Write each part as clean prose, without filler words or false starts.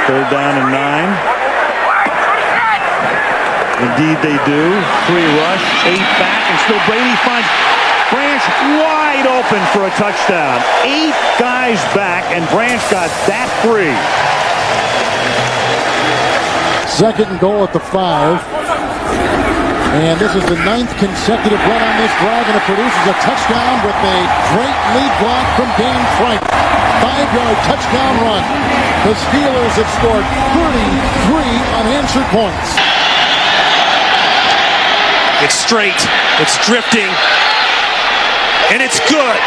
Third down and 9. Indeed they do. 3 rush, 8 back, and still Brady finds Branch wide open for a touchdown. 8 guys back, and Branch got that free. Second and goal at the 5. And this is the 9th consecutive run on this drive, and it produces a touchdown with a great lead block from Dan Frank. 5-yard touchdown run. The Steelers have scored 33 unanswered points. It's straight, it's drifting, and it's good.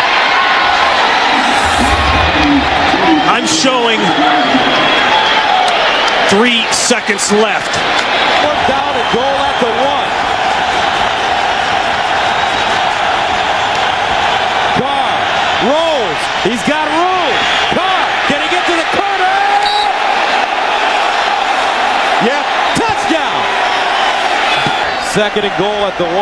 I'm showing 3 seconds left. 1 down and goal at the 1. Carr rolls. He's got room. Carr, can he get to the corner? Yep, touchdown. Second and goal at the 1.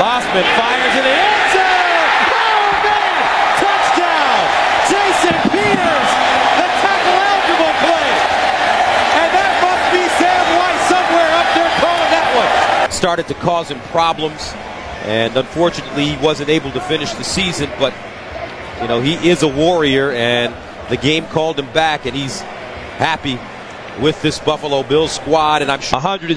Lossman fires in the end zone. Oh, man! Touchdown! Jason Peters, the tackle-eligible play. And that must be Sam White somewhere up there calling that one. Started to cause him problems, and unfortunately he wasn't able to finish the season, but, you know, he is a warrior, and the game called him back, and he's happy with this Buffalo Bills squad, and I'm sure 117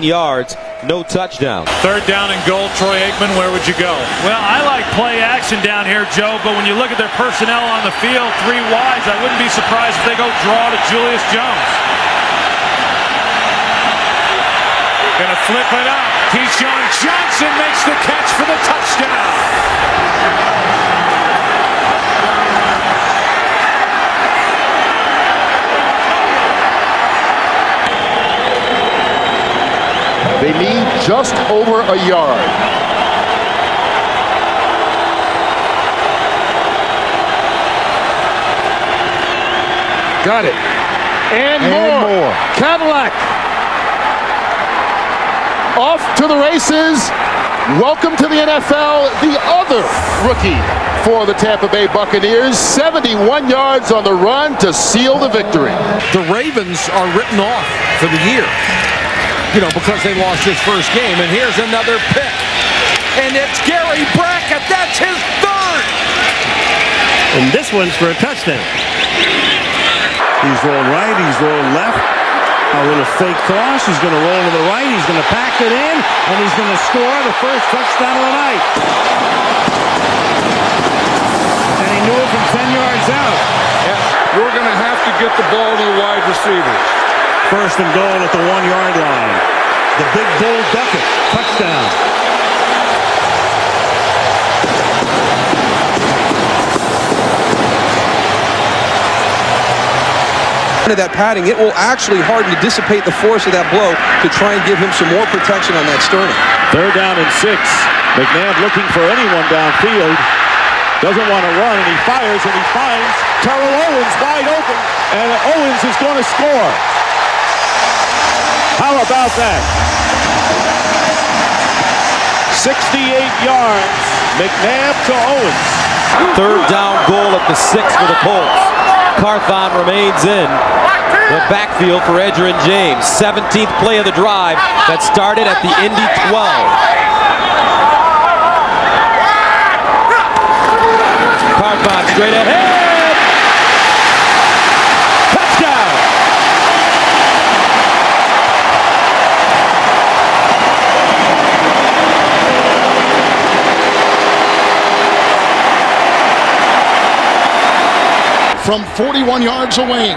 yards, no touchdown. Third down and goal, Troy Aikman, where would you go? Well, I like play action down here, Joe, but when you look at their personnel on the field, 3 wides, I wouldn't be surprised if they go draw to Julius Jones. Gonna flip it up. Keyshawn Johnson makes the catch for the touchdown. They need just over a yard. Got it. And more. Cadillac. Off to the races. Welcome to the NFL, the other rookie for the Tampa Bay Buccaneers. 71 yards on the run to seal the victory. The Ravens are written off for the year, you know, because they lost his first game. And here's another pick. And it's Gary Brackett. That's his 3rd. And this one's for a touchdown. He's rolled right, he's rolled left. A little fake toss. He's going to roll to the right. He's going to pack it in, and he's going to score the first touchdown of the night. And he knew it from 10 yards out. Yes. We're going to have to get the ball to the wide receivers. First and goal at the 1-yard line. The big bull Duckett. Touchdown. Of that padding, it will actually harden to dissipate the force of that blow to try and give him some more protection on that sternum. Third down and 6. McNabb looking for anyone downfield. Doesn't want to run, and he fires, and he finds Terrell Owens wide open, and Owens is going to score. How about that? 68 yards. McNabb to Owens. Third down goal at the 6 for the Colts. Carthon remains in the backfield for Edgerrin James. 17th play of the drive that started at the Indy 12. Carthon straight ahead. Touchdown. From 41 yards away.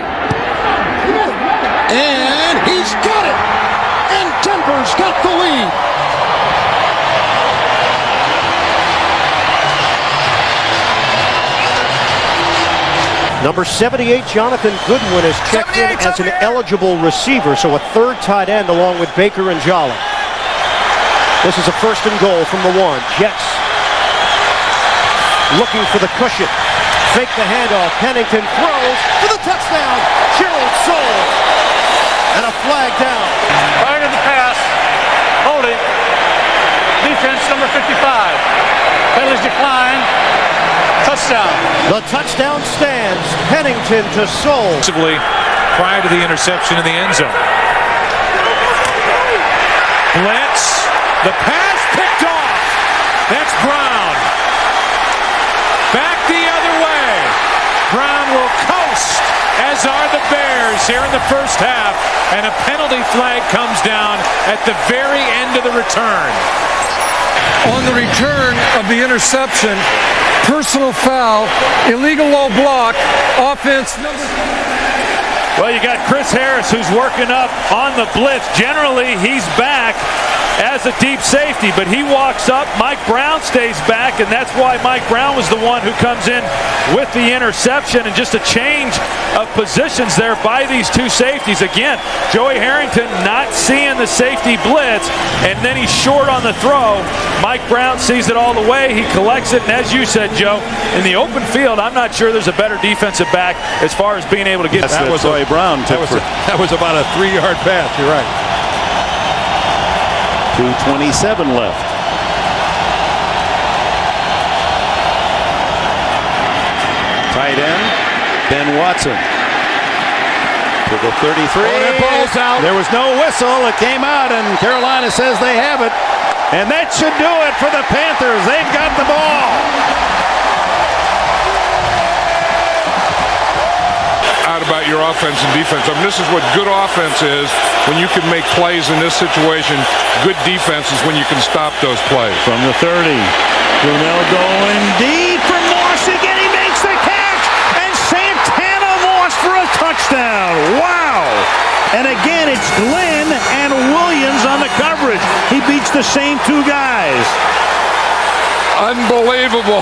And he's got it! And Denver's got the lead! Number 78, Jonathan Goodwin, is checked in as an eligible receiver, so a 3rd tight end along with Baker and Jolly. This is a 1st and goal from the 1. Jets looking for the cushion. Fake the handoff. Pennington throws for the touchdown. Gerald Soule. And a flag down. Prior to the pass. Holding. Defense number 55. Penalties decline. Touchdown. touchdown. The touchdown stands. Pennington to Soul. Prior to the interception in the end zone. Blitz. The pass picked off. That's Brown. Back the other way. Brown will coast, as are the Bears here in the first half. And a penalty flag comes down at the very end of the return. On the return of the interception, personal foul, illegal low block, offense number. Well, you got Chris Harris who's working up on the blitz. Generally, he's back as a deep safety, but he walks up. Mike Brown stays back, and that's why Mike Brown was the one who comes in with the interception, and just a change of positions there by these two safeties. Again, Joey Harrington not seeing the safety blitz, and then he's short on the throw. Mike Brown sees it all the way. He collects it, and as you said, Joe, in the open field, I'm not sure there's a better defensive back as far as being able to get that. Was Joey Brown. That was about a 3-yard pass. You're right. 2:27 left. Tight end, Ben Watson. To the 33. That ball's out. There was no whistle. It came out, and Carolina says they have it. And that should do it for the Panthers. They've got the ball. About your offense and defense. I mean, this is what good offense is, when you can make plays in this situation. Good defense is when you can stop those plays. From the 30, Brunell going deep for Moss again. He makes the catch, and Santana Moss for a touchdown. Wow! And again, it's Glenn and Williams on the coverage. He beats the same two guys. Unbelievable.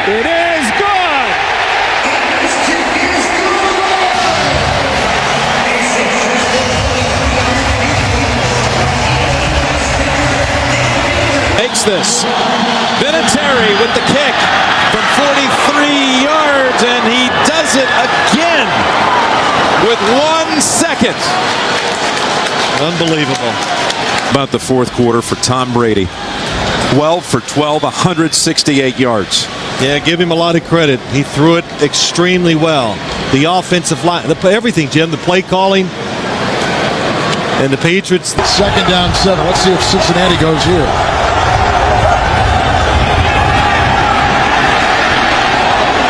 It is good. Makes this. Vinatieri with the kick from 43 yards, and he does it again with 1 second. Unbelievable. About the fourth quarter for Tom Brady. 12 for 12, 168 yards. Yeah, give him a lot of credit. He threw it extremely well. The offensive line, everything, Jim, the play calling, and the Patriots. 2nd down 7. Let's see if Cincinnati goes here.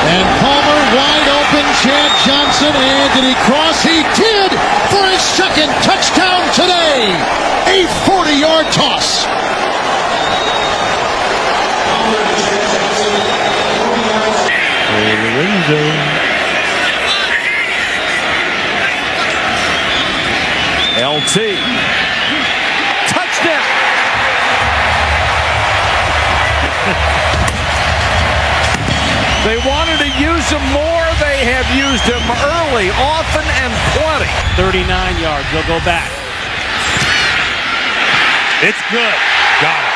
And Palmer wide open, Chad Johnson, and did he cross? He did for his 2nd touchdown today. A 40-yard toss. LT. Touchdown. They wanted to use him more. They have used him early, often, and plenty. 39 yards. They'll go back. It's good. Got it.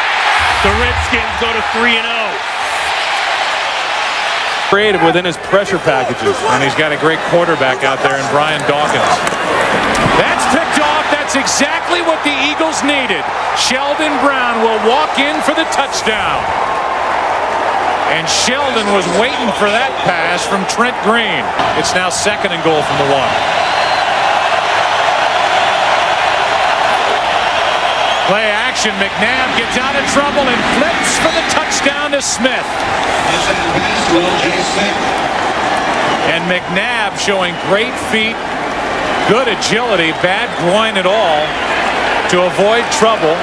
The Redskins go to 3-0. Creative within his pressure packages. And he's got a great quarterback out there in Brian Dawkins. That's picked off. That's exactly what the Eagles needed. Sheldon Brown will walk in for the touchdown. And Sheldon was waiting for that pass from Trent Green. It's now 2nd and goal from the 1. Play action. McNabb gets out of trouble and flips for the touchdown to Smith. And McNabb showing great feet, good agility, bad groin at all to avoid trouble,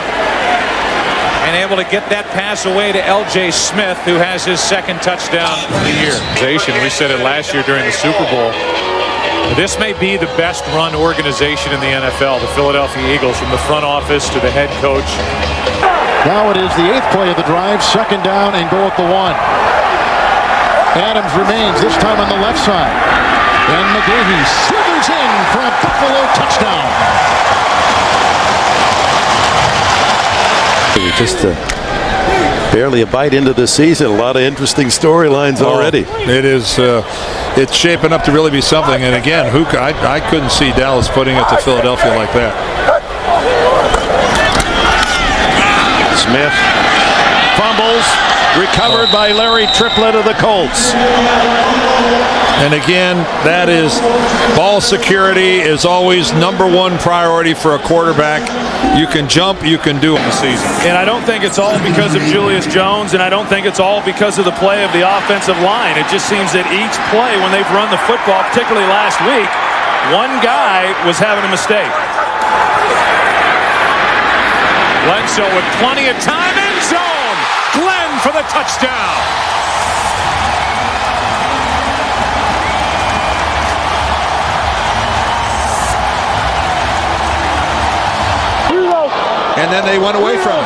and able to get that pass away to L.J. Smith, who has his 2nd touchdown of the year. We said it last year during the Super Bowl. This may be the best run organization in the NFL, the Philadelphia Eagles, from the front office to the head coach. Now it is the 8th play of the drive, 2nd down and goal at the 1. Adams remains, this time on the left side. And McGahee slithers in for a Buffalo touchdown. Just barely a bite into the season. A lot of interesting storylines already. It is. It's shaping up to really be something. And again, I couldn't see Dallas putting it to Philadelphia like that. Smith fumbles. Recovered by Larry Triplett of the Colts. And again, that is ball security is always #1 priority for a quarterback. You can jump, you can do it in the season. And I don't think it's all because of Julius Jones, and I don't think it's all because of the play of the offensive line. It just seems that each play when they've run the football, particularly last week, one guy was having a mistake. Bledsoe with plenty of time, end zone. Glenn for the touchdown. And then they went away from him.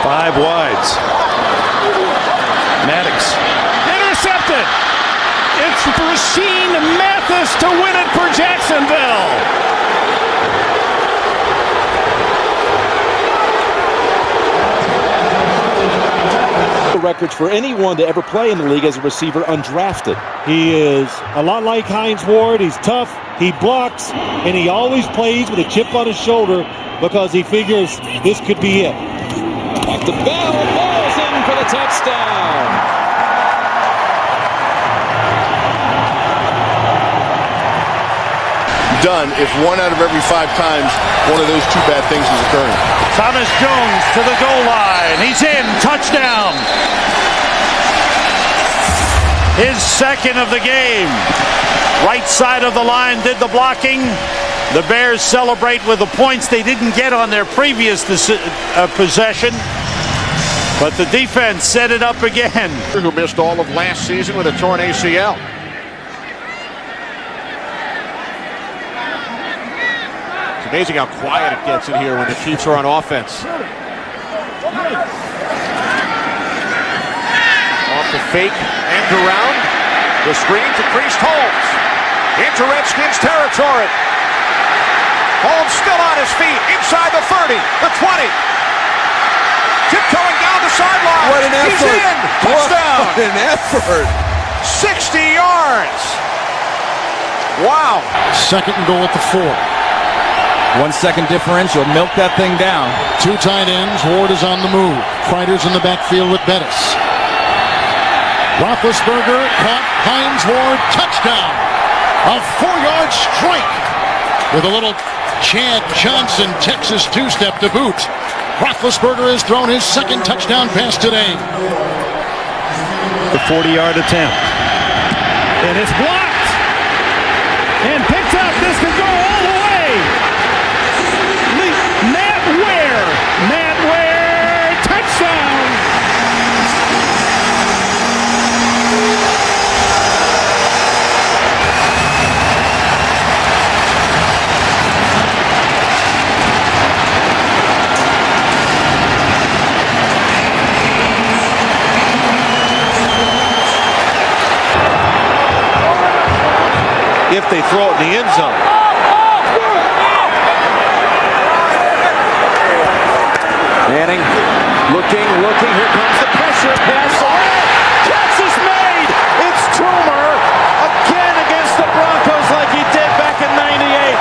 5 wides. Maddox. Intercepted. It's Rasheed Mathis to win it for Jacksonville. Records for anyone to ever play in the league as a receiver undrafted. He is a lot like Hines Ward. He's tough, he blocks, and he always plays with a chip on his shoulder because he figures this could be it. Back to Bell. Ball's in for the touchdown. Done if 1 out of every 5 times one of those 2 bad things is occurring. Thomas Jones to the goal line. He's in. Touchdown. His second of the game. Right side of the line did the blocking. The Bears celebrate with the points they didn't get on their previous possession. But the defense set it up again. Who missed all of last season with a torn ACL. Amazing how quiet it gets in here when the Chiefs are on offense. Off the fake, end around. The screen to Priest Holmes. Into Redskins territory. Holmes still on his feet. Inside the 30, the 20. Tiptoeing down the sideline. What an effort. He's in. Touchdown. What an effort. 60 yards. Wow. Second and goal at the 4. 1 second differential. Milk that thing down. 2 tight ends. Ward is on the move. Kreider's in the backfield with Bettis. Roethlisberger caught Hines Ward. Touchdown. A 4-yard strike with a little Chad Johnson Texas 2-step to boot. Roethlisberger has thrown his second touchdown pass today. The 40-yard attempt. And it's blocked. And picked up. This could go all the way. Matt Ware, touchdown! If they throw it in the end zone. Manning looking. Here comes the pressure. Pass away. Catch is made. It's Toomer again against the Broncos like he did back in '98.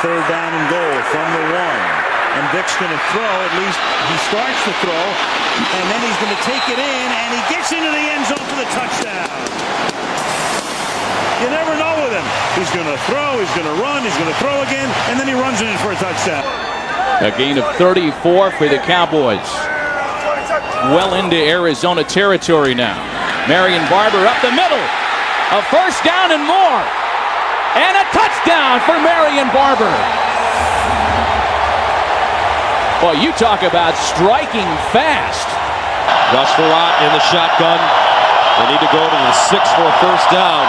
Third down and goal from the 1. And Vic's going to throw. At least he starts to throw. And then he's going to take it in. And he gets into the end zone for the touchdown. You never know with him. He's going to throw, he's going to run, he's going to throw again, and then he runs it in for a touchdown. A gain of 34 for the Cowboys. Well into Arizona territory now. Marion Barber up the middle. A first down and more. And a touchdown for Marion Barber. Boy, you talk about striking fast. Rush Farad in the shotgun. They need to go to the 6 for a first down.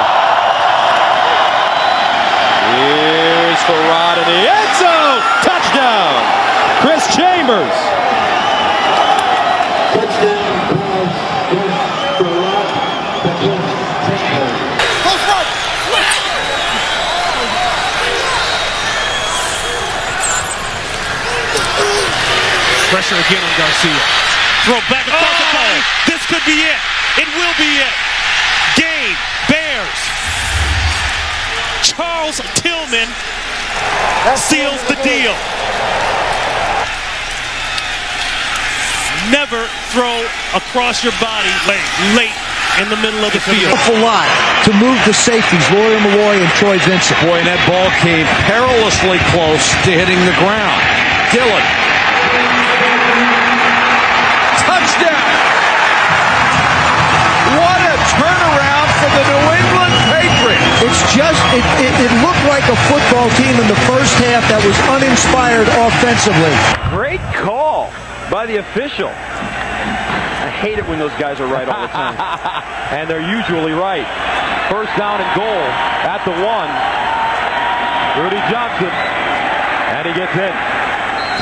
Here's Farad in the end zone. Touchdown. Chris Chambers. Pressure again on Garcia. Throw back across the body. This could be it. It will be it. Game. Bears. Charles Tillman seals the deal. Never throw across your body late in the middle of the field. A lot to move the safeties, Roy Malloy and Troy Vincent. Boy, and that ball came perilously close to hitting the ground. Dillon. Touchdown! What a turnaround for the New England Patriots. It's just, it looked like a football team in the first half that was uninspired offensively. Great call by the official. I hate it when those guys are right all the time. And they're usually right. First down and goal at the 1. Rudy Johnson. And he gets in.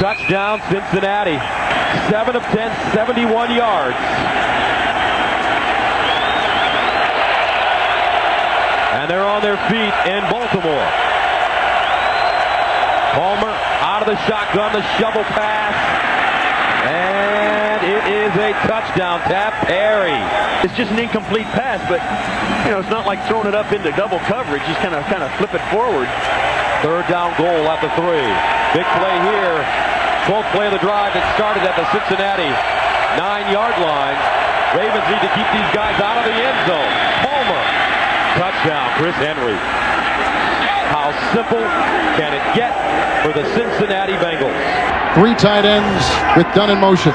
Touchdown Cincinnati. 7 of 10, 71 yards. And they're on their feet in Baltimore. Palmer out of the shotgun, the shovel pass. And it is a touchdown tap. Perry. It's just an incomplete pass, but it's not like throwing it up into double coverage. Just kind of flip it forward. Third down goal at the 3. Big play here. 12th play of the drive. It started at the Cincinnati 9-yard line. Ravens need to keep these guys out of the end zone. Palmer. Touchdown, Chris Henry. How simple can it get for the Cincinnati Bengals? 3 tight ends with Dunn in motion.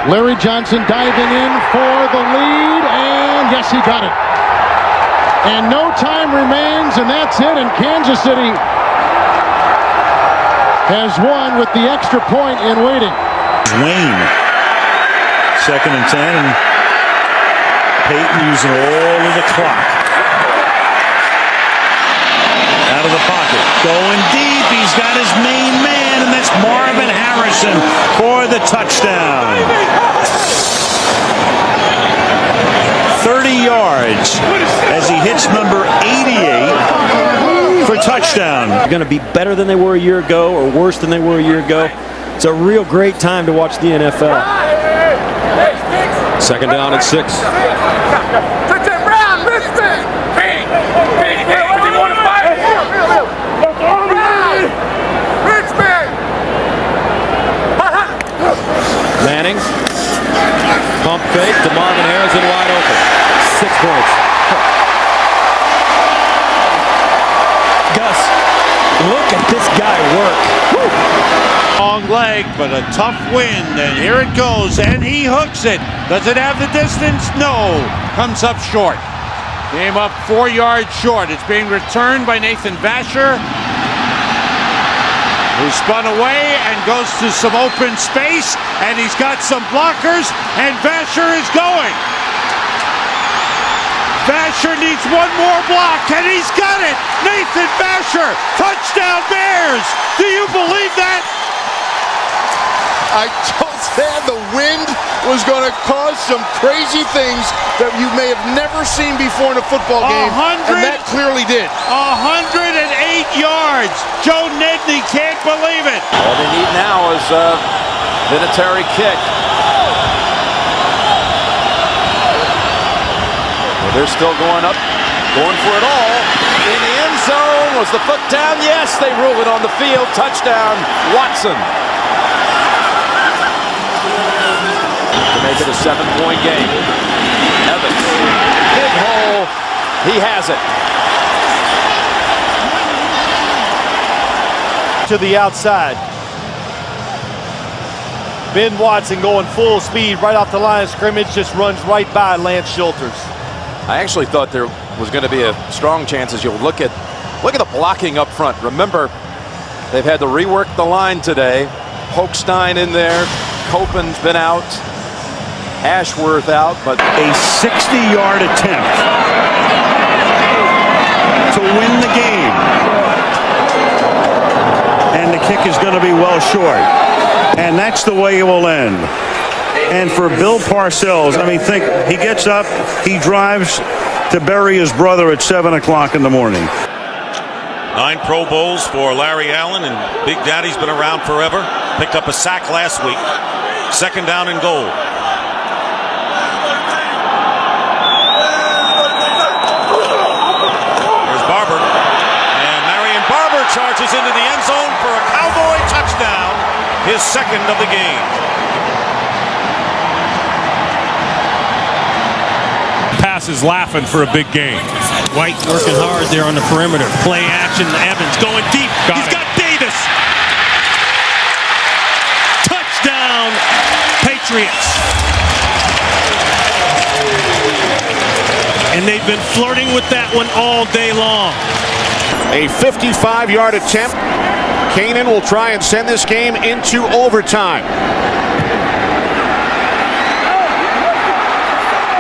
Larry Johnson diving in for the lead, and yes, he got it. And no time remains, and that's it, and Kansas City has won with the extra point in waiting. Wayne, 2nd and 10, and Peyton using all of the clock. Out of the pocket, going deep, he's got his main man, and that's Marvin Harrison for the touchdown. 30 yards as he hits number 88 for touchdown. They're going to be better than they were a year ago or worse than they were a year ago. It's a real great time to watch the NFL. 2nd down and 6. Manning. Pump fake to Marvin Harrison wide open. 6 points. Gus, look at this guy work. Long leg, but a tough wind, and here it goes, and he hooks it. Does it have the distance? No. Comes up short. Came up 4 yards short. It's being returned by Nathan Vasher, who spun away and goes to some open space, and he's got some blockers, and Vasher is going. Vasher needs one more block, and he's got it. Nathan Vasher, touchdown Bears. Do you believe that? I told Stan the wind was going to cause some crazy things that you may have never seen before in a football game, and that clearly did. 108 yards. Joe Nedney can't believe it. All they need now is a Vinatieri kick. Well, they're still going up, going for it all. In the end zone, was the foot down? Yes, they rule it on the field. Touchdown, Watson. To make it a 7-point game. Evans, big hole, he has it. To the outside. Ben Watson going full speed right off the line of scrimmage, just runs right by Lance Schulters. I actually thought there was going to be a strong chance as you'll look at the blocking up front. Remember, they've had to rework the line today. Hochstein in there, Copen's been out, Ashworth out, but a 60-yard attempt to win the game. And the kick is going to be well short. And that's the way it will end. And for Bill Parcells, I mean, think, he gets up, he drives to bury his brother at 7 o'clock in the morning. 9 Pro Bowls for Larry Allen, and Big Daddy's been around forever. Picked up a sack last week. 2nd down and goal. There's Barber. And Marion Barber charges into the end zone for a his second of the game. Passes laughing for a big gain. White working hard there on the perimeter. Play action. Evans going deep. He's got Davis. Touchdown, Patriots. And they've been flirting with that one all day long. A 55-yard attempt. Kanan will try and send this game into overtime.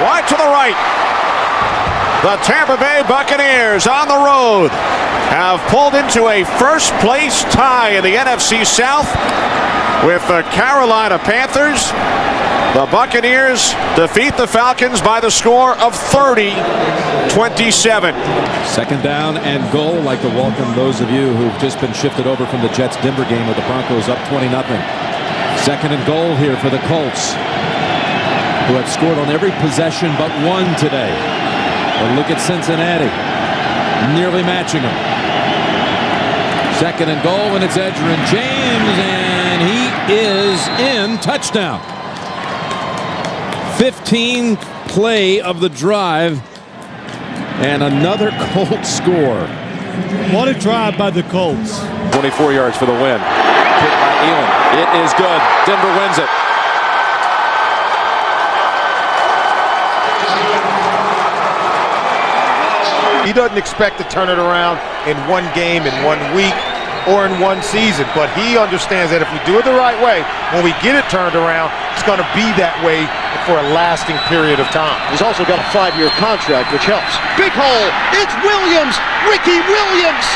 Wide to the right. The Tampa Bay Buccaneers on the road have pulled into a first-place tie in the NFC South with the Carolina Panthers. The Buccaneers defeat the Falcons by the score of 30-27. Second down and goal. Like to welcome those of you who've just been shifted over from the Jets-Denver game with the Broncos up 20-0. Second and goal here for the Colts, who have scored on every possession but one today. But look at Cincinnati, nearly matching them. Second and goal, and it's Edgerrin James, and he is in. Touchdown. 15th play of the drive, and another Colts score. What a drive by the Colts. 24 yards for the win. Hit by Elam. It is good. Denver wins it. He doesn't expect to turn it around in one game, in 1 week, or in one season. But he understands that if we do it the right way, when we get it turned around, it's going to be that way for a lasting period of time. He's also got a 5-year contract, which helps. Big hole. It's Williams. Ricky Williams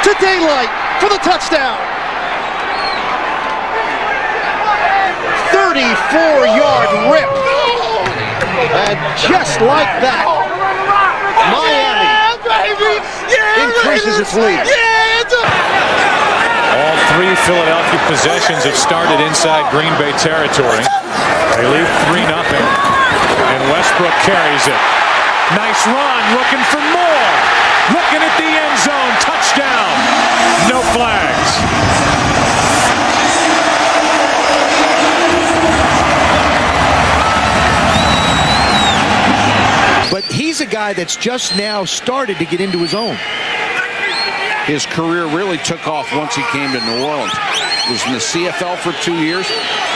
to daylight for the touchdown. 34-yard rip. And just like that, Miami increases its lead. All three Philadelphia possessions have started inside Green Bay territory. They lead 3-0, and Westbrook carries it. Nice run, looking for more. Looking at the end zone, touchdown. No flags. But he's a guy that's just now started to get into his own. His career really took off once he came to New Orleans. Was in the CFL for 2 years,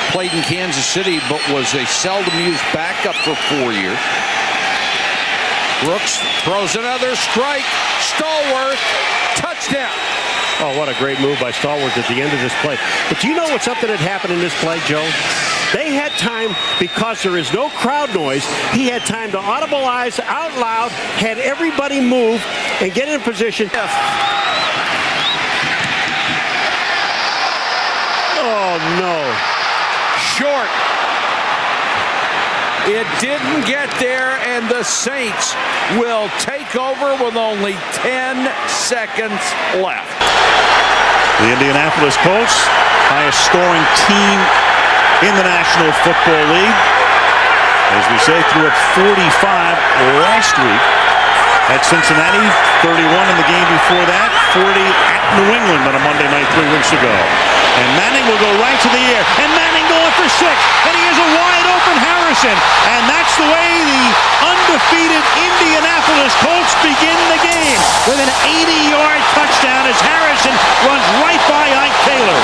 played in Kansas City, but was a seldom used backup for 4 years. Brooks throws another strike. Stallworth, touchdown. Oh, what a great move by Stallworth at the end of this play. But do you know what something had happened in this play, Joe? They had time, because there is no crowd noise, he had time to audibilize out loud, had everybody move and get in position. Oh, no. Short. It didn't get there, and the Saints will take over with only 10 seconds left. The Indianapolis Colts, highest scoring team in the National Football League. As we say, threw up 45 last week at Cincinnati, 31 in the game before that, 40 at New England on a Monday night 3 weeks ago. And Manning will go right to the air, and Manning going for 6, and he has a wide open Harrison, and that's the way the undefeated Indianapolis Colts begin the game with an 80-yard touchdown as Harrison runs right by Ike Taylor.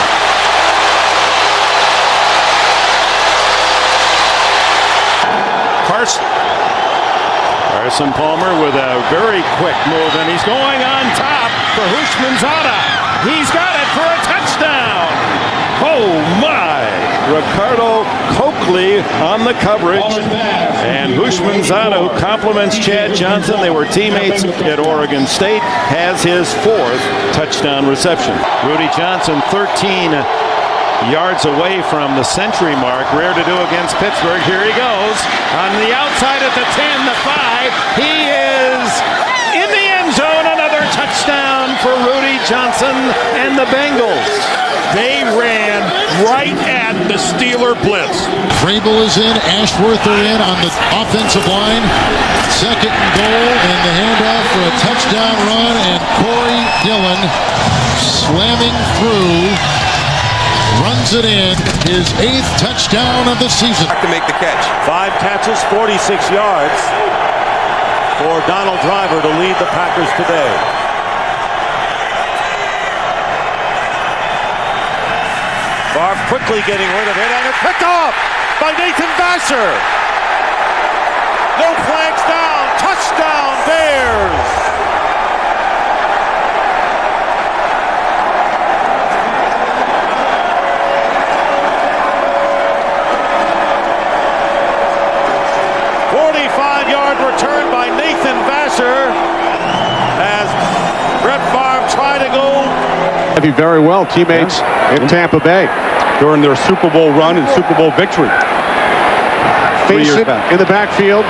Carson Palmer with a very quick move, and he's going on top for Houshmandzadeh. He's got it for a touchdown. Oh my! Ricardo Coakley on the coverage, and Houshmandzadeh, who compliments Chad Johnson, they were teammates at Oregon State, has his 4th touchdown reception. Rudy Johnson, 13 yards away from the century mark. Rare to do against Pittsburgh. Here he goes on the outside at the 10, the 5. He is in the end zone. Another touchdown for Rudy Johnson and the Bengals. They ran right at the Steeler blitz. Vrabel is in. Ashworth are in on the offensive line. Second and goal, and the handoff for a touchdown run, and Corey Dillon slamming through runs it in, his 8th touchdown of the season. To make the catch. 5 catches, 46 yards for Donald Driver to lead the Packers today. Favre quickly getting rid of it, and it's picked off by Nathan Vasher. No flags down. Touchdown, Bears. Return by Nathan Vasher as Brett Favre tried to go. Very well, teammates in Tampa Bay during their Super Bowl run and Super Bowl victory. Faison in the backfield.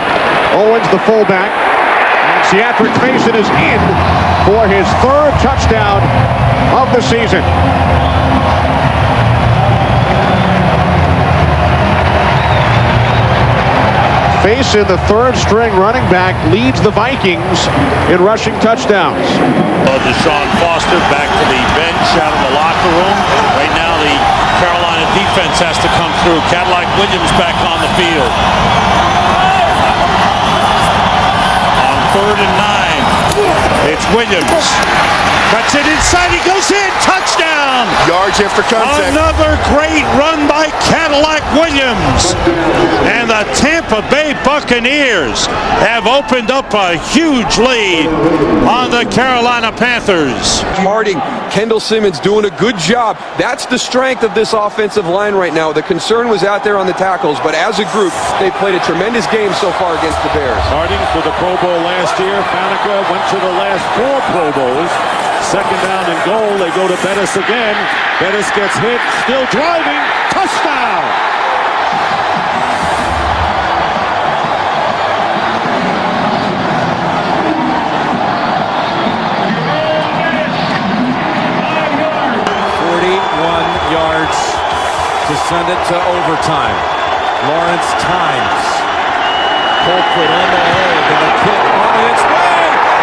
Owens, the fullback. And Seatric Faison is in for his 3rd touchdown of the season. Faison, the 3rd string running back, leads the Vikings in rushing touchdowns. Deshaun Foster back to the bench out of the locker room. Right now the Carolina defense has to come through. Cadillac Williams back on the field. On 3rd and 9, it's Williams. Cuts it inside, he goes in, touchdown! Yards after contact. Another great run by Cadillac Williams. And the Tampa Bay Buccaneers have opened up a huge lead on the Carolina Panthers. Harding, Kendall Simmons doing a good job. That's the strength of this offensive line right now. The concern was out there on the tackles, but as a group, they played a tremendous game so far against the Bears. Harding for the Pro Bowl last year. Faneca went to the last 4 Pro Bowls. 2nd down and goal. They go to Bettis again. Bettis gets hit. Still driving. Touchdown! Yards to send it to overtime. Lawrence times. Colquitt on the hold, and the kick on its way.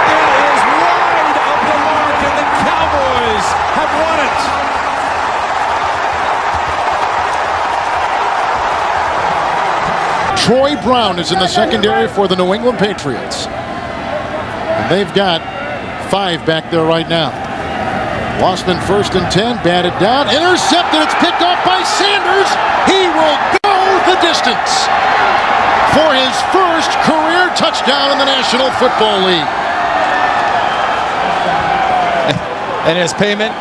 It is wide of the mark, and the Cowboys have won it. Troy Brown is in the secondary for the New England Patriots. And they've got 5 back there right now. Lossman 1st and 10, batted down, intercepted, it's picked off by Sanders. He will go the distance for his 1st career touchdown in the National Football League. And his payment,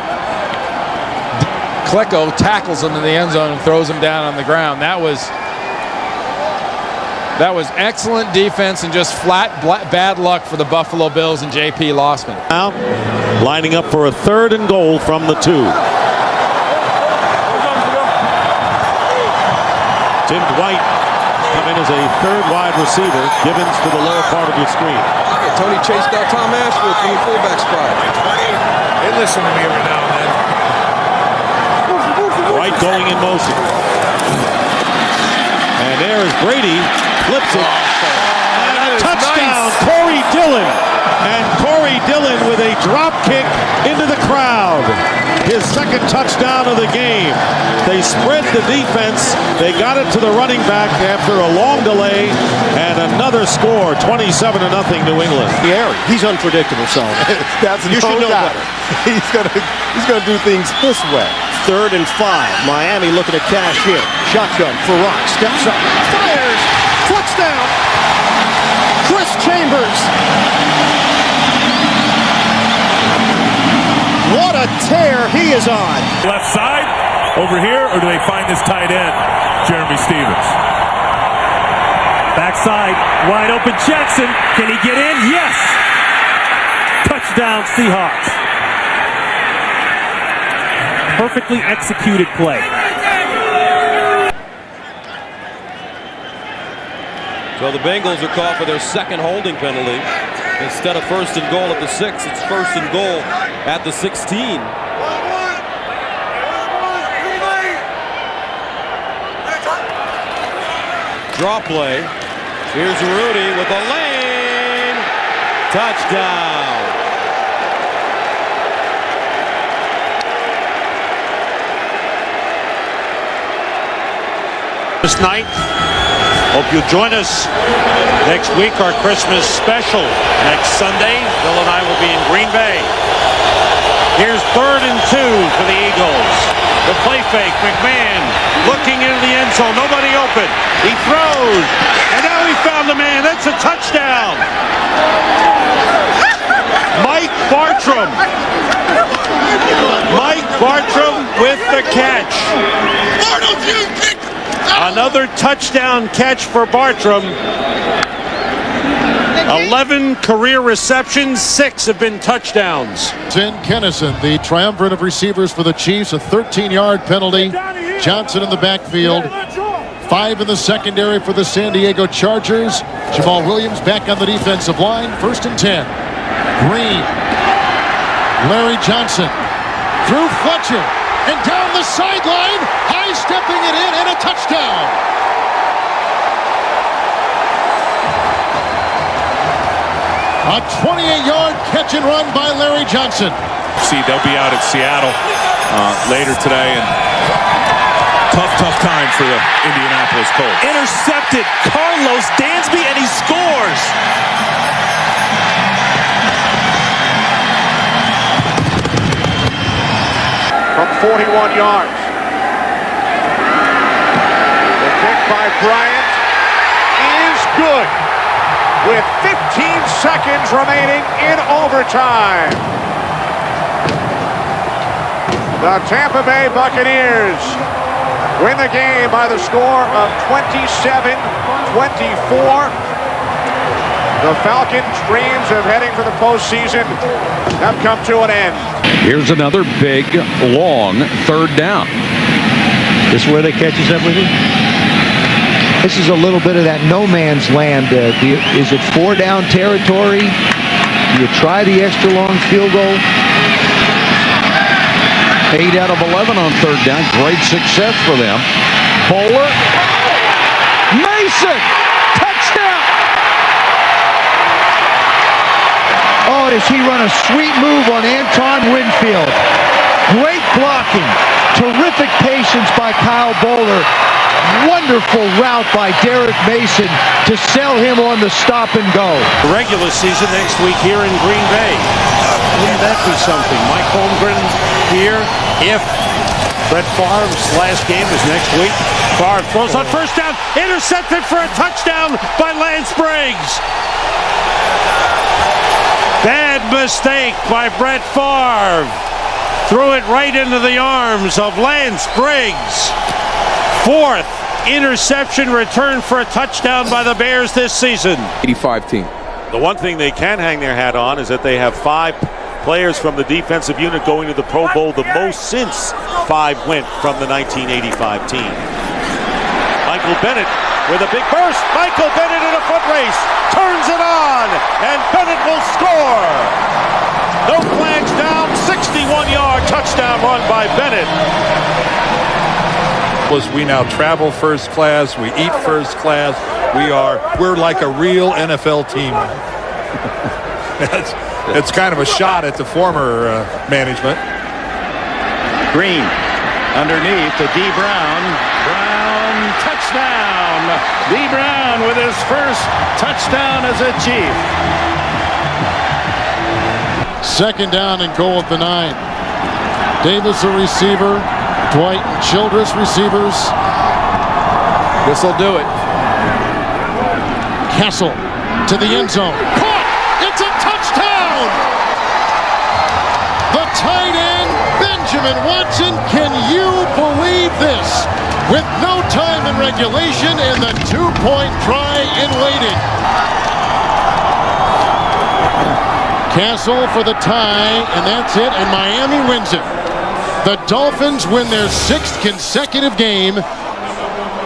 Klecko tackles him in the end zone and throws him down on the ground. That was excellent defense and just flat bad luck for the Buffalo Bills and J.P. Lossman. Now, lining up for a 3rd and goal from the 2. Tim Dwight come in as a 3rd wide receiver. Gibbons to the lower part of your screen. Tony chased out Tom Ashworth from the fullback spot. They listen to me every now and then. Dwight going in motion. And there is Brady. Flips it. And a touchdown, nice. Corey Dillon. And Corey Dillon with a drop kick into the crowd. His 2nd touchdown of the game. They spread the defense. They got it to the running back after a long delay. And another score, 27-0 New England. He's unpredictable, so That's you should know better. He's gonna do things this way. 3rd and 5. Miami looking to cash in. Shotgun for Rock. Steps up. Fires. Touchdown. Chris Chambers. What a tear he is on. Left side, over here, or do they find this tight end, Jeremy Stevens? Backside, wide open Jackson. Can he get in? Yes! Touchdown Seahawks. Perfectly executed play. So the Bengals are called for their 2nd holding penalty. Instead of 1st and goal at the 6, it's 1st and goal at the 16. Draw play. Here's Rudy with a lane. Touchdown. Christmas night. Hope you'll join us next week, our Christmas special. Next Sunday, Bill and I will be in Green Bay. Here's 3rd and 2 for the Eagles. The play fake, McMahon looking into the end zone. Nobody open. He throws, and now he found the man. That's a touchdown. Mike Bartram. Mike Bartram with the catch. Another touchdown catch for Bartram. 11 career receptions, 6 have been touchdowns. Tim Kennison, the triumvirate of receivers for the Chiefs, a 13-yard penalty. Johnson in the backfield. 5 in the secondary for the San Diego Chargers. Jamal Williams back on the defensive line. 1st and 10. Green. Larry Johnson. Through Fletcher. And down the sideline. High-stepping it in and a touchdown. A 28-yard catch and run by Larry Johnson. See, they'll be out at Seattle later today, and tough time for the Indianapolis Colts. Intercepted Carlos Dansby, and he scores. From 41 yards. The kick by Bryant is good, with 15 seconds remaining in overtime. The Tampa Bay Buccaneers win the game by the score of 27-24. The Falcons' dreams of heading for the postseason have come to an end. Here's another big, long 3rd down. This is where they catches up with you? This is a little bit of that no man's land. Is it 4-down territory? Do you try the extra long field goal? 8 out of 11 on 3rd down. Great success for them. Bowler. Mason. Touchdown. Oh, does he run a sweet move on Anton Winfield. Great blocking. Terrific patience by Kyle Bowler. Wonderful route by Derek Mason to sell him on the stop and go. Regular season next week here in Green Bay. Wouldn't that be something? Mike Holmgren here. If Brett Favre's last game is next week. Favre throws on 1st down. Intercepted for a touchdown by Lance Briggs. Bad mistake by Brett Favre. Threw it right into the arms of Lance Briggs. 4th interception return for a touchdown by the Bears this season. 85 team. The one thing they can hang their hat on is that they have 5 players from the defensive unit going to the Pro Bowl, the most since 5 went from the 1985 team. Michael Bennett with a big burst. Michael Bennett in a foot race. Turns it on, and Bennett will score. No flags down. 61-yard touchdown run by Bennett. We now travel first class, we eat first class, we're like a real NFL team. It's kind of a shot at the former management. Green underneath to D. Brown. Brown, touchdown. D. Brown with his first touchdown as a Chief. 2nd down and goal at the 9. Davis a receiver. Dwight and Childress receivers. This'll do it. Kessel to the end zone. Caught! It's a touchdown! The tight end, Benjamin Watson. Can you believe this? With no time in regulation and the 2-point try in waiting. Castle for the tie, and that's it, and Miami wins it. The Dolphins win their 6th consecutive game.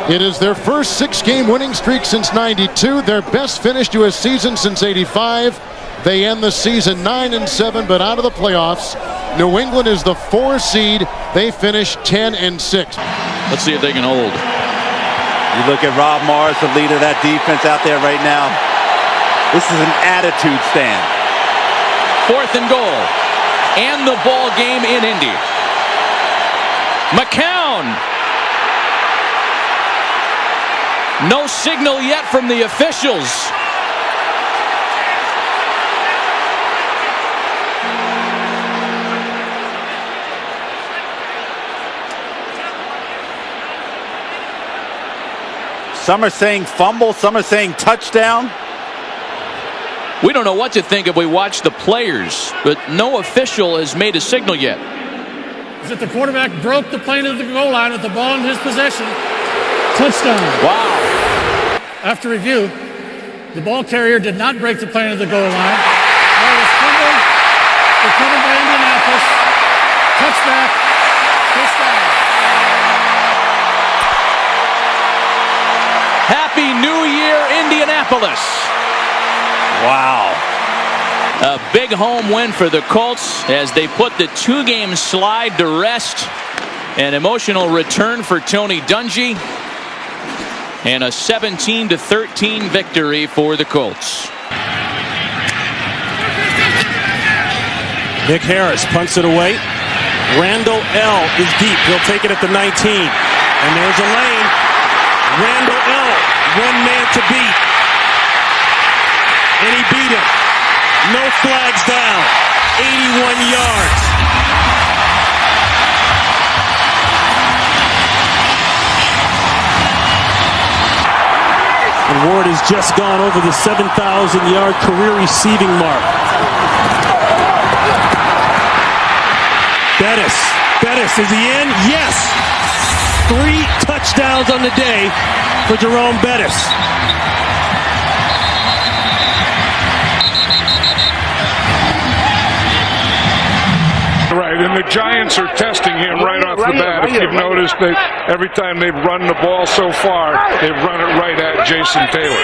It is their first 6-game winning streak since '92, their best finish to a season since '85. They end the season 9-7, but out of the playoffs. New England is the 4 seed. They finish 10-6. Let's see if they can hold. You look at Rob Morris, the leader of that defense out there right now. This is an attitude stand. 4th and goal. And the ball game in Indy. McCown. No signal yet from the officials. Some are saying fumble, some are saying touchdown. We don't know what to think if we watch the players, but no official has made a signal yet. Is that the quarterback broke the plane of the goal line with the ball in his possession. Touchdown. Wow. After review, the ball carrier did not break the plane of the goal line. Ball was fumbled, recovered by Indianapolis. Touchback. First down. Happy New Year, Indianapolis. Wow. A big home win for the Colts as they put the two-game slide to rest. An emotional return for Tony Dungy. And a 17-13 victory for the Colts. Nick Harris punts it away. Randall L. is deep. He'll take it at the 19. And there's a lane. Randall L. one man to beat. And he beat him. No flags down. 81 yards. And Ward has just gone over the 7,000-yard career receiving mark. Bettis, is he in? Yes! 3 touchdowns on the day for Jerome Bettis. Right, and the Giants are testing him right off the bat. If you've noticed that every time they've run the ball so far, they've run it right at Jason Taylor.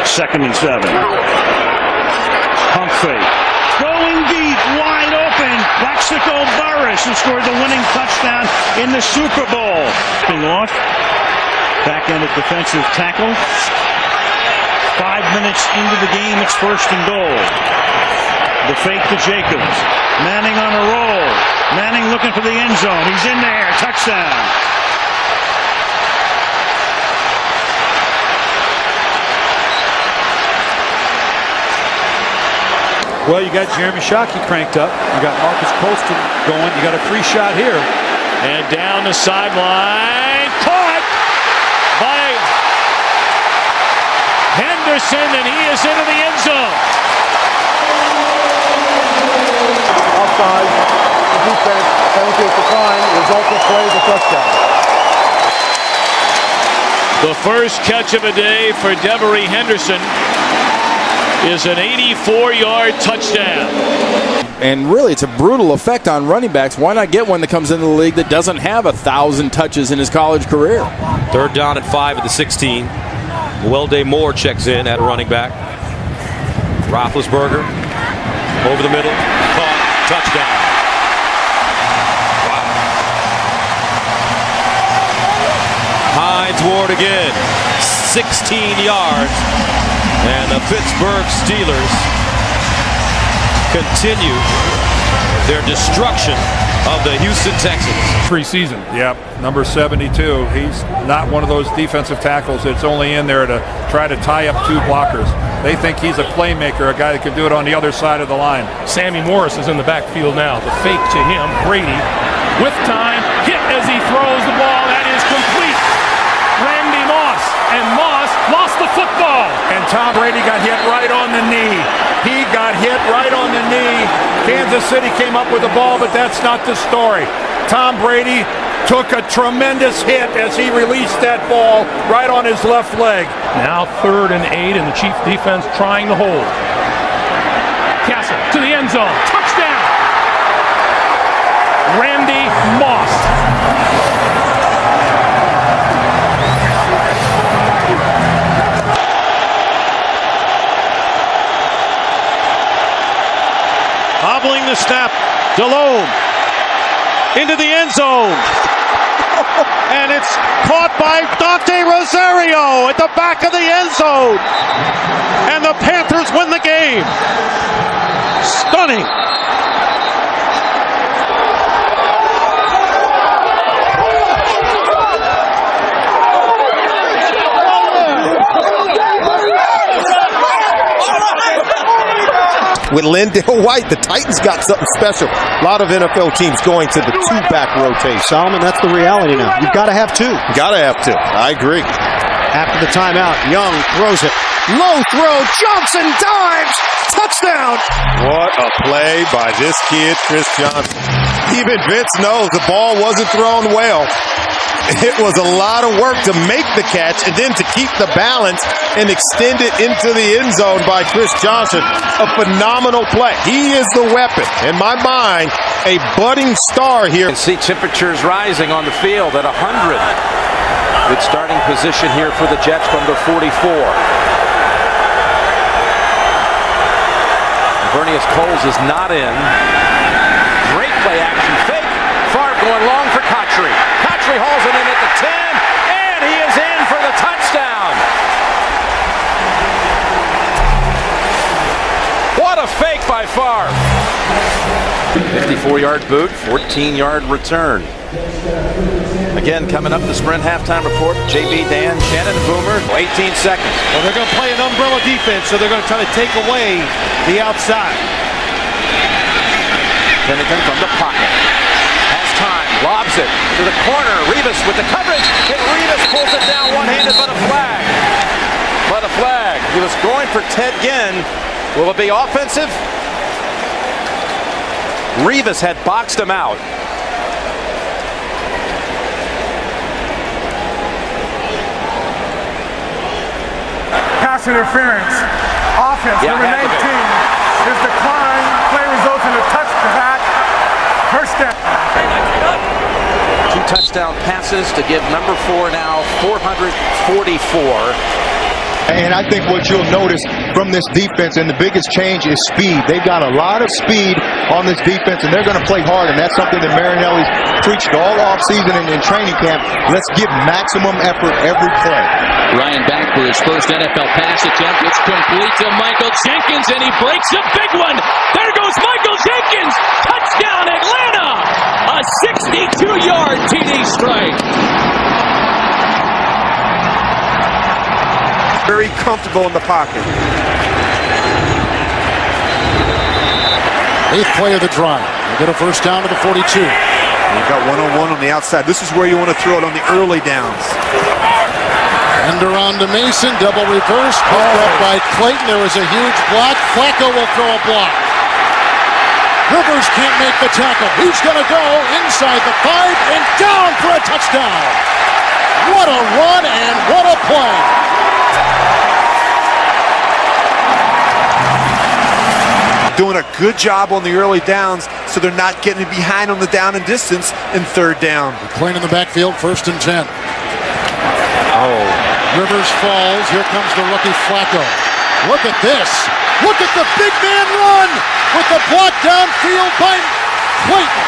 2nd and 7. Humphrey going deep, wide open. Plaxico Burress, who scored the winning touchdown in the Super Bowl. Off. Back-ended defensive tackle. 5 minutes into the game, it's 1st and goal. The fake to Jacobs. Manning on a roll. Manning looking for the end zone. He's in there. Touchdown. Well, you got Jeremy Shockey cranked up. You got Marcus Colston going. You got a free shot here. And down the sideline. Caught by Henderson, and he is into the end zone. Offside, the defense, penalty at the time, resulting play is a touchdown. The first catch of the day for Devery Henderson is an 84-yard touchdown. And really, it's a brutal effect on running backs. Why not get one that comes into the league that doesn't have 1,000 touches in his college career? 3rd down and 5 at the 16. Welday Moore checks in at running back. Roethlisberger over the middle. Caught. Touchdown. Wow. Hines Ward again. 16 yards. And the Pittsburgh Steelers continue their destruction of the Houston Texans. Preseason, yep. Number 72. He's not one of those defensive tackles that's only in there to try to tie up 2 blockers. They think he's a playmaker, a guy that can do it on the other side of the line. Sammy Morris is in the backfield now. The fake to him. Brady with time. Hit as he throws the ball. That is complete. Randy Moss. And Moss lost the football. And Tom Brady got hit right on the knee. He got hit right on the knee. Kansas City came up with the ball, but that's not the story. Tom Brady took a tremendous hit as he released that ball right on his left leg. Now 3rd and 8, and the Chiefs defense trying to hold. Castle to the end zone. Touchdown! Randy Moss. Hobbling the snap. Delhomme into the end zone. And it's caught by Dante Rosario at the back of the end zone. And the Panthers win the game. Stunning. with Lindell White. The Titans got something special. A lot of NFL teams going to the two-back rotation. Solomon, that's the reality now. You've got to have two. Got to have two. I agree. After the timeout, Young throws it. Low throw, Johnson dives, touchdown! What a play by this kid, Chris Johnson. Even Vince knows the ball wasn't thrown well. It was a lot of work to make the catch and then to keep the balance and extend it into the end zone by Chris Johnson. A phenomenal play. He is the weapon. In my mind, a budding star here. You can see temperatures rising on the field at 100. Good starting position here for the Jets from the 44. Vernius Coles is not in. Great play action fake. Favre going long for Cotchery. Cotchery hauls it in at the 10, and he is in for the touchdown. What a fake by Favre. 54-yard boot, 14-yard return. Again, coming up the Sprint halftime report, JB, Dan, Shannon, and Boomer, 18 seconds. Well, they're going to play an umbrella defense, so they're going to try to take away the outside. Pennington from the pocket. Has time, lobs it to the corner. Revis with the coverage, and Revis pulls it down one-handed, but a flag. But a flag. He was going for Ted Ginn. Will it be offensive? Revis had boxed him out. Pass interference. Offense, number 19 is declined. Play results in a touchback. First down. 2 touchdown passes to give number 4 now 444. And I think what you'll notice from this defense, and the biggest change is speed. They've got a lot of speed on this defense, and they're going to play hard, and that's something that Marinelli's preached all offseason and in training camp. Let's give maximum effort every play. Ryan back for his first NFL pass attempt. It's complete to Michael Jenkins, and he breaks a big one. There goes Michael Jenkins. Touchdown, Atlanta! A 62-yard TD strike. Very comfortable in the pocket. 8th play of the drive. They get a first down to the 42. You've got one-on-one on the outside. This is where you want to throw it on the early downs. End around to Mason, double reverse, picked up by Clayton. There was a huge block. Flacco will throw a block. Rivers can't make the tackle. He's going to go inside the 5 and down for a touchdown. What a run and what a play. Doing a good job on the early downs so they're not getting behind on the down and distance in 3rd down. McLean in the backfield, 1st and 10. Oh. Rivers falls. Here comes the rookie Flacco. Look at this. Look at the big man run with the block downfield by Clayton.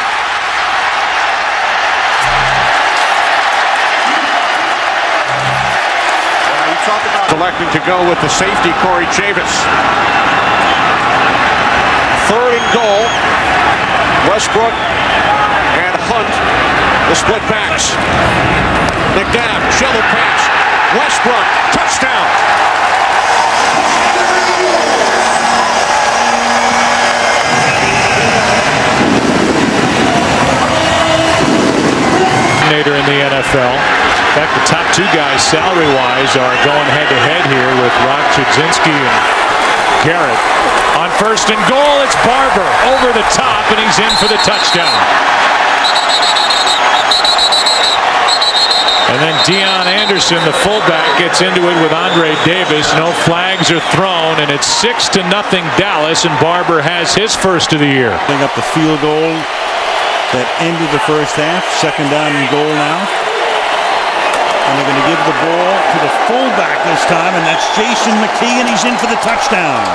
You talk about selecting to go with the safety, Corey Chavis. 3rd and goal. Westbrook and Hunt, the split backs. McNabb, shovel pass. Westbrook, touchdown. In the NFL. In fact, the top 2 guys salary-wise are going head-to-head here with Rock Chudzinski and Garrett. On 1st and goal, it's Barber over the top, and he's in for the touchdown. And then Deion Anderson, the fullback, gets into it with Andre Davis. No flags are thrown, and it's 6-0 Dallas, and Barber has his first of the year. Bring up the field goal that ended the first half. 2nd down and goal now. And they're going to give the ball to the fullback this time, and that's Jason McKee, and he's in for the touchdown.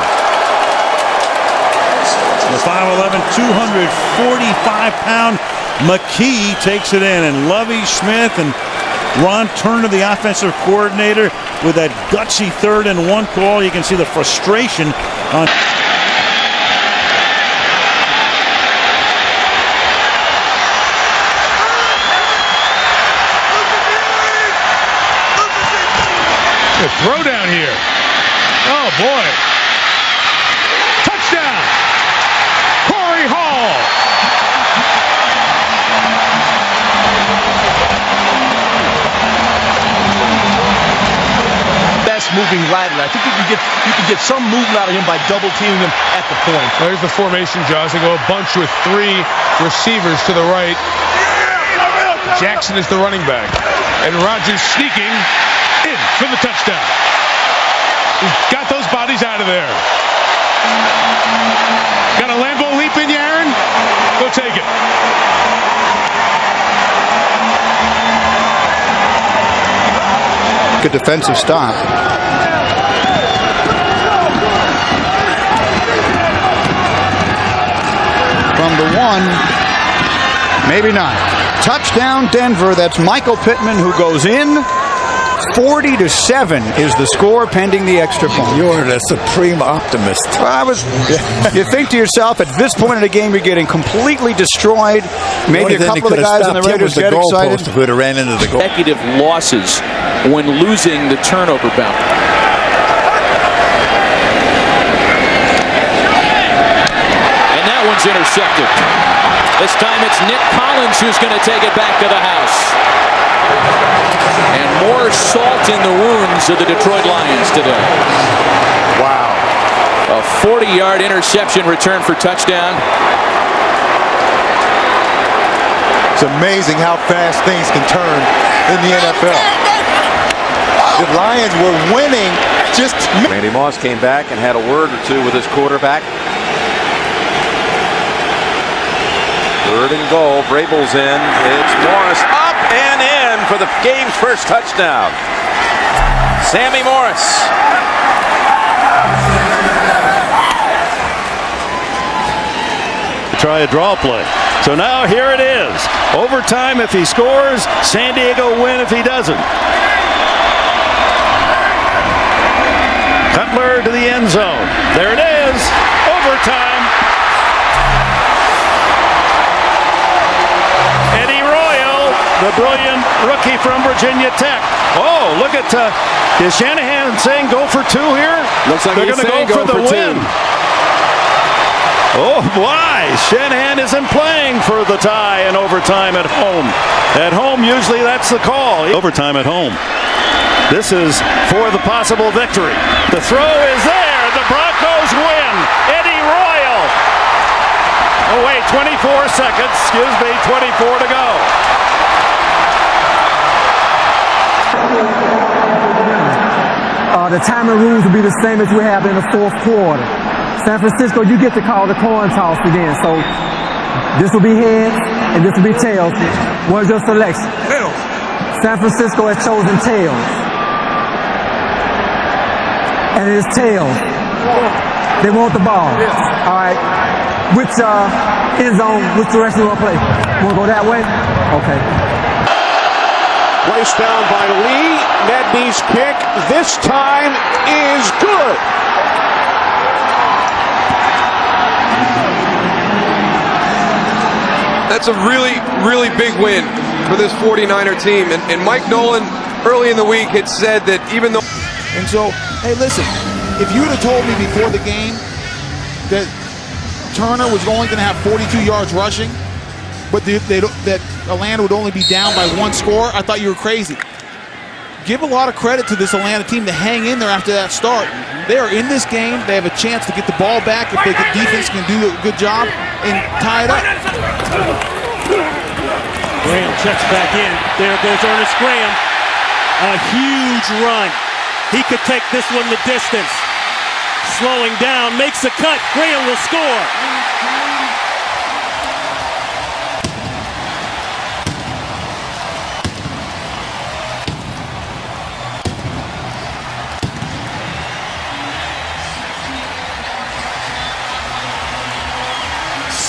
The 5'11", 245-pound McKee takes it in, and Lovie Smith and Ron Turner, the offensive coordinator, with that gutsy 3rd and 1 call. You can see the frustration on. Throw down here. Oh boy. Touchdown. moving laterally. I think you can get some movement out of him by double teaming him at the point. There's the formation, Josh. They go a bunch with 3 receivers to the right. Jackson is the running back. And Rodgers sneaking in for the touchdown. He's got those bodies out of there. Got a Lambeau leap in you, Aaron? Go take it. Good defensive stop. From the 1, maybe not. Touchdown Denver. That's Michael Pittman who goes in. 40-7 is the score pending the extra point. You're the supreme optimist. You think to yourself, at this point in the game, you're getting completely destroyed. Maybe a couple of the guys on the Raiders get excited. If we'd have ran into the goal. Consecutive losses when losing the turnover battle. And that one's intercepted. This time it's Nick Collins who's going to take it back to the house. And more salt in the wounds of the Detroit Lions today. Wow. A 40-yard interception return for touchdown. It's amazing how fast things can turn in the NFL. The Lions were winning just... Randy Moss came back and had a word or two with his quarterback. 3rd and goal. Vrabel's in. It's Morris up and in for the game's first touchdown. Sammy Morris. Try a draw play. So now here it is. Overtime if he scores. San Diego win if he doesn't. Cutler to the end zone. There it is. Overtime. Eddie Royal, the brilliant rookie from Virginia Tech. Oh, look at, is Shanahan saying go for 2 here? Looks like they're he's going to go for the win. Oh, why? Shanahan isn't playing for the tie in overtime at home. At home, usually that's the call. Overtime at home. This is for the possible victory. The throw is there. The Broncos win. Eddie Royal. Oh, wait, 24 seconds. Excuse me, 24 to go. The timing rules will be the same as we have in the 4th quarter. San Francisco, you get to call the coin toss again. So this will be heads and this will be tails. What's your selection? Tails. San Francisco has chosen tails. And it is tails. They want the ball. Yes. All right. Which end zone, which direction you want to play? Want to go that way? Okay. Placed down by Lee. Nedney's kick this time is good. That's a really, really big win for this 49er team. And Mike Nolan, early in the week, had said that even though... And so, hey, listen, if you would have told me before the game that Turner was only going to have 42 yards rushing, but that Atlanta would only be down by 1 score, I thought you were crazy. Give a lot of credit to this Atlanta team to hang in there after that start. They are in this game. They have a chance to get the ball back if the defense can do a good job and tie it up. Graham checks back in. There goes Ernest Graham. A huge run. He could take this one the distance. Slowing down, makes a cut. Graham will score.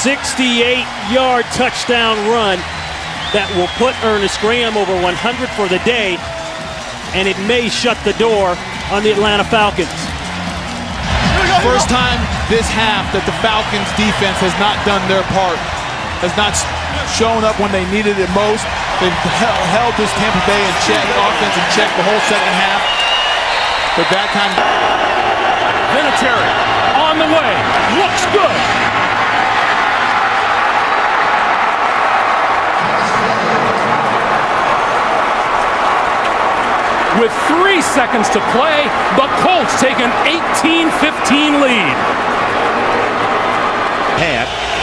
68-yard touchdown run that will put Ernest Graham over 100 for the day, and it may shut the door on the Atlanta Falcons. First time this half that the Falcons defense has not done their part, has not shown up when they needed it most. They've held this Tampa Bay in check, offense in check the whole second half. But that time, Vinatieri on the way, looks good. with 3 seconds to play. The Colts take an 18-15 lead.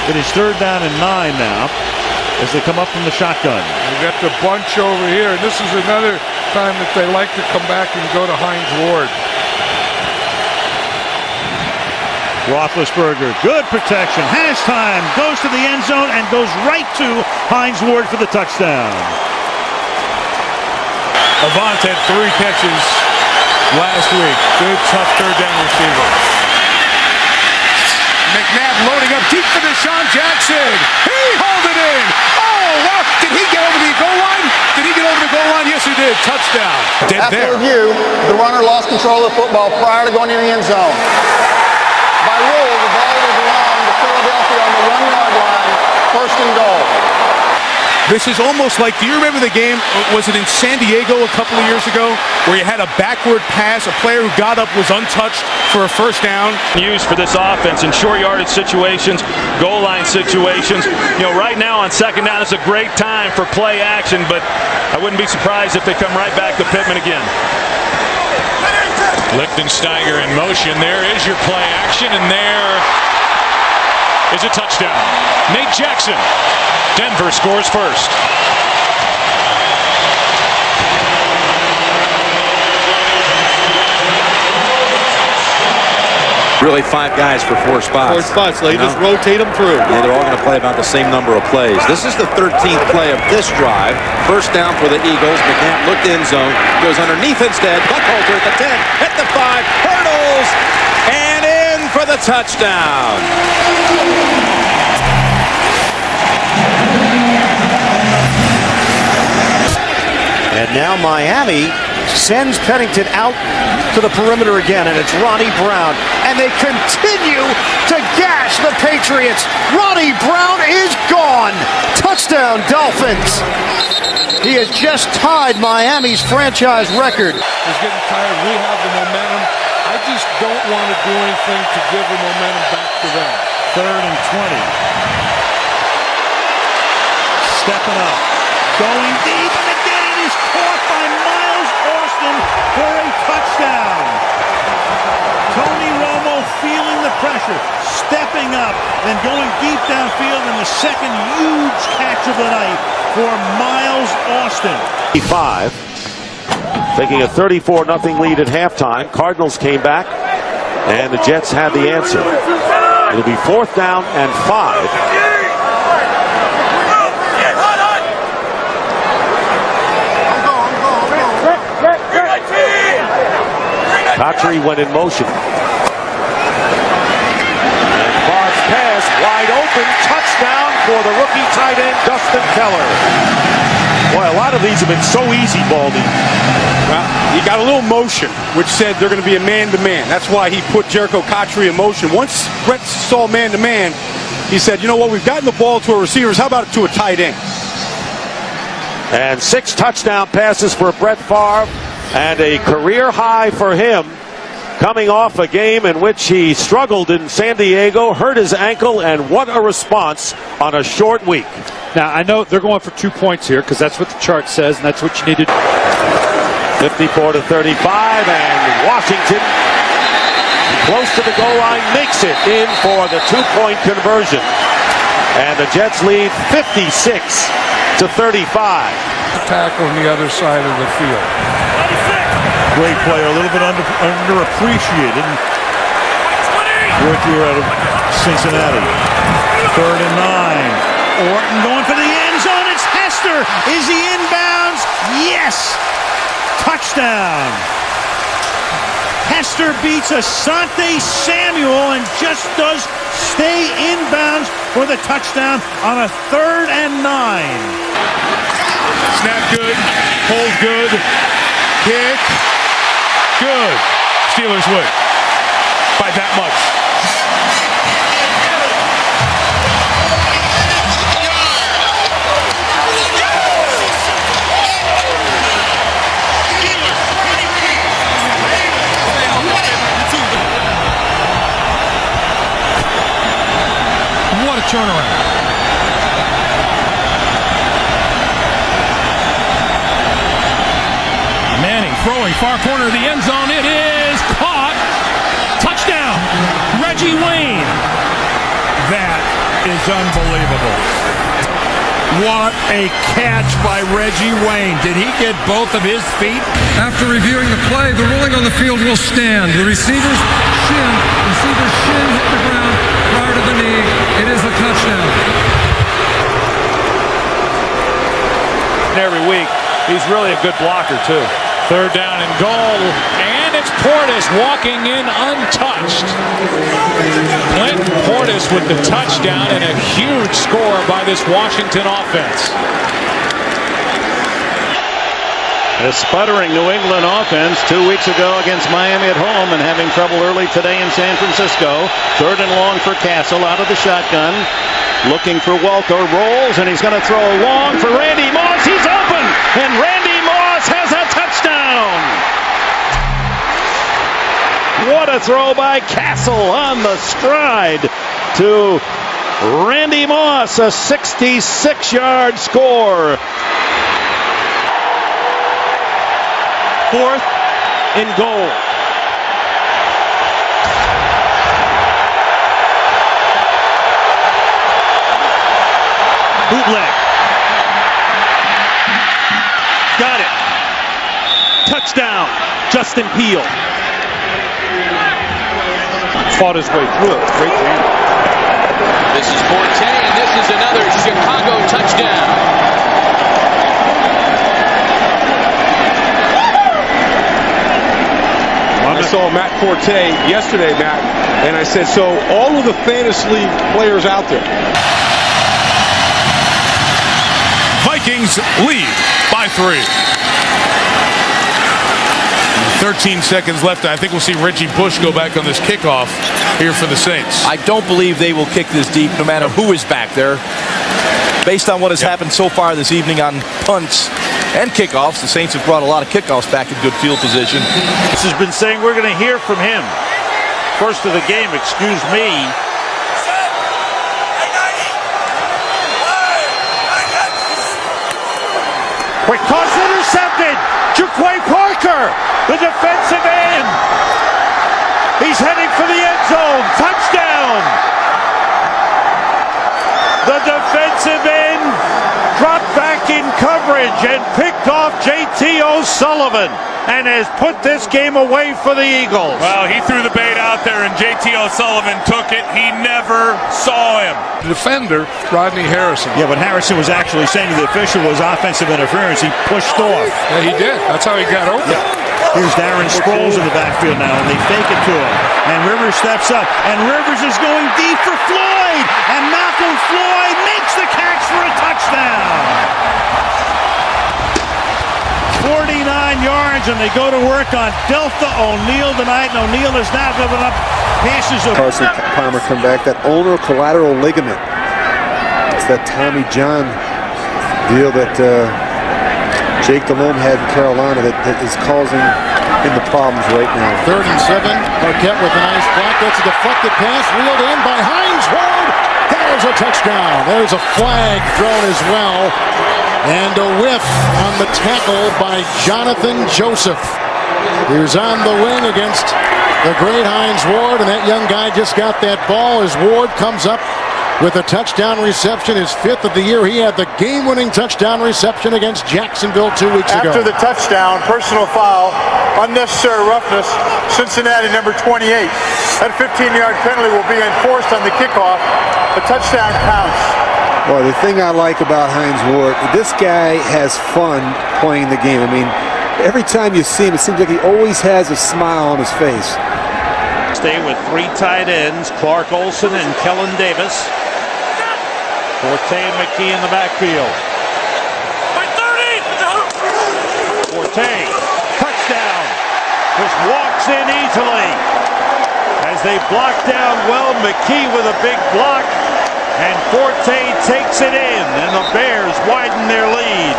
It is 3rd down and 9 now as they come up from the shotgun. We got the bunch over here, and this is another time that they like to come back and go to Hines Ward. Roethlisberger, good protection, has time, goes to the end zone and goes right to Hines Ward for the touchdown. Avant had 3 catches last week. Good, tough 3rd down receiver. McNabb loading up deep for Deshaun Jackson. He hauled it in. Oh, wow. Did he get over the goal line? Did he get over the goal line? Yes, he did. Touchdown. After review, the runner lost control of the football prior to going in the end zone. By rule, the ball was along to Philadelphia on the 1-yard line, 1st and goal. This is almost like, do you remember the game, was it in San Diego a couple of years ago, where you had a backward pass, a player who got up was untouched for a 1st down? Used for this offense in short yardage situations, goal line situations. You know, right now on 2nd down, it's a great time for play action, but I wouldn't be surprised if they come right back to Pittman again. Lichtensteiger in motion. There is your play action, and there is a touchdown. Nate Jackson. Denver scores first. Really 5 guys for 4 spots. 4 spots, so you just rotate them through. Yeah, they're all going to play about the same number of plays. This is the 13th play of this drive. 1st down for the Eagles. McNabb looked end zone, goes underneath instead. Buckholzer at the 10, at the 5, hurdles, and in for the touchdown. And now Miami sends Pennington out to the perimeter again, and it's Ronnie Brown. And they continue to gash the Patriots. Ronnie Brown is gone. Touchdown, Dolphins. He has just tied Miami's franchise record. He's getting tired. We have the momentum. I just don't want to do anything to give the momentum back to them. 3rd and 20. Stepping up. Going deep, and again it is caught by Miles Austin for a touchdown. Tony Romo feeling the pressure, stepping up, and going deep downfield, and the second huge catch of the night for Miles Austin. 5, taking a 34-0 lead at halftime. Cardinals came back, and the Jets had the answer. It'll be 4th down and 5. Patry went in motion. And Bard's pass wide open. Touchdown for the rookie tight end, Dustin Keller. Boy, a lot of these have been so easy, Baldy. Well, he got a little motion, which said they're going to be a man-to-man. That's why he put Jericho Patry in motion. Once Brett saw man-to-man, he said, you know what, we've gotten the ball to our receivers. How about to a tight end? And 6 touchdown passes for Brett Favre. And a career high for him, coming off a game in which he struggled in San Diego, hurt his ankle, and what a response on a short week. Now, I know they're going for 2 points here because that's what the chart says, and that's what you need to do. 54-35, and Washington, close to the goal line, makes it in for the 2-point conversion. And the Jets lead 56-35. Tackle on the other side of the field. Great player, a little bit underappreciated. Worked here out of Cincinnati. 3rd and 9. Orton going for the end zone. It's Hester. Is he inbounds? Yes. Touchdown. Hester beats Asante Samuel and just does stay inbounds for the touchdown on a 3rd and 9. Snap good, hold good, kick, good. Steelers win by that much. What a turnaround. throwing far corner of the end zone. It is caught. Touchdown, Reggie Wayne. That is unbelievable. What a catch by Reggie Wayne. Did he get both of his feet? After reviewing the play, the ruling on the field will stand. The receiver's shin hit the ground prior to the knee. It is a touchdown. Every week, he's really a good blocker, too. Third down and goal, and it's Portis walking in untouched. Clint Portis with the touchdown and a huge score by this Washington offense. A sputtering New England offense 2 weeks ago against Miami at home and having trouble early today in San Francisco. Third and long for Castle out of the shotgun. Looking for Welker, rolls, and he's going to throw long for Randy Moss. He's open, and Randy Moss has a touchdown. What a throw by Castle on the stride to Randy Moss, a 66-yard score. Fourth and goal. Bootleg. Got it. Touchdown, Justin Peele. Fought his way through it. Great game. This is Forte, and this is another Chicago touchdown. I saw Matt Forte yesterday, Matt, and I said, so all of the fantasy league players out there. Vikings lead by 3. 13 seconds left. I think we'll see Reggie Bush go back on this kickoff here for the Saints. I don't believe they will kick this deep no matter who is back there. Based on what has happened so far this evening on punts and kickoffs, the Saints have brought a lot of kickoffs back in good field position. This has been saying we're going to hear from him. First of the game, excuse me. Quick toss intercepted. Jaquay Parker, the defensive end. He's heading for the end zone. Touchdown. The defensive end dropped back in coverage and picked off J.T. O'Sullivan and has put this game away for the Eagles. Well, he threw the bait out there, and J.T. O'Sullivan took it. He never saw him. Defender, Rodney Harrison. Yeah, what Harrison was actually saying to the official was offensive interference. He pushed off. Yeah, he did. That's how he got open. Yeah. Here's Darren Sproles in the backfield now, and they fake it to him. And Rivers steps up, and Rivers is going deep for Floyd, and Malcolm Floyd makes the catch for a touchdown. 49 yards, and they go to work on Delta O'Neal tonight, and O'Neal has now given up passes of... Carson Palmer come back, that ulnar collateral ligament. It's that Tommy John deal that Jake Delhomme had in Carolina that is causing him the problems right now. 3rd and 7. Marquette with a nice block. That's a deflected pass, reeled in by Hines Ward. There's a touchdown. There's a flag thrown as well. And a whiff on the tackle by Jonathan Joseph. He was on the wing against the great Hines Ward, and that young guy just got that ball as Ward comes up with a touchdown reception, his 5th of the year. He had the game-winning touchdown reception against Jacksonville 2 weeks ago. After the touchdown, personal foul, unnecessary roughness, Cincinnati number 28. That 15-yard penalty will be enforced on the kickoff. The touchdown counts. Well, the thing I like about Hines Ward, this guy has fun playing the game. I mean, every time you see him, it seems like he always has a smile on his face. Stay with 3 tight ends, Clark Olson and Kellen Davis. Forte and McKee in the backfield. Forte, touchdown. Just walks in easily. As they block down well, McKee with a big block. And Forte takes it in, and the Bears widen their lead.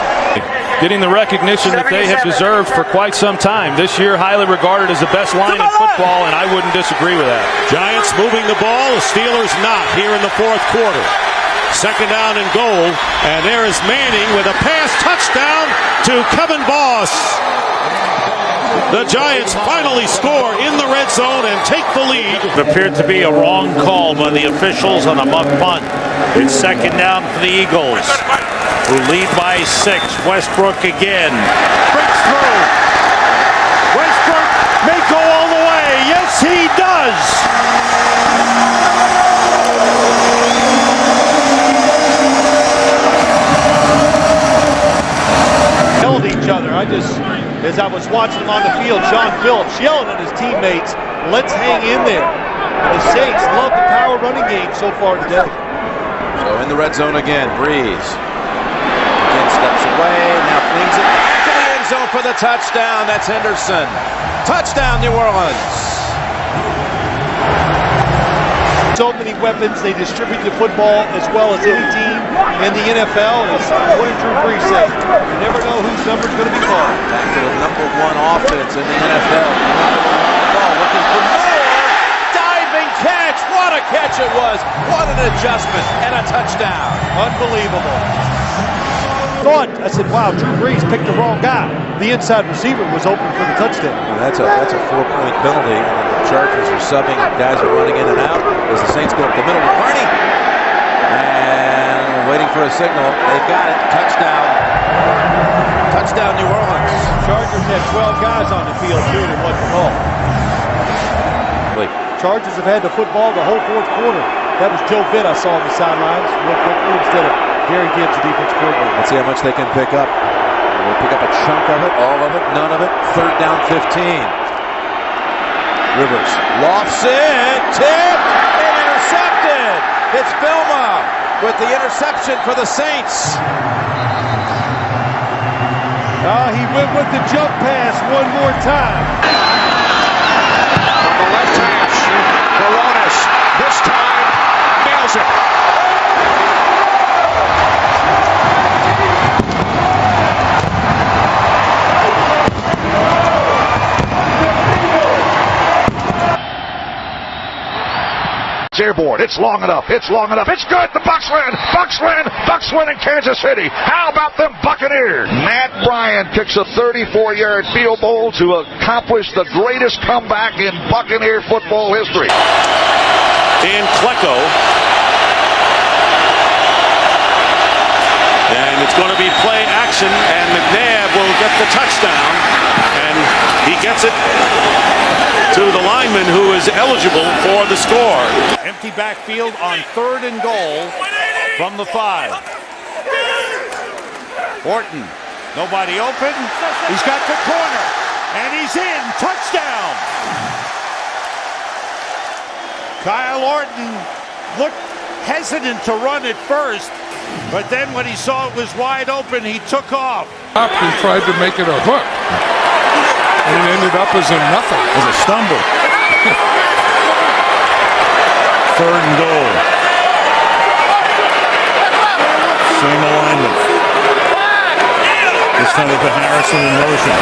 Getting the recognition that they have deserved for quite some time. This year, highly regarded as the best line in football, and I wouldn't disagree with that. Giants moving the ball, the Steelers not here in the 4th quarter. 2nd down and goal, and there is Manning with a pass touchdown to Kevin Boss. The Giants finally score in the red zone and take the lead. It appeared to be a wrong call by the officials on a muff punt. It's second down for the Eagles, who lead by 6. Westbrook again. Breaks through. Westbrook may go all the way. Yes, he does. Held each other. As I was watching on the field, John Phillips yelling at his teammates, let's hang in there. The Saints love the power running game so far today. So in the red zone again, Breeze. Again steps away, now flings it back to the end zone for the touchdown. That's Henderson. Touchdown, New Orleans. So many weapons, they distribute the football as well as any team in the NFL. As what did Drew Brees say? You never know whose number's going to be called. Back to the #1 offense in the NFL. Ball looking for more. Diving catch. What a catch it was. What an adjustment and a touchdown. Unbelievable. I said, wow, Drew Brees picked the wrong guy. The inside receiver was open for the touchdown. Well, that's a 4-point penalty. The Chargers are subbing. Guys are running in and out as the Saints go up the middle with Barney. And waiting for a signal. They've got it. Touchdown. Touchdown, New Orleans. Chargers had 12 guys on the field, too, and wasn't called. Chargers have had the football the whole fourth quarter. That was Joe Vitt I saw on the sidelines real quickly instead of Gary Gibbs, the defense coordinator. Let's see how much they can pick up. They'll pick up a chunk of it, all of it, none of it. Third down 15. Rivers lofts it, tip, and intercepted. It's Filma with the interception for the Saints. He went with the jump pass one more time. From the left hash, Baronis this time nails it. Airborne. It's long enough. It's long enough. It's good. The Bucs win. Bucs win. Bucs win in Kansas City. How about them Buccaneers? Matt Bryant kicks a 34-yard field goal to accomplish the greatest comeback in Buccaneer football history. And Klecko. And it's going to be play action, and McNabb will get the touchdown. And he gets it to the lineman who is eligible for the score. Empty backfield on 3rd and goal from the 5. Horton, nobody open. He's got the corner, and he's in. Touchdown. Kyle Orton looked hesitant to run at first, but then when he saw it was wide open, he took off. Up and tried to make it a hook. And it ended up as a nothing. As a stumble. 3rd and goal. Same alignment. This time they put Harrison in motion.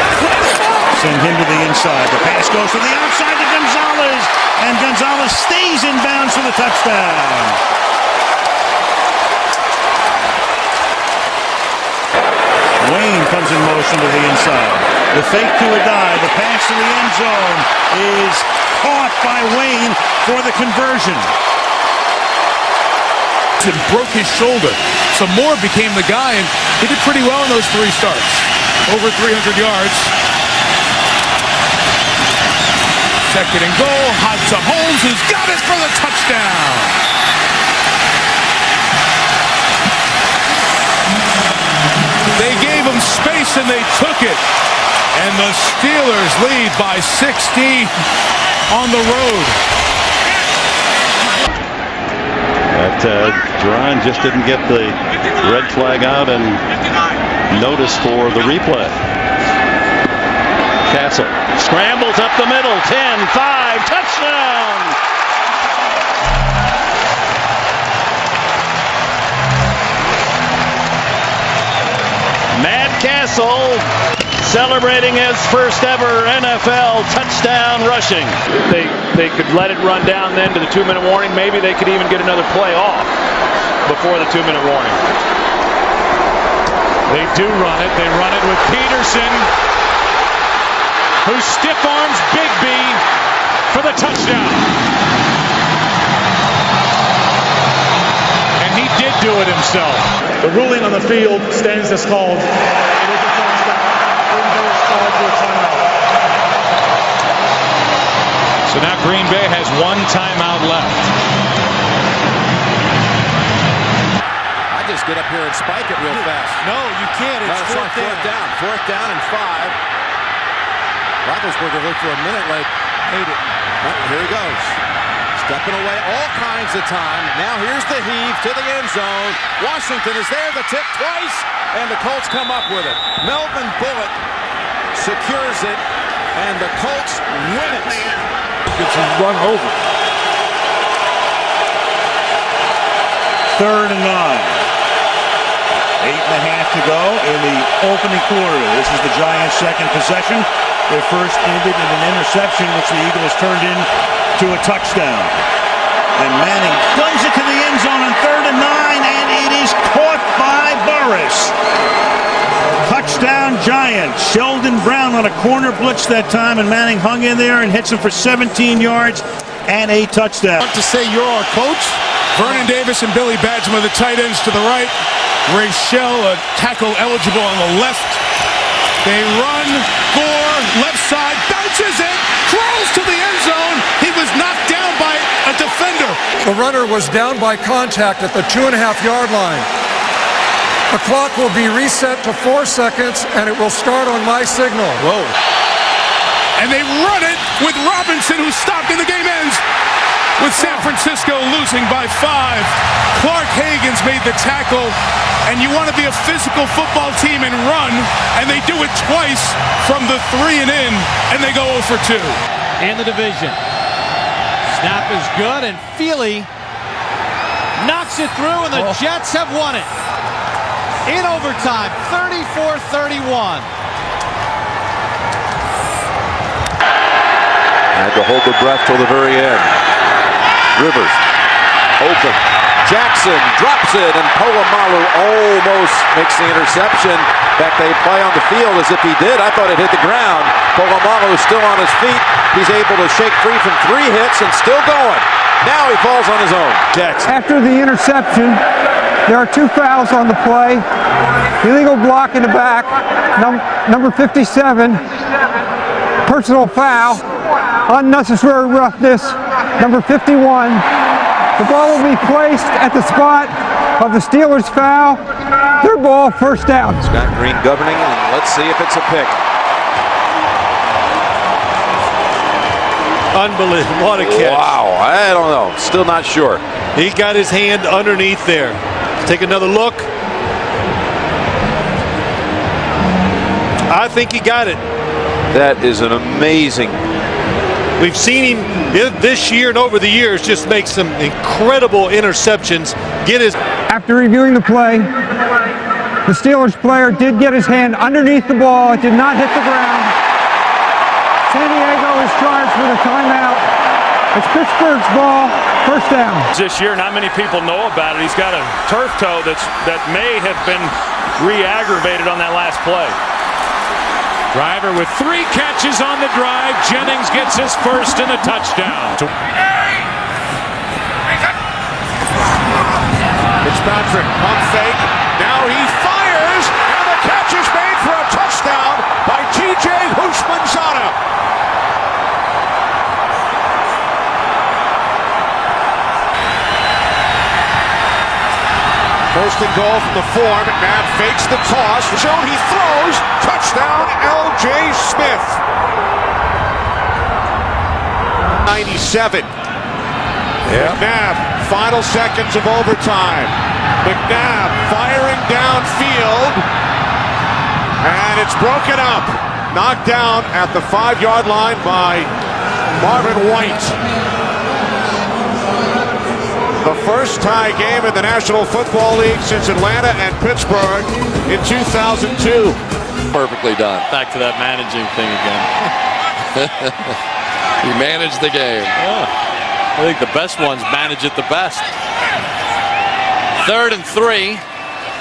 Send him to the inside. The pass goes to the outside to Gonzalez. And Gonzalez stays in bounds for the touchdown. Wayne comes in motion to the inside. The fake to a dive. The pass to the end zone is caught by Wayne for the conversion. And broke his shoulder. So Moore became the guy, and he did pretty well in those 3 starts. Over 300 yards. 2nd and goal. Hops up Holmes, who's got it for the touchdown. They gave him space and they took it. And the Steelers lead by 60 on the road. But Duran just didn't get the red flag out and notice for the replay. Castle scrambles up the middle. 10-5 touchdown. Matt Castle celebrating his first ever NFL touchdown rushing. They could let it run down then to the 2-minute warning. Maybe they could even get another play off before the 2-minute warning. They do run it. They run it with Peterson. who stiff arms Bigby for the touchdown. And he did do it himself. The ruling on the field stands as called. It is a touchdown. Green Bay is called for a timeout. So now Green Bay has one timeout left. I just get up here and spike it real fast. No, you can't. It's fourth down. Fourth down and 5. Roethlisberger looked for a minute like, hate it. Oh, here he goes. Stepping away all kinds of time. Now here's the heave to the end zone. Washington is there, the tip twice, and the Colts come up with it. Melvin Bullock secures it, and the Colts win it. Gets run over. 3rd and 9. 8.5 to go in the opening quarter. This is the Giants' second possession. Their first ended in an interception, which the Eagles turned into a touchdown. And Manning flings it to the end zone on 3rd and 9, and it is caught by Burris. Touchdown Giants. Sheldon Brown on a corner blitz that time, and Manning hung in there and hits him for 17 yards and a touchdown. To say you're our coach, Vernon Davis and Billy Badgman, the tight ends to the right. Ray Shell, a tackle eligible on the left. They run, Gore, left side, bounces it, crawls to the end zone. He was knocked down by a defender. The runner was down by contact at the 2.5-yard line. The clock will be reset to 4 seconds, and it will start on my signal. Whoa. And they run it with Robinson, who stopped, and the game ends with San Francisco losing by 5. Clark Hagan's made the tackle, and you want to be a physical football team and run, and they do it twice from the 3 and in, and they go 0 for 2. And the division. Snap is good, and Feely knocks it through, and the Jets have won it. In overtime, 34-31. Had to hold the breath till the very end. Rivers, open. Jackson drops it, and Polamalu almost makes the interception. In fact, they play on the field as if he did. I thought it hit the ground. Polamalu is still on his feet. He's able to shake free from 3 hits and still going. Now he falls on his own. Jackson. After the interception, there are 2 fouls on the play. Illegal block in the back, number 57. Personal foul. Unnecessary roughness, number 51. The ball will be placed at the spot of the Steelers' foul. Their ball, first down. Scott Green governing, and let's see if it's a pick. Unbelievable. What a catch. Wow, I don't know. Still not sure. He got his hand underneath there. Take another look. I think he got it. That is an amazing. We've seen him this year and over the years just make some incredible interceptions. After reviewing the play, the Steelers player did get his hand underneath the ball. It did not hit the ground. San Diego is charged with a timeout. It's Pittsburgh's ball, first down. This year, not many people know about it. He's got a turf toe that may have been re-aggravated on that last play. Driver with 3 catches on the drive. Jennings gets his first and a touchdown. Fitzpatrick, pump fake. Now he fires, and the catch is made for a touchdown by T.J. Houshmandzadeh. First and goal from the 4. McNabb fakes the toss. Shown he throws. Touchdown, L.J. Smith. 97. McNabb, final seconds of overtime. McNabb firing downfield. And it's broken up. Knocked down at the 5-yard line by Marvin White. The first tie game in the National Football League since Atlanta and Pittsburgh in 2002. Perfectly done. Back to that managing thing again. He managed the game. Yeah. I think the best ones manage it the best. 3rd and 3.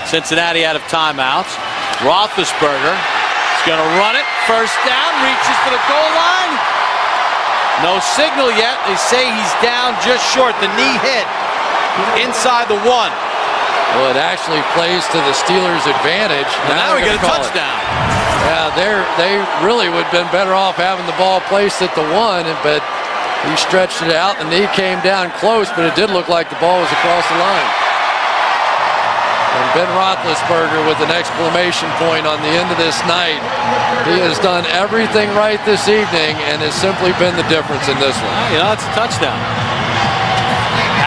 Cincinnati out of timeouts. Roethlisberger is going to run it. first down, reaches for the goal line. No signal yet. They say he's down just short. The knee hit inside the 1. Well, it actually plays to the Steelers' advantage. Now we get a touchdown. Yeah, they really would have been better off having the ball placed at the 1, but he stretched it out. The knee came down close, but it did look like the ball was across the line. And Ben Roethlisberger with an exclamation point on the end of this night. He has done everything right this evening and has simply been the difference in this one. You know, it's a touchdown.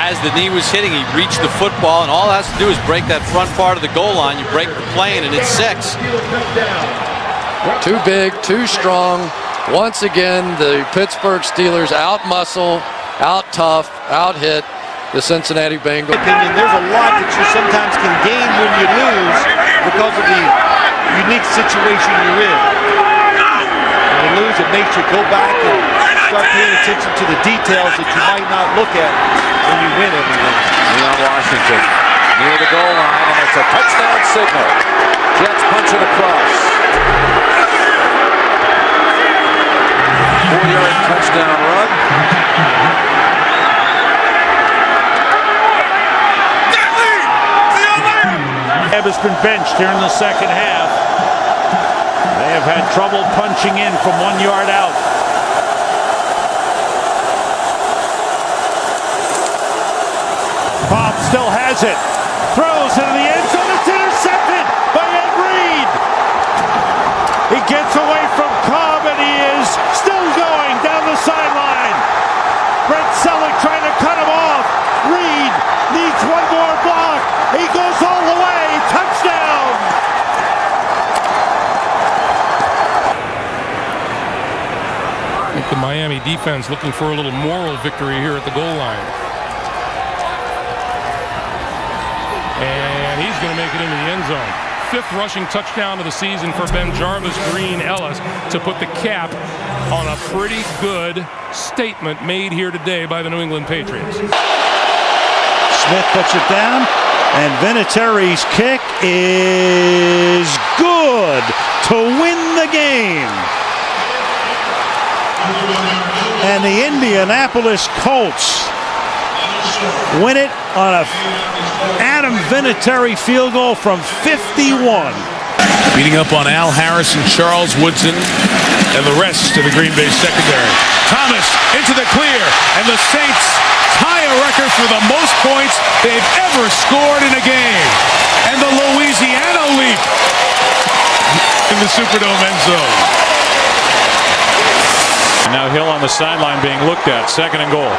As the knee was hitting, he reached the football, and all it has to do is break that front part of the goal line. You break the plane, and it's 6. Too big, too strong. Once again, the Pittsburgh Steelers out-muscle, out-tough, out-hit the Cincinnati Bengals. There's a lot that you sometimes can gain when you lose because of the unique situation you're in. When you lose, it makes you go back and start paying attention to the details that you might not look at when you win everything. Leon Washington near the goal line, and it's a touchdown signal. Jets punch it across. 4-yard touchdown run. Has been benched here in the second half. They have had trouble punching in from 1 yard out. Cobb still has it. Throws into the end zone. It's intercepted by Ed Reed. He gets away from Cobb, and he is still going down the sideline. Brent Selleck trying to cut him off. Reed needs one more block. He goes all the way. Touchdown! I think the Miami defense looking for a little moral victory here at the goal line. And he's going to make it into the end zone. 5th rushing touchdown of the season for Ben Jarvis Green Ellis to put the cap on a pretty good statement made here today by the New England Patriots. Smith puts it down, and Vinatieri's kick is good to win the game. And the Indianapolis Colts win it on a Adam Vinatieri field goal from 51. Beating up on Al Harrison, Charles Woodson, and the rest of the Green Bay secondary. Thomas into the clear, and the Saints tie a record for the most points they've ever scored in a game. And the Louisiana leap in the Superdome end zone. And now Hill on the sideline being looked at. 2nd and goal.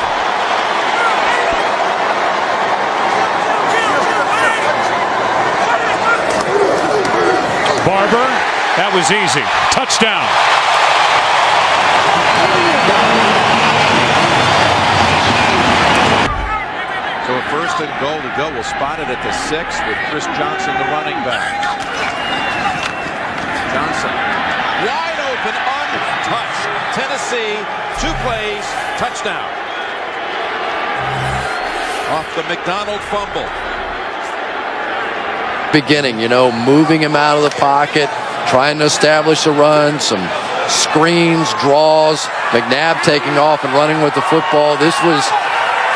Barber, that was easy. Touchdown. So a 1st and goal to go. We'll spot it at the 6 with Chris Johnson, the running back. Johnson, wide open, untouched. Tennessee, 2 plays, touchdown. Off the McDonald fumble. Beginning, moving him out of the pocket, trying to establish a run, some screens, draws. McNabb taking off and running with the football. This was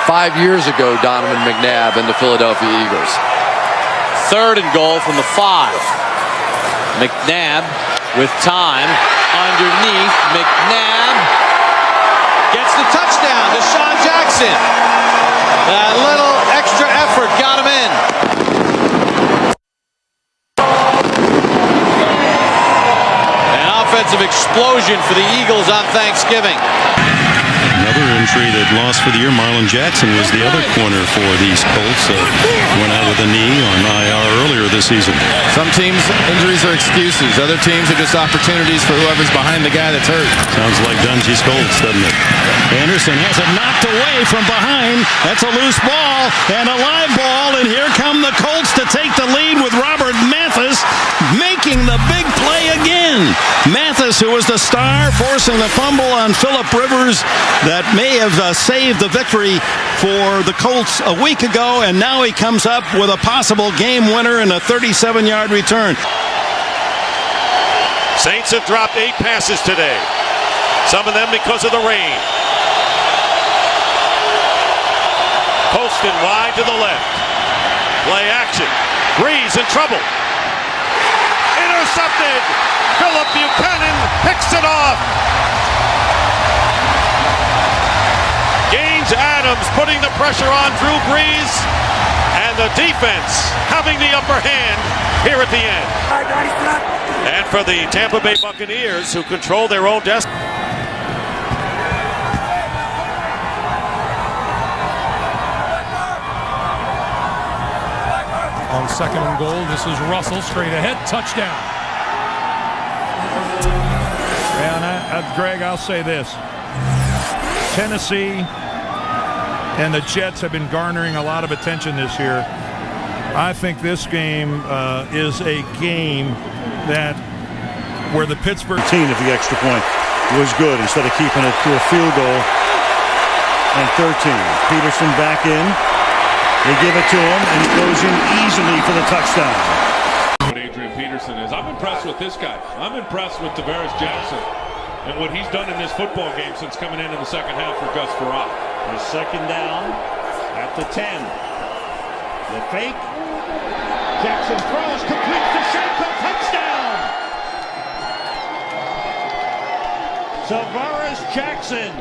5 years ago, Donovan McNabb and the Philadelphia Eagles. 3rd and goal from the 5. McNabb with time underneath. McNabb gets the touchdown. Deshaun Jackson. That little extra effort got him in. An offensive explosion for the Eagles on Thanksgiving. Another injury that lost for the year. Marlon Jackson was the other corner for these Colts. Went out with a knee on IR earlier this season. Some teams, injuries are excuses. Other teams are just opportunities for whoever's behind the guy that's hurt. Sounds like Dungy's Colts, doesn't it? Anderson has it knocked away from behind. That's a loose ball and a live ball, and here come the Colts to take the lead with Robert Mathis making the big play again. Mathis, who was the star, forcing the fumble on Phillip Rivers that may have saved the victory for the Colts a week ago, and now he comes up with a possible game winner and a 37-yard return. Saints have dropped 8 passes today. Some of them because of the rain. Poston wide to the left. Play action. Breeze in trouble. Intercepted. Philip Buchanan picks it off. Gaines Adams putting the pressure on Drew Brees. And the defense having the upper hand here at the end. And for the Tampa Bay Buccaneers, who control their own destiny. On 2nd and goal, this is Russell straight ahead, touchdown. And Greg, I'll say this. Tennessee and the Jets have been garnering a lot of attention this year. I think this game is a game that where the Pittsburgh team of the extra point was good instead of keeping it to a field goal. And 13. Peterson back in. They give it to him, and he goes in easily for the touchdown. What Adrian Peterson is. I'm impressed with this guy. I'm impressed with Tavares Jackson and what he's done in this football game since coming in the second half for Gus Farrar. The 2nd down at the 10. The fake. Jackson throws, completes the Shanko, touchdown! Tavares Jackson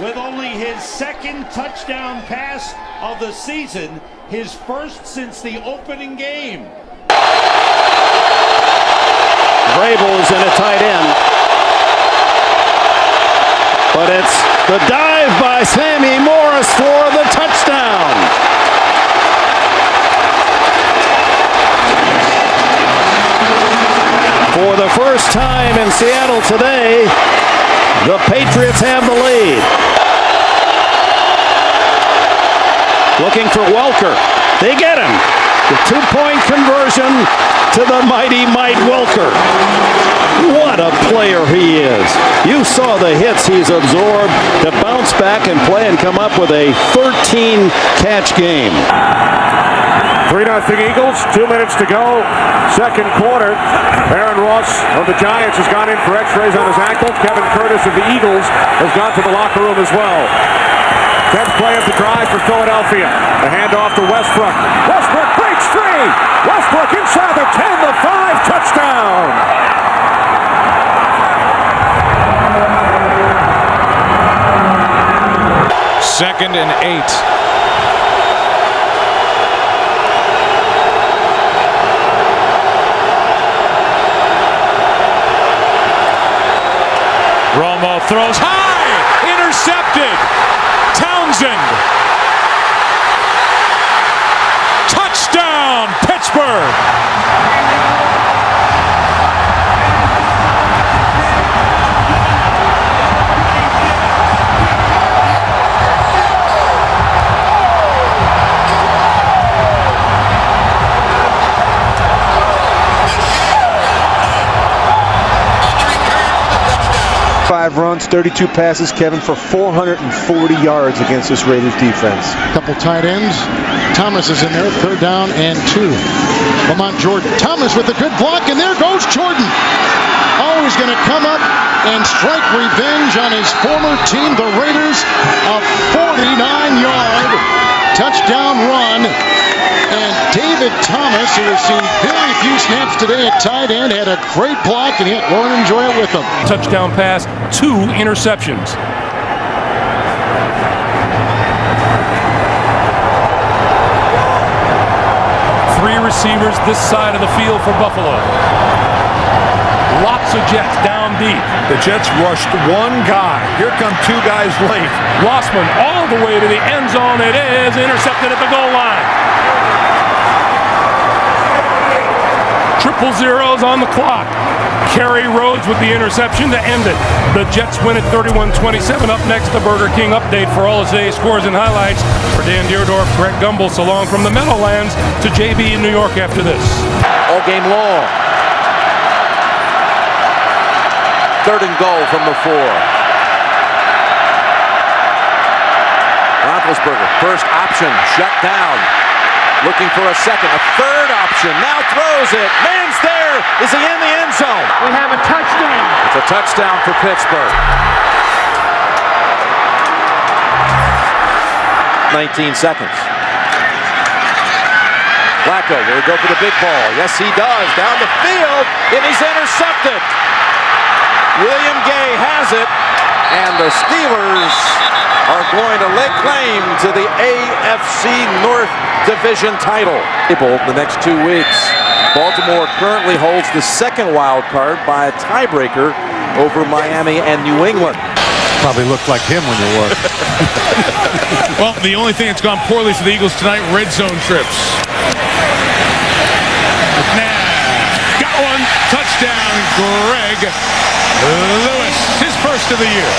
with only his 2nd touchdown pass of the season, his 1st since the opening game. Vrabel is in a tight end. But it's the dive by Sammy Morris for the touchdown. For the first time in Seattle today, the Patriots have the lead. Looking for Welker. They get him. The 2-point conversion to the mighty Mike Welker. What a player he is. You saw the hits he's absorbed to bounce back and play and come up with a 13-catch game. 3-0 Eagles, 2 minutes to go. 2nd quarter. Aaron Ross of the Giants has gone in for x-rays on his ankle. Kevin Curtis of the Eagles has gone to the locker room as well. 10th play of the drive for Philadelphia. The handoff to Westbrook. Westbrook breaks free. Westbrook inside the 10, the 5, touchdown. Second and 8. Romo throws high, intercepted. Townsend. Touchdown, Pittsburgh. Five runs, 32 passes, Kevin, for 440 yards against this Raiders defense. Couple tight ends. Thomas is in there, 3rd down and 2. Lamont Jordan. Thomas with a good block, and there goes Jordan. Oh, he's going to come up and strike revenge on his former team, the Raiders. A 49-yard touchdown run. And David Thomas, who has seen very few snaps today at tight end, had a great block, and he had Lauren enjoy it with him. Touchdown pass, 2 interceptions. Three receivers this side of the field for Buffalo. Lots of Jets down deep. The Jets rushed one guy. Here come 2 guys late. Rossman all the way to the end zone. It is intercepted at the goal line. Triple zeros on the clock. Kerry Rhodes with the interception to end it. The Jets win at 31-27. Up next, the Burger King update for all of today's scores and highlights. For Dan Deerdorf, Greg Gumbel, so long from the Meadowlands to JB in New York after this. All game long. 3rd and goal from the 4. Roethlisberger, first option, shut down. Looking for a second, a 3rd option, now throws it. Man's there. Is he in the end zone? We have a touchdown. touchdown for Pittsburgh. 19 seconds. Flacco will go for the big ball. Yes, he does. Down the field, and he's intercepted. William Gay has it, and the Steelers are going to lay claim to the AFC North Division title. The next 2 weeks, Baltimore currently holds the second wild card by a tiebreaker over Miami and New England. Probably looked like him when you were. Well, the only thing that's gone poorly for the Eagles tonight, red zone trips. McNabb got one. Touchdown, Greg Lewis. His first of the year.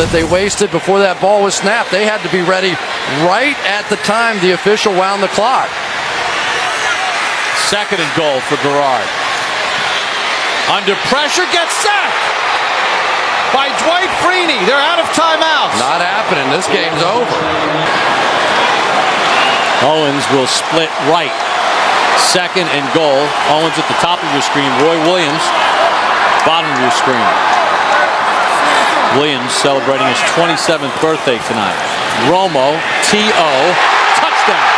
That they wasted before that ball was snapped. They had to be ready right at the time the official wound the clock. 2nd and goal for Garrard. Under pressure, gets sacked by Dwight Freeney. They're out of timeouts. Not happening. This game's over. Owens will split right. 2nd and goal. Owens at the top of your screen. Roy Williams, bottom of your screen. Williams celebrating his 27th birthday tonight. Romo, T.O., touchdown.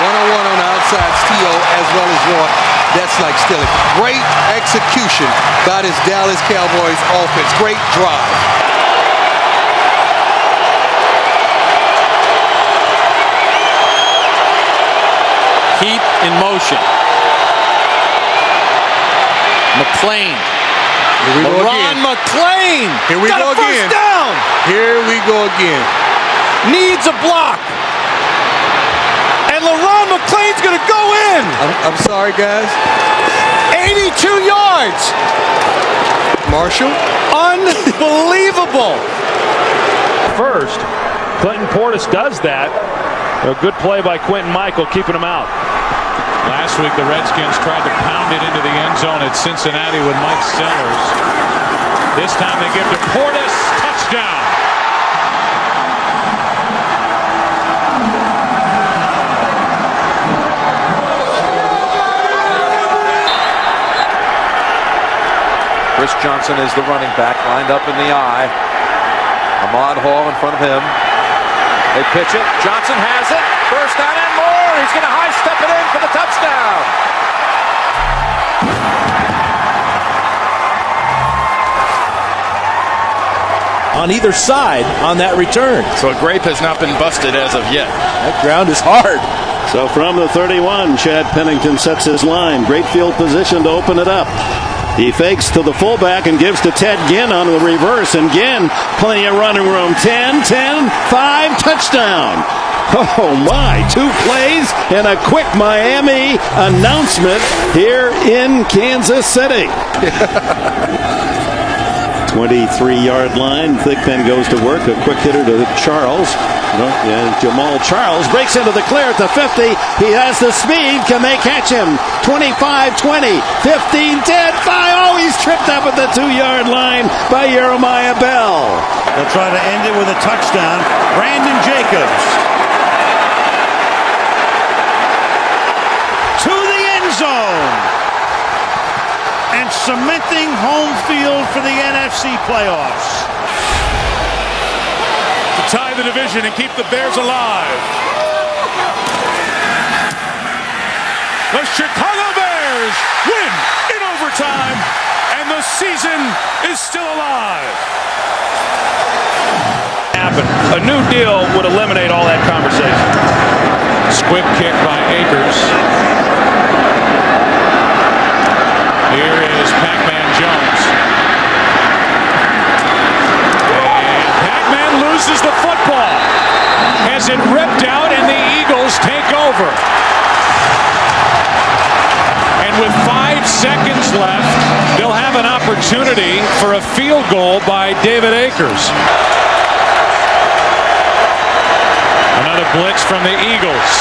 101 on the outsides, T.O. as well as Roy. That's like stealing. Great execution by this Dallas Cowboys offense. Great drive. Keep in motion. McClain. Here we go again. McClain. Here we go again. Down. Here we go again. Needs a block. And LaRon McClain's going to go in. I'm sorry, guys. 82 yards. Marshall. Unbelievable. First, Clinton Portis does that. A good play by Quentin Michael, keeping him out. Last week, the Redskins tried to pound it into the end zone at Cincinnati with Mike Sellers. This time they give to Portis. Touchdown. Chris Johnson is the running back, lined up in the eye. Ahmad Hall in front of him. They pitch it. Johnson has it. First down and more. He's going to high step it in for the touchdown. On either side on that return. So a grape has not been busted as of yet. That ground is hard. So from the 31, Chad Pennington sets his line. Great field position to open it up. He fakes to the fullback and gives to Ted Ginn on the reverse. And Ginn, plenty of running room. 10, 5, touchdown. Oh my, 2 plays and a quick Miami announcement here in Kansas City. 23-yard line. Thigpen goes to work. A quick hitter to Charles. And Jamal Charles breaks into the clear at the 50. He has the speed. Can they catch him? 25, 20, 15, 10, 5. Oh, he's tripped up at the 2-yard line by Jeremiah Bell. They'll try to end it with a touchdown. Brandon Jacobs. To the end zone. And cementing home field for the NFC playoffs. To tie the division and keep the Bears alive. The Chicago Bears win in overtime, and the season is still alive. A new deal would eliminate all that conversation. Squib kick by Akers. Here is Pac-Man Jones. And Pac-Man loses the football. Has it ripped out, and the Eagles take over. And with 5 seconds left, they'll have an opportunity for a field goal by David Akers. Another blitz from the Eagles.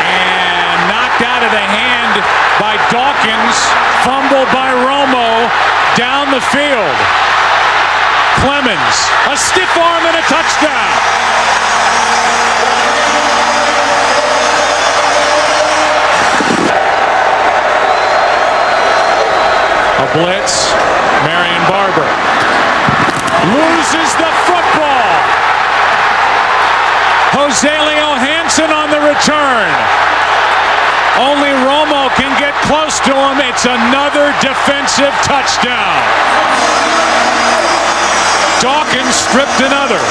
And knocked out of the hand by Dawkins. Fumble by Romo down the field. Clemens, a stiff arm and a touchdown. A blitz. Marion Barber loses the football. Jose Leo Hansen on the return. Only Romo can get close to him. It's another defensive touchdown. Dawkins stripped another.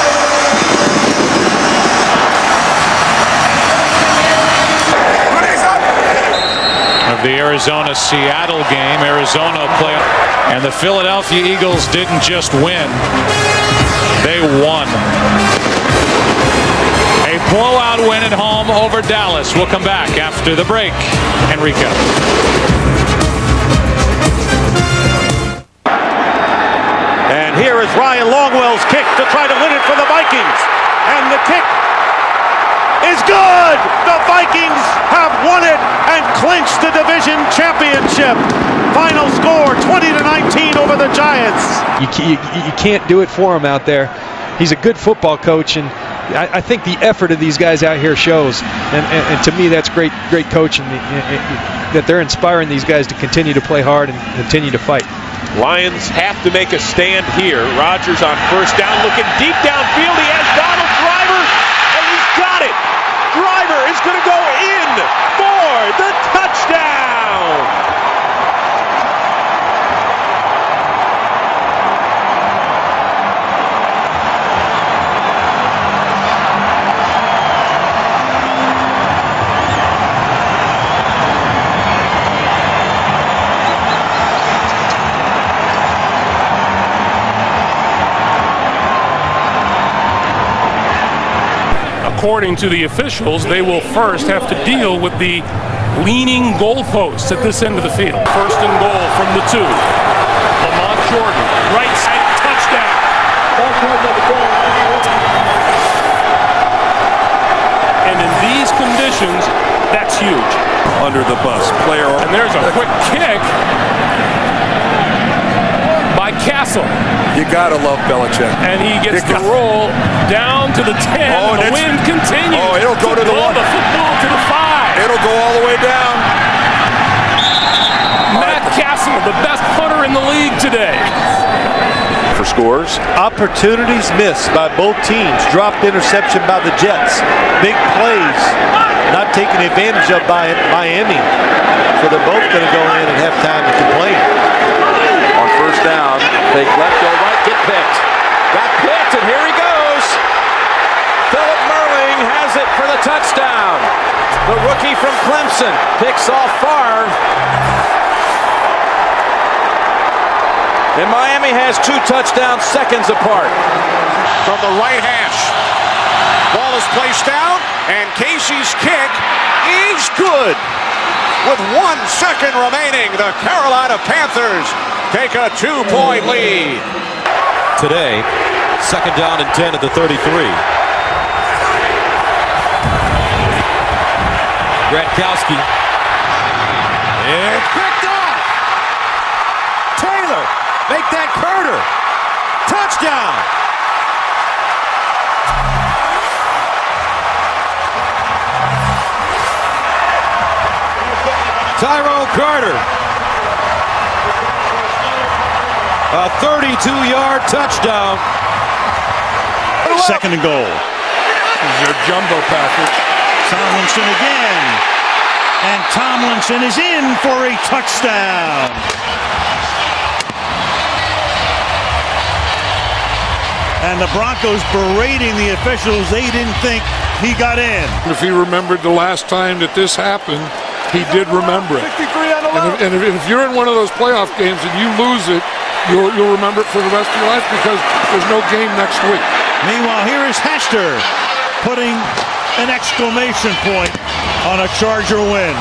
Of the Arizona-Seattle game, Arizona play, and the Philadelphia Eagles didn't just win, they won. A blowout win at home over Dallas. We'll come back after the break. Enrico. And here is Ryan Longwell's kick to try to win it for the Vikings. And the kick is good! The Vikings have won it and clinched the division championship. Final score 20-19 over the Giants. You can't do it for him out there. He's a good football coach, and I think the effort of these guys out here shows. And to me, that's great coaching, that they're inspiring these guys to continue to play hard and continue to fight. Lions have to make a stand here. Rodgers on first down, looking deep downfield. He has Donald Driver, and he's got it. Driver is going to go in for the touchdown. According to the officials, they will first have to deal with the leaning goalposts at this end of the field. First and goal from the 2. Lamont Jordan, right side, touchdown. And in these conditions, that's huge. Under the bus, player. And there's a quick kick by Castle. You gotta love Belichick. And he gets the roll down to the 10. Oh, the wind continues. Oh, it'll go to the 1. The football to the 5. It'll go all the way down. Matt Castle, the best punter in the league today. For scores. Opportunities missed by both teams. Dropped interception by the Jets. Big plays not taken advantage of by Miami. So they're both going to go in and have time to complain. On first down, fake left, go right, get picked. Got picked, and here he goes. Philip Merling has it for the touchdown. The rookie from Clemson picks off Favre. And Miami has 2 touchdowns seconds apart. From the right hash. Ball is placed down, and Casey's kick is good. With 1 second remaining, the Carolina Panthers take a 2-point lead. Today, second down and 10 at the 33. Gradkowski. It's picked off. Taylor, make that Carter. Touchdown. Tyrone Carter. A 32-yard touchdown. Second and goal. This is your jumbo package. Tomlinson again. And Tomlinson is in for a touchdown. And the Broncos berating the officials. They didn't think he got in. If he remembered the last time that this happened, he did remember it. And if you're in one of those playoff games and you lose it, you'll remember it for the rest of your life because there's no game next week. Meanwhile, here is Hester putting an exclamation point on a Charger win.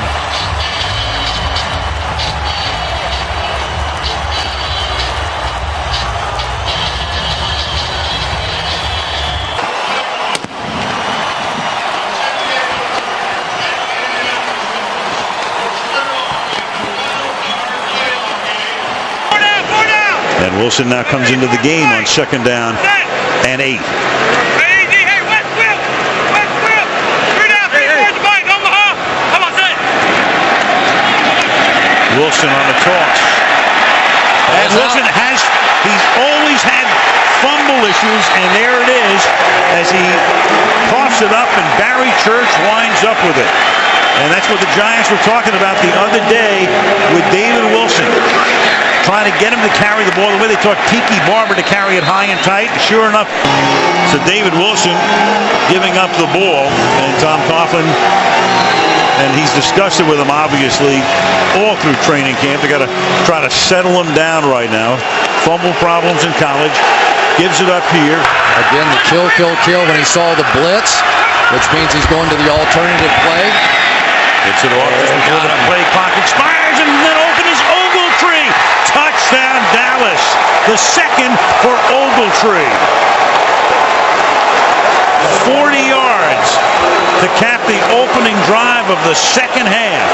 And Wilson now comes into the game on 2nd down and 8. Wilson on the toss. And Wilson he's always had fumble issues, and there it is as he coughs it up, and Barry Church winds up with it. And that's what the Giants were talking about the other day with David Wilson, trying to get him to carry the ball the way they taught Tiki Barber to carry it high and tight. Sure enough, so David Wilson giving up the ball, and Tom Coughlin, and he's discussed it with him obviously all through training camp. They got to try to settle him down right now. Fumble problems in college. Gives it up here. Again, the kill when he saw the blitz, which means he's going to the alternative play. Gets it off just before the play clock expires, and then open is Ogletree. Touchdown Dallas. The second for Ogletree. 40 yards to cap the opening drive of the second half.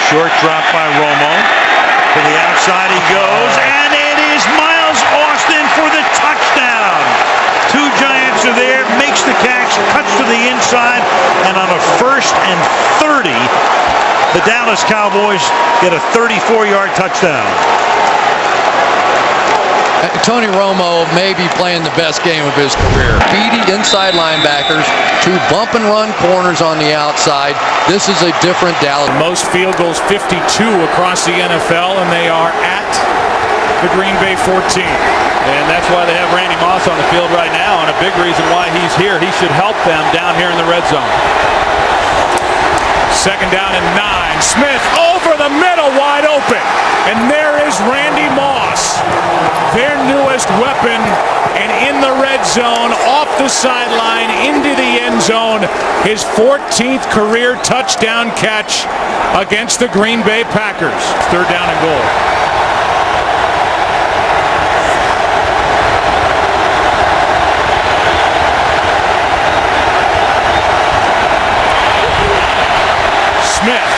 Short drop by Romo. To the outside he goes, and it is Miles Austin for the touchdown. 2 Giants are there, makes the catch, cuts to the inside, and on a 1st and 30, the Dallas Cowboys get a 34-yard touchdown. Tony Romo may be playing the best game of his career. Speedy inside linebackers, 2 bump and run corners on the outside. This is a different Dallas. Most field goals, 52 across the NFL, and they are at the Green Bay 14. And that's why they have Randy Moss on the field right now, and a big reason why he's here. He should help them down here in the red zone. 2nd down and 9. Smith over the middle, wide open. And there is Randy Moss, their newest weapon, and in the red zone, off the sideline, into the end zone, his 14th career touchdown catch against the Green Bay Packers. 3rd down and goal. Smith.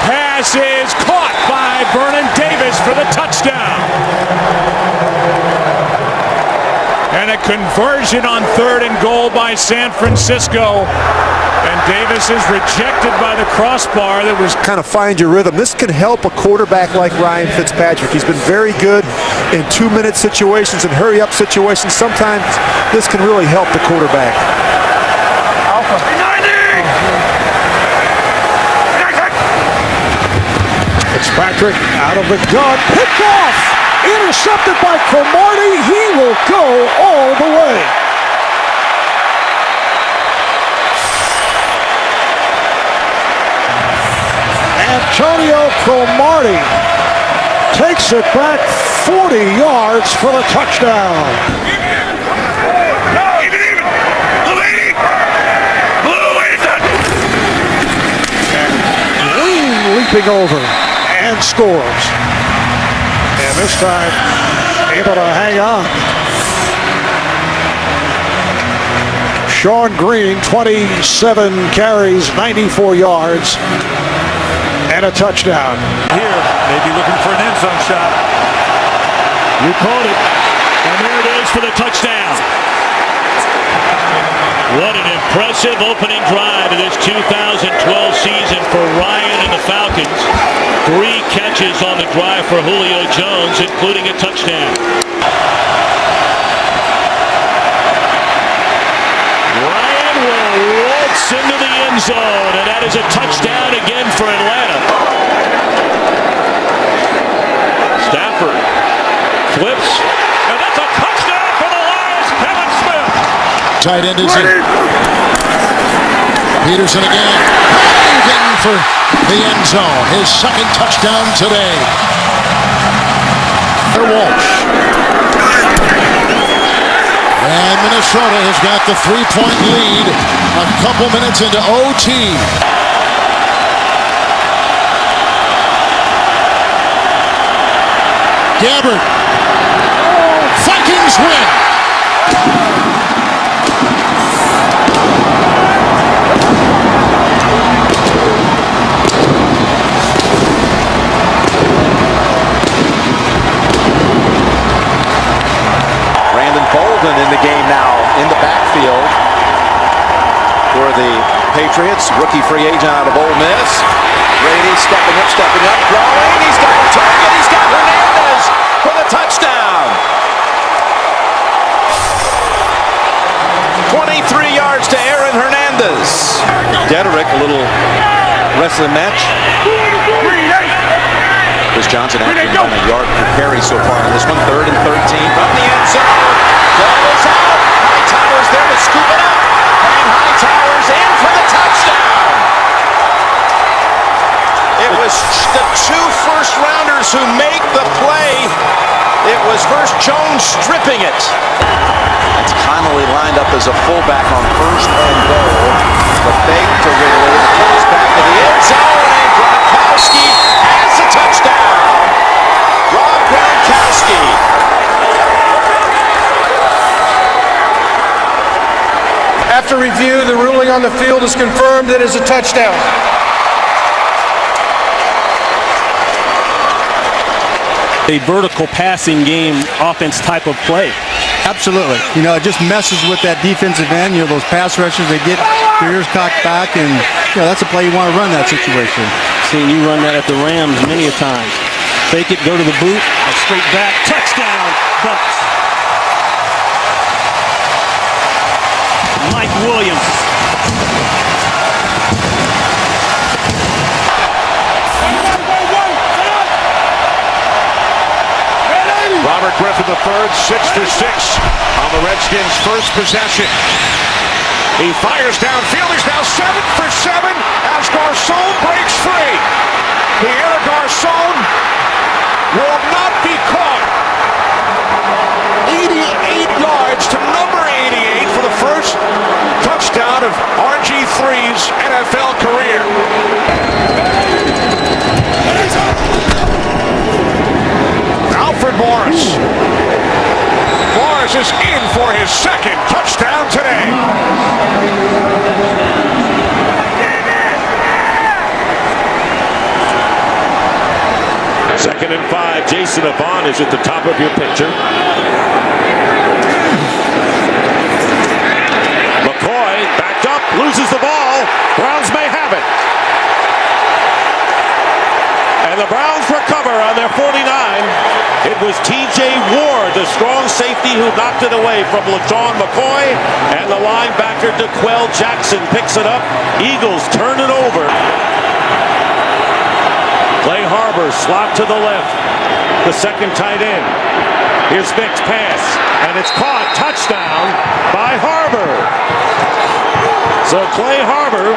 Pass is caught by Vernon Davis for the touchdown. And a conversion on 3rd and goal by San Francisco. And Davis is rejected by the crossbar. That was kind of find your rhythm. This can help a quarterback like Ryan Fitzpatrick. He's been very good in 2-minute situations and hurry-up situations. Sometimes this can really help the quarterback. Fitzpatrick out of the gun, picked off, intercepted by Cromartie. He will go all the way. Antonio Cromartie takes it back 40 yards for the touchdown. Leaping over and scores. And this time able to hang on. Sean Green, 27 carries, 94 yards, and a touchdown. Here, maybe looking for an end zone shot. You called it. And there it is for the touchdown. What an impressive opening drive of this 2012 season for Ryan and the Falcons. 3 catches on the drive for Julio Jones, including a touchdown. Ryan will waltz into the end zone, and that is a touchdown again for Atlanta. Stafford flips, and that's a touchdown for the Lions. Kevin Smith. Tight end is in. Peterson again. Getting for the end zone. His 2nd touchdown today. Walsh. And Minnesota has got the 3-point lead a couple minutes into OT. Gabbard. Vikings win. Patriots. Rookie free agent out of Ole Miss. Brady stepping up, throwing. He's got a target. He's got Hernandez for the touchdown. 23 yards to Aaron Hernandez. Dederick, a little rest of the match. Chris Johnson actually on a yard per carry so far on this one. 3rd and 13 from the end zone. Ball is out. Hightower's there to scoop it up. And Hightower's in for the touchdown. It was the 2 first-rounders who make the play. It was first Jones stripping it. That's Connolly lined up as a fullback on 1st and goal. The fake to Ridley. It comes back to the end zone, and Gronkowski has the touchdown. Rob Gronkowski. After review, the ruling on the field is confirmed. It is a touchdown. A vertical passing game offense type of play. Absolutely. You know, it just messes with that defensive end. You know, those pass rushers, they get their ears cocked back, and, you know, that's a play you want to run that situation. Seeing you run that at the Rams many a time. Fake it, go to the boot, straight back, touchdown, Bucks. Mike Williams. Robert Griffin III, 6 for 6 on the Redskins' first possession. He fires downfield. He's now 7 for 7 as Garcon breaks free. Pierre Garcon will not be caught. 88 yards to number 88 for the first touchdown of RG3's NFL career. Alfred Morris. Morris is in for his second touchdown today. Second and 5. Jason Avant is at the top of your picture. McCoy backed up, loses the ball. Browns may have it. And the Browns recover on their 49. It was T.J. Ward, the strong safety, who knocked it away from LaShawn McCoy. And the linebacker, DeQuell Jackson, picks it up. Eagles turn it over. Clay Harbor slot to the left. The second tight end. Here's Vick's pass. And it's caught. Touchdown by Harbor. So Clay Harbor,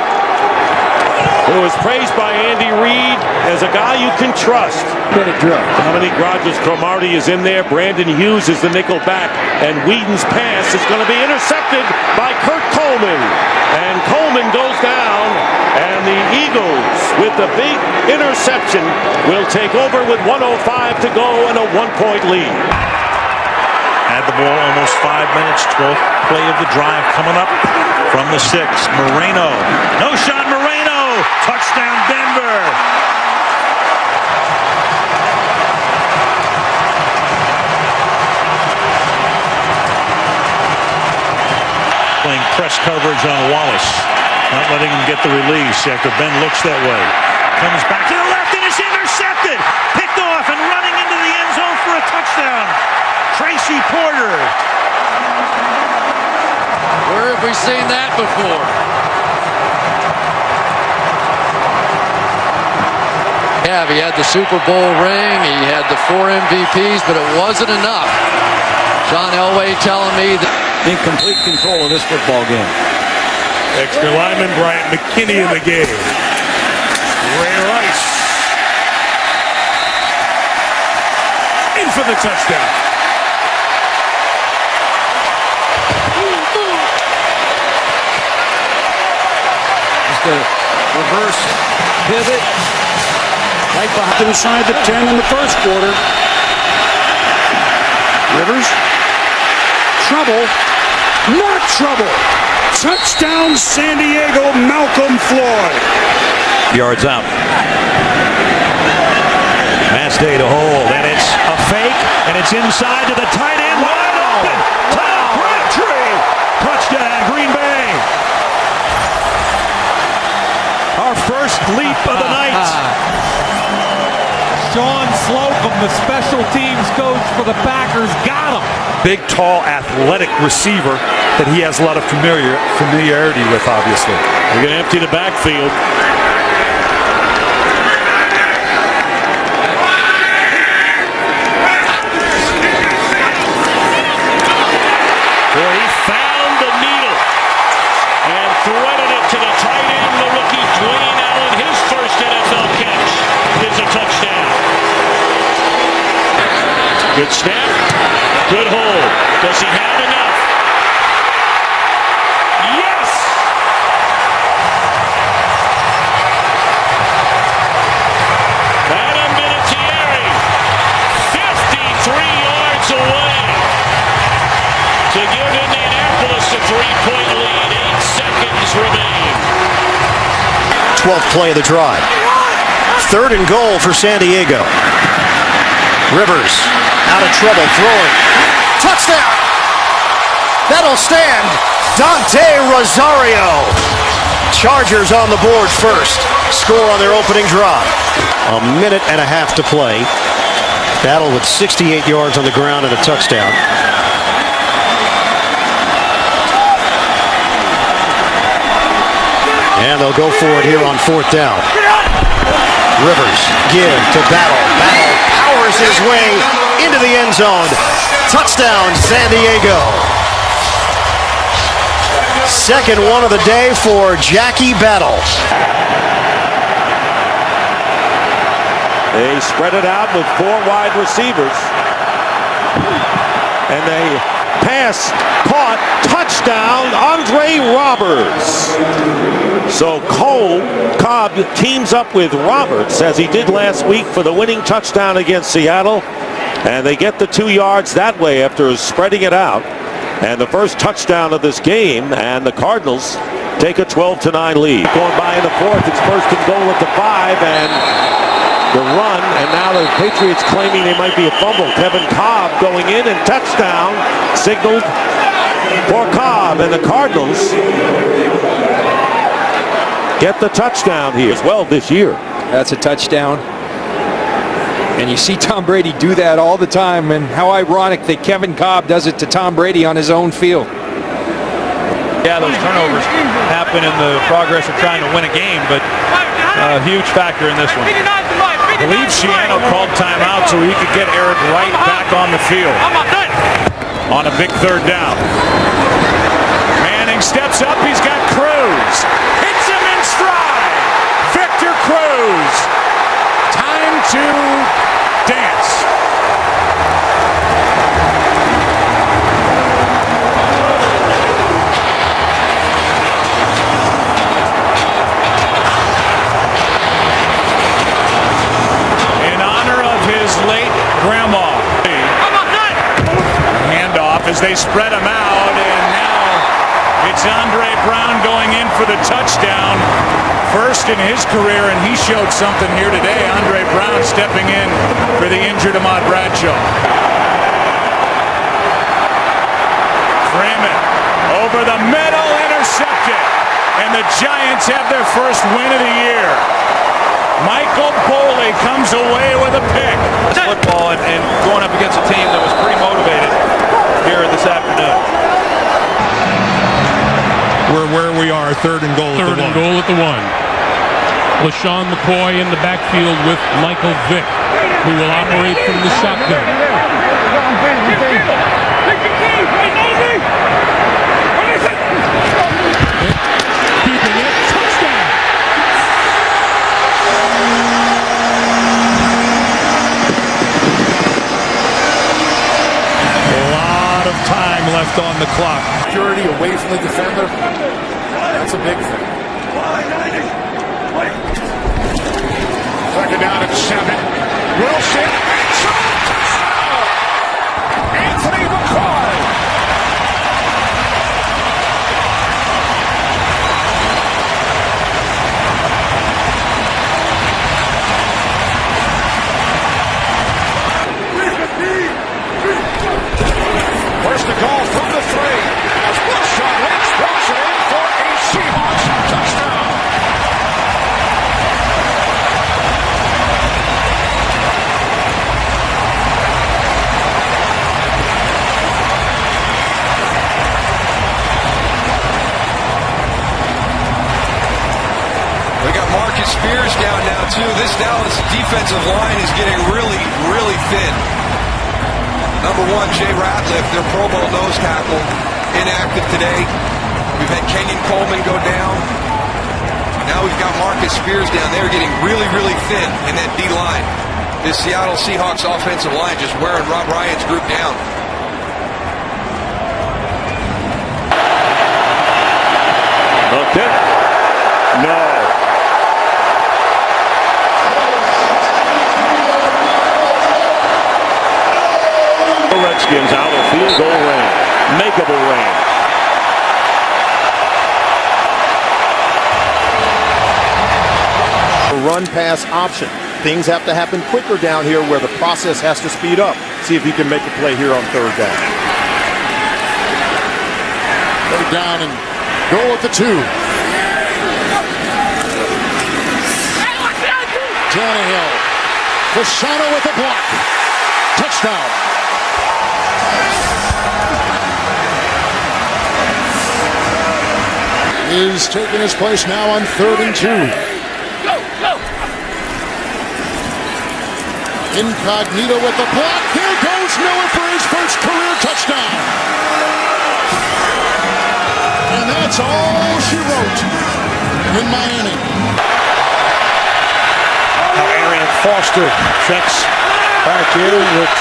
who was praised by Andy Reid as a guy you can trust. Dominique Rodgers-Cromartie is in there. Brandon Hughes is the nickel back. And Whedon's pass is going to be intercepted by Kurt Coleman. And Coleman goes down. And the Eagles, with the big interception, will take over with 1:05 to go and a 1-point lead. Had the ball almost 5 minutes. 12th play of the drive coming up from the 6. Moreno. No shot, Moreno. Touchdown, Denver. Playing press coverage on Wallace. Not letting him get the release after Ben looks that way. Comes back to the left and is intercepted. Picked off and running into the end zone for a touchdown. Tracy Porter. Where have we seen that before? Yeah, he had the Super Bowl ring, he had the 4 MVPs, but it wasn't enough. John Elway telling me that In complete control of this football game. Extra lineman Bryant McKinney in the game. Ray Rice. In for the touchdown. Just a reverse pivot. Right behind inside the 10 in the first quarter. Rivers. Trouble. Not trouble. Touchdown San Diego, Malcolm Floyd. Yards out. Mass day to hold, and it's a fake, and it's inside to the tight end. Wide open. Tom Crabtree. Touchdown, Green Bay. leap of the night. Sean Slocum, the special teams coach for the Packers, got him. Big, tall, athletic receiver that he has a lot of familiarity with, obviously. They're going to empty the backfield. Boy, he found the needle and threaded it to the tight end, the rookie Dwayne Allen. His first NFL catch is a touchdown. Good snap, good hold. Does he have enough? Yes! Adam Vinatieri, 53 yards away to give Indianapolis a 3-point lead. 8 seconds remain. 12th play of the drive. 3rd and goal for San Diego. Rivers out of trouble, throwing. Touchdown! That'll stand. Dante Rosario. Chargers on the board first. Score on their opening drive. A minute and a half to play. Battle with 68 yards on the ground and a touchdown. And they'll go for it here on 4th down. Rivers give to Battle. Battle powers his way into the end zone. Touchdown, San Diego. Second one of the day for Jackie Battle. They spread it out with 4 wide receivers. And they pass, caught, touchdown, Andre Roberts. So Cobb teams up with Roberts, as he did last week, for the winning touchdown against Seattle. And they get the 2 yards that way after spreading it out. And the first touchdown of this game, and the Cardinals take a 12-9 lead. Going by in the 4th, it's 1st and goal at the 5, and the run, and now the Patriots claiming they might be a fumble. Kevin Cobb going in, and touchdown signaled for Cobb, and the Cardinals get the touchdown here as well this year. That's a touchdown. And you see Tom Brady do that all the time, and how ironic that Kevin Cobb does it to Tom Brady on his own field. Yeah, those turnovers happen in the progress of trying to win a game, but a huge factor in this one. I believe Shiano called timeout so he could get Eric Wright back on the field on a big 3rd down. Manning steps up. He's got Cruz. Hits him in stride. Victor Cruz. Time to dance. Late grandma. Handoff as they spread him out, and now it's Andre Brown going in for the touchdown. First in his career, and he showed something here today. Andre Brown stepping in for the injured Ahmad Bradshaw. Freeman over the middle, intercepted, and the Giants have their first win of the year. Michael Boley comes away with a pick. Football and going up against a team that was pretty motivated here this afternoon. We're where we are, 3rd and goal at the 1. 3rd and goal at the 1. LaShawn McCoy in the backfield with Michael Vick, who will operate from the shotgun. Keeping it, touchdown! Time left on the clock. Security away from the defender. That's a big thing. 2nd down and 7. Wilson. Anthony McCoy. First to goal from the 3. As Wilson walks it in for a Seahawks touchdown. this Dallas defensive line is getting really, really thin. Number one, Jay Ratliff, their Pro Bowl nose tackle, inactive today. We've had Kenyon Coleman go down. Now we've got Marcus Spears down there getting really, really thin in that D-line. This Seattle Seahawks offensive line just wearing Rob Ryan's group down. Okay. No. The Redskins out of field goal range. Makeable range. Run pass option. Things have to happen quicker down here where the process has to speed up. See if he can make a play here on third down. Third down and go with the 2. Tannehill. Fasano with the block. Touchdown. Is taking his place now on 3rd and 2. Incognito with the block. Here goes Miller for his first career touchdown. And that's all she wrote in Miami. Arian Foster checks back in with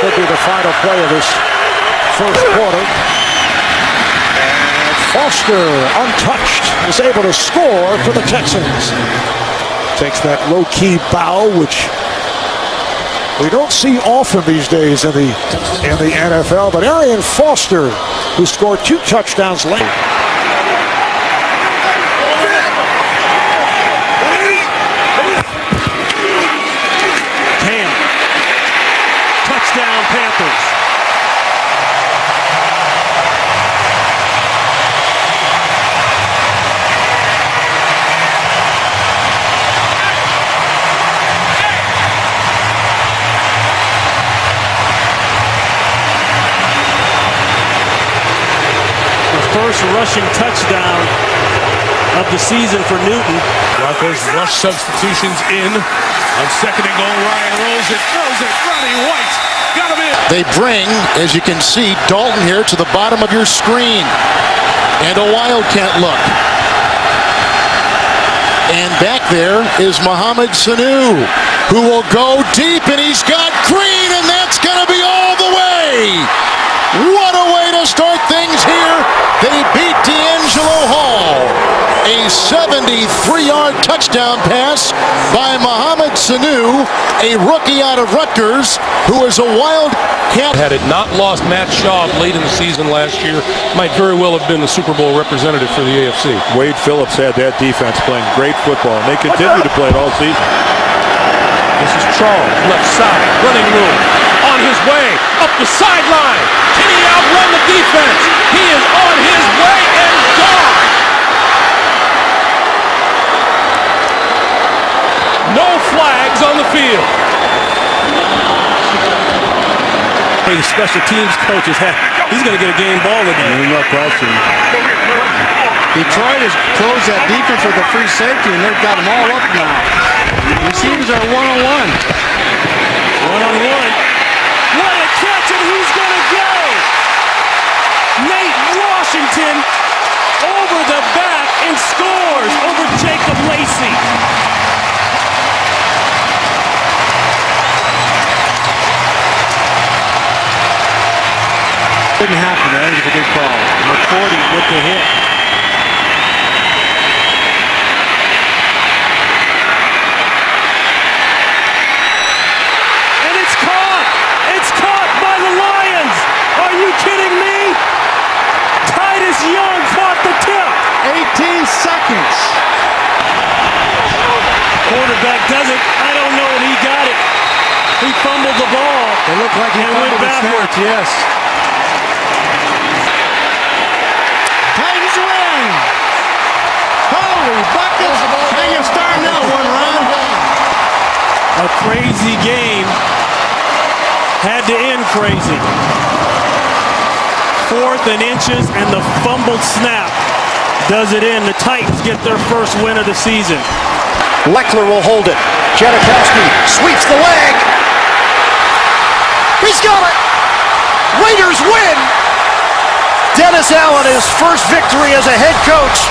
should be the final play of this first quarter. And Foster, untouched, is able to score for the Texans. Takes that low-key bow, which we don't see often these days in the NFL. But Arian Foster, who scored 2 touchdowns late. Cam. Touchdown Panthers. First rushing touchdown of the season for Newton. Broncos rush substitutions in on 2nd and goal. Ryan rolls it, throws it. Ronnie White got him in. They bring, as you can see, Dalton here to the bottom of your screen. And a wildcat look. And back there is Mohamed Sanu, who will go deep, and he's got Green, and that's going to be all the way. What a way to start things here. They beat D'Angelo Hall. A 73-yard touchdown pass by Mohamed Sanu, a rookie out of Rutgers, who is a wildcat. Had it not lost Matt Schaub late in the season last year, might very well have been the Super Bowl representative for the AFC. Wade Phillips had that defense playing great football, and they continue to play it all season. This is Charles, left side, running room, on his way, up the sideline. Can he outrun the defense? He is on his way and gone. No flags on the field. The special teams coach he's going to get a game ball today. No question. Detroit has closed that defense with a free safety, and they've got them all up now. Receivers are one-on-one. One-on-one. What a catch, and he's going to go! Nate Washington over the back and scores over Jacob Lacey. Didn't happen. That was a good call. McCourty with the hit. And it's caught! It's caught by the Lions! Are you kidding me? Titus Young caught the tip! 18 seconds. Quarterback does it. I don't know if he got it. He fumbled the ball. It looked like he went backwards. Yes. Titans win. Holy buckets. How you starting that one, Ron? A crazy game. Had to end crazy. 4th and inches, and the fumbled snap does it in. The Titans get their first win of the season. Leckler will hold it. Janikowski sweeps the leg. He's got it. Raiders win. Dennis Allen, his first victory as a head coach.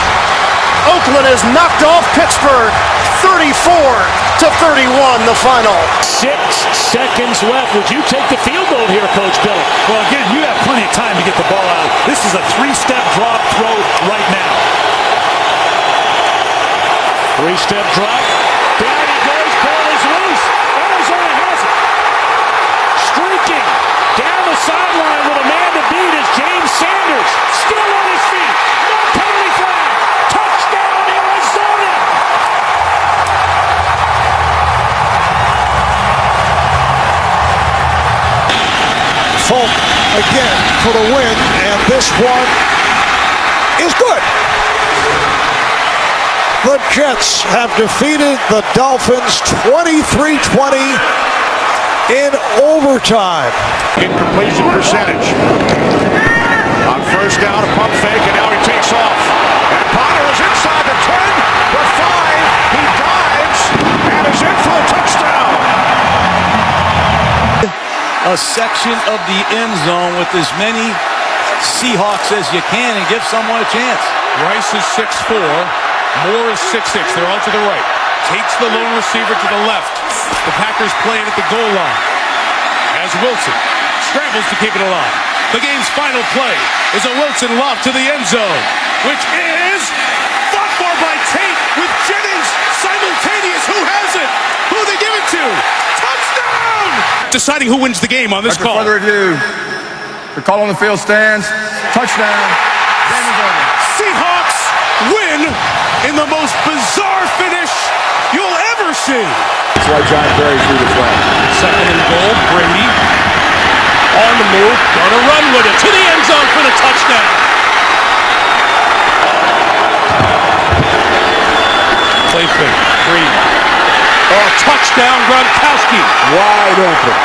Oakland has knocked off Pittsburgh 34-31 the final. 6 seconds left. Would you take the field goal here, Coach Bill? Well, again, you have plenty of time to get the ball out. This is a 3-step drop throw right now. 3-step drop. Down he goes. Ball is loose. Arizona has it. Streaking down the sideline with a man to beat is James Sanders. Still on his feet. No penalty flag. Touchdown, Arizona. Folk again for the win, and this one is good. The Jets have defeated the Dolphins 23-20 in overtime. Incompletion percentage. On first down, a pump fake, and now he takes off. And Potter is inside the 10, the 5. He dives and is in for a touchdown. A section of the end zone with as many Seahawks as you can and give someone a chance. Rice is 6'4". Moore is 6'6". They're all to the right. Takes the lone receiver to the left. The Packers play it at the goal line. As Wilson scrambles to keep it alive. The game's final play is a Wilson lob to the end zone, which is fought for by Tate with Jennings simultaneous. Who has it? Who they give it to? Touchdown! Deciding who wins the game on this call. Further review. The call on the field stands. Touchdown. Game is over. Seahawks win in the most bizarre finish you'll ever see. That's why John Barry threw the flag. Second and goal, Brady on the move, gonna run with it to the end zone for the touchdown. Play fake, Brady. Oh, touchdown, Gronkowski. Wide open.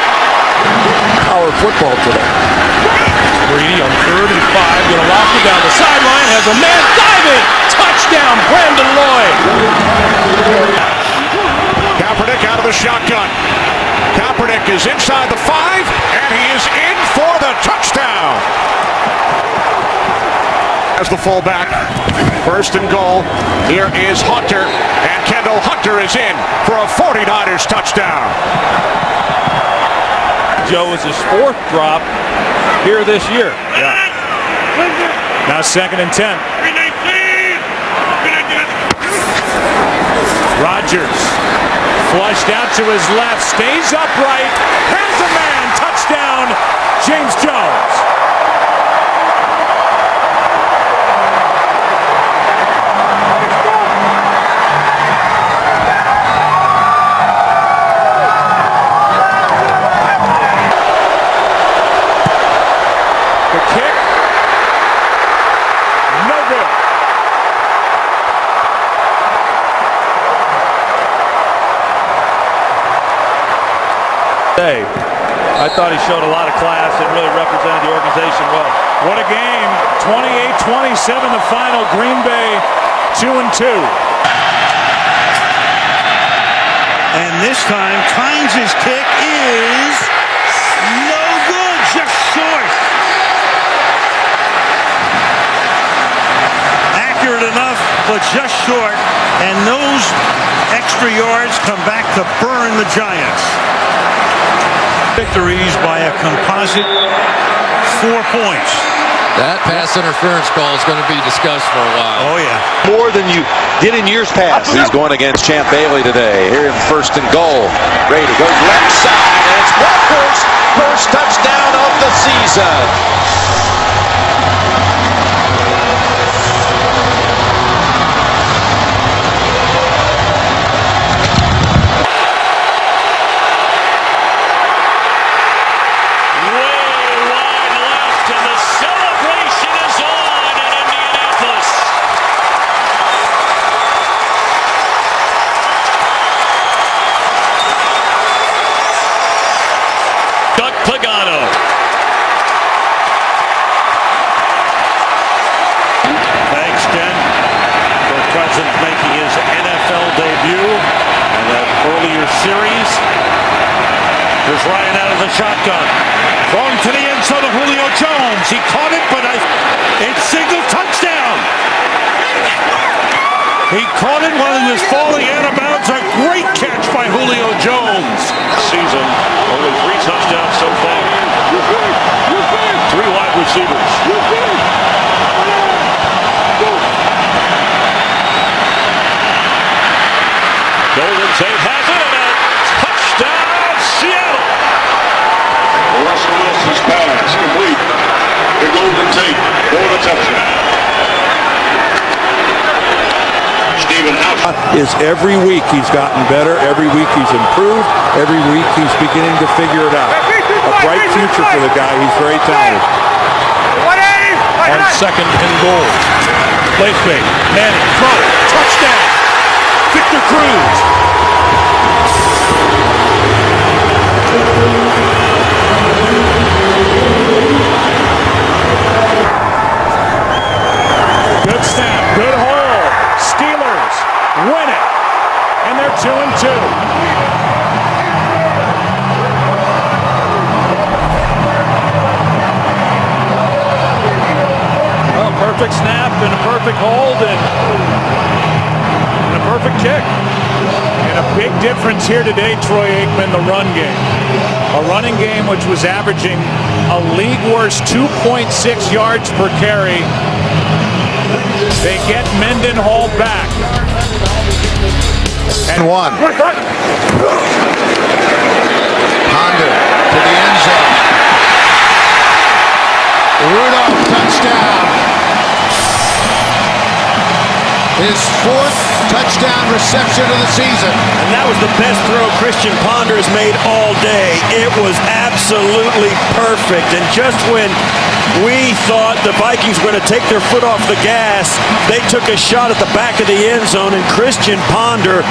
Power football today. Brady on 3rd and 5, gonna lock it down the sideline, has a man diving. Touchdown, Brandon Lloyd. Kaepernick out of the shotgun. Kaepernick is inside the 5, and he is in for the touchdown. As the fullback, 1st and goal. Here is Hunter, and Kendall Hunter is in for a 49ers touchdown. Joe is his 4th drop here this year. Yeah. Now 2nd and 10. Rodgers flushed out to his left, stays upright, has a man, touchdown, James Jones. The kick, no good. I thought he showed a lot of class and really represented the organization well. What a game. 28-27 the final. Green Bay 2-2. And this time, Tynes' kick is no good, just short. Accurate enough, but just short. And those extra yards come back to burn the Giants. Victories by a composite 4 points. That pass interference call is going to be discussed for a while. Oh, yeah. More than you did in years past. He's going against Champ Bailey today. Here in 1st and goal. Brady goes left side, and it's Walker's first touchdown of the season. Here's Ryan out of the shotgun. Throwing to the end zone of Julio Jones. He caught it, but it's signaled touchdown. He caught it while he was falling out of bounds. A great catch by Julio Jones. Season, only 3 touchdowns so far. 3 wide receivers. Golden Tate has it, and a touchdown, Seattle! Russell Wilson's pass complete to Golden Tate for the touchdown. Is every week he's gotten better, every week he's improved, every week he's beginning to figure it out. A bright future for the guy, he's very talented. On second and goal. Play fake. Manning, throw, touchdown. Victor Cruz. Good snap, good hold. Steelers win it, and they're 2-2. Well, perfect snap and a perfect hold and a perfect kick. And a big difference here today, Troy Aikman, the run game. A running game which was averaging a league worst 2.6 yards per carry. They get Mendenhall back. And 1. Honda to the end zone. Rudolph, touchdown. His 4th touchdown reception of the season. And that was the best throw Christian Ponder has made all day. It was absolutely perfect. And just when we thought the Vikings were going to take their foot off the gas, they took a shot at the back of the end zone, and Christian Ponder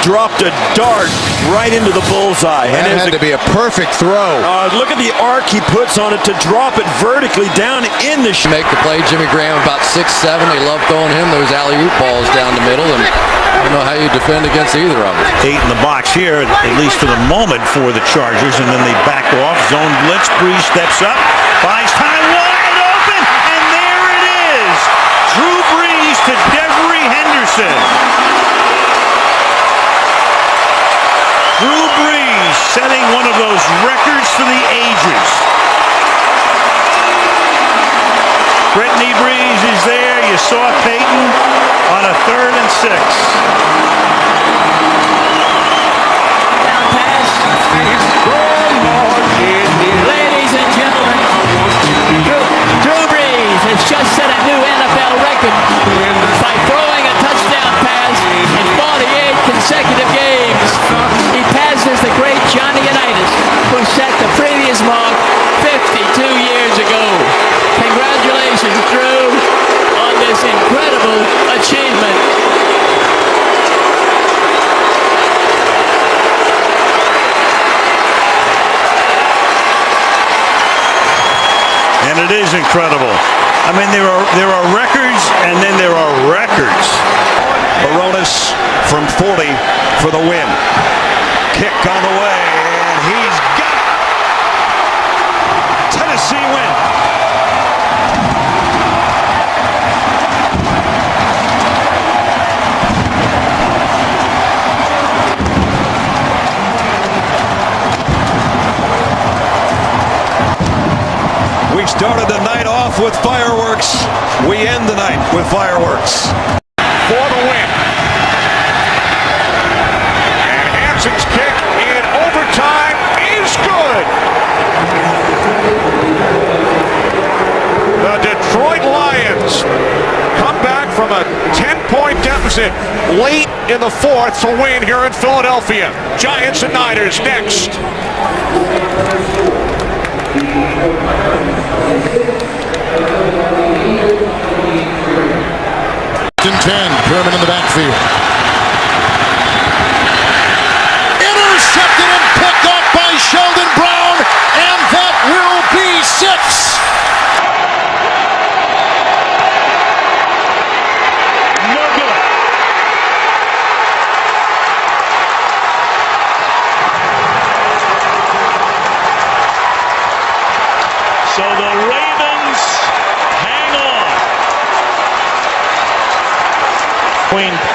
dropped a dart right into the bullseye. That had to be a perfect throw. Look at the arc he puts on it to drop it vertically down in the Make the play. Jimmy Graham about 6'7". They love throwing him those alley-oop balls down the middle, and I don't know how you defend against either of them. 8 in the box here, at least for the moment, for the Chargers, and then they back off. Zone blitz. Breeze steps up, finds time wide open, and there it is. Drew Brees to Devery Henderson. Drew Brees setting one of those records for the ages. Brittany Brees is there. You saw Peyton on a 3rd and 6. Ladies and gentlemen, Drew Brees has just set a new NFL record by throwing a touchdown pass in 48 consecutive games. He passes the great Johnny Unitas, who set the previous mark 52 years ago. Congratulations, Drew, on this incredible achievement. And it is incredible. I mean, there are records, and then there are records. Baronis from 40 for the win. Kick on the way, and he's got it. Tennessee win. We started the night off with fireworks. We end the night with fireworks. For the win. And Hanson's kick in overtime is good. The Detroit Lions come back from a 10-point deficit late in the 4th to win here in Philadelphia. Giants and Niners next. 10, Kerman in the backfield. Intercepted and picked up by Sheldon Brown, and that will be 6. No good.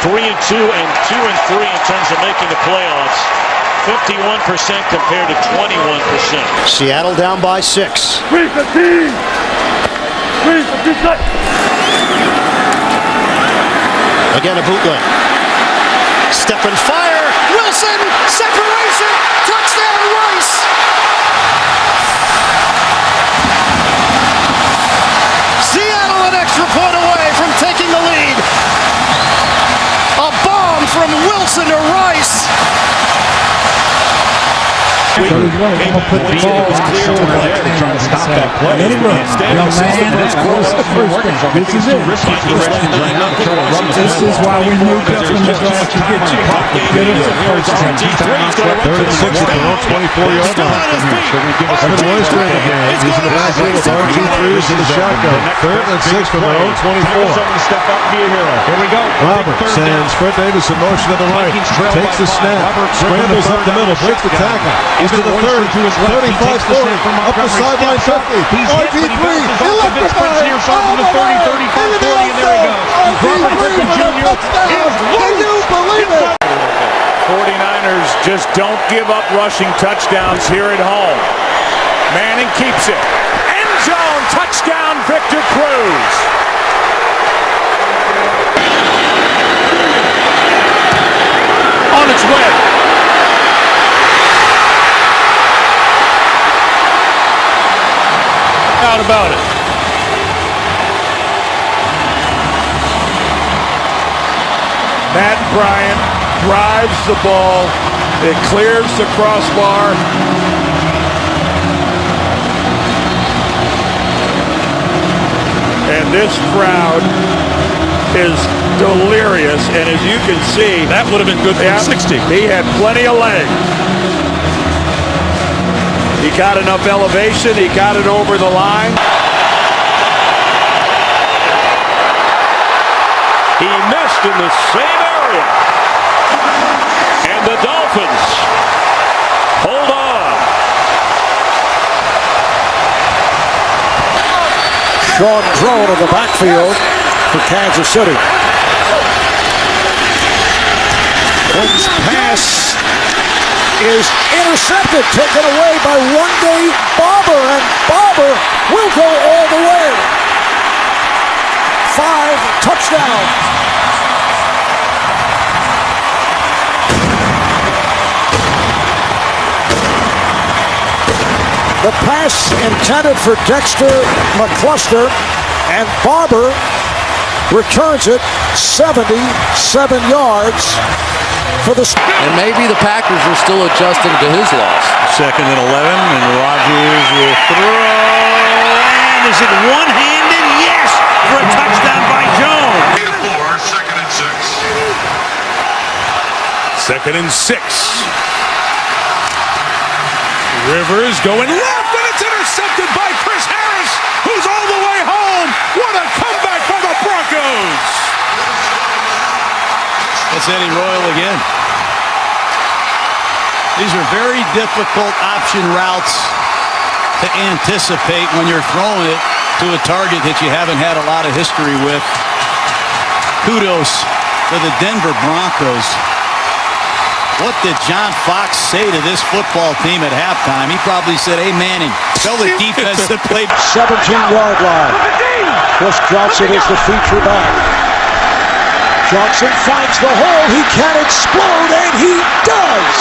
3-2 and 2-3 in terms of making the playoffs. 51% compared to 21%. Seattle down by 6. 3-15. 3-15. Again, a bootleg. Step and fire. Wilson, separation. Touchdown, Rice. Seattle an extra point away from taking the lead. A bomb from Wilson to Rice. So he's going to put the ball on the shoulder and try to stop that play. Young man, that's close to first down. This is it. This is why we moved up in the draft to get you. Get us a first down. 3rd and 6 at their own 24-yard line. Evan Weisbrand again. He's in the backfield with RG3s in the shotgun. 3rd and 6 from their own 24. Here we go. Roberts sends Fred Davis in motion to the right. Takes the snap. Scrambles up the middle. Breaks the tackle. Into the 30, 35-40, up the sideline 50. RG3, electrified, from the 30, 35-40, and there he goes. RG3 touchdown. Can you believe it? 49ers just don't give up rushing touchdowns here at home. Manning keeps it. End zone touchdown, Victor Cruz. On its way. Out about it. Matt Bryant drives the ball. It clears the crossbar. And this crowd is delirious. And as you can see, That would have been good for 60. he had plenty of leg. He got enough elevation. He got it over the line. He missed in the same area. And the Dolphins hold on. Sean Drone in the backfield for Kansas City. Holmes' pass is intercepted, taken away by one-day Barber, and Barber will go all the way. 5 touchdowns. The pass intended for Dexter McCluster, and Barber returns it 77 yards for the... And maybe the Packers are still adjusting to his loss. 2nd and 11, and Rodgers will throw. And is it one-handed? Yes, for a touchdown by Jones. 2nd and 6. 2nd and 6. Rivers going left, and it's intercepted by Chris Harris, who's all the way home. What a comeback by the Broncos. That's Eddie Royal again. These are very difficult option routes to anticipate when you're throwing it to a target that you haven't had a lot of history with. Kudos to the Denver Broncos. What did John Fox say to this football team at halftime? He probably said, "Hey, Manning, tell the defense to play." 17-yard line. Chris Johnson is the feature back. Johnson finds the hole. He can explode, and he does.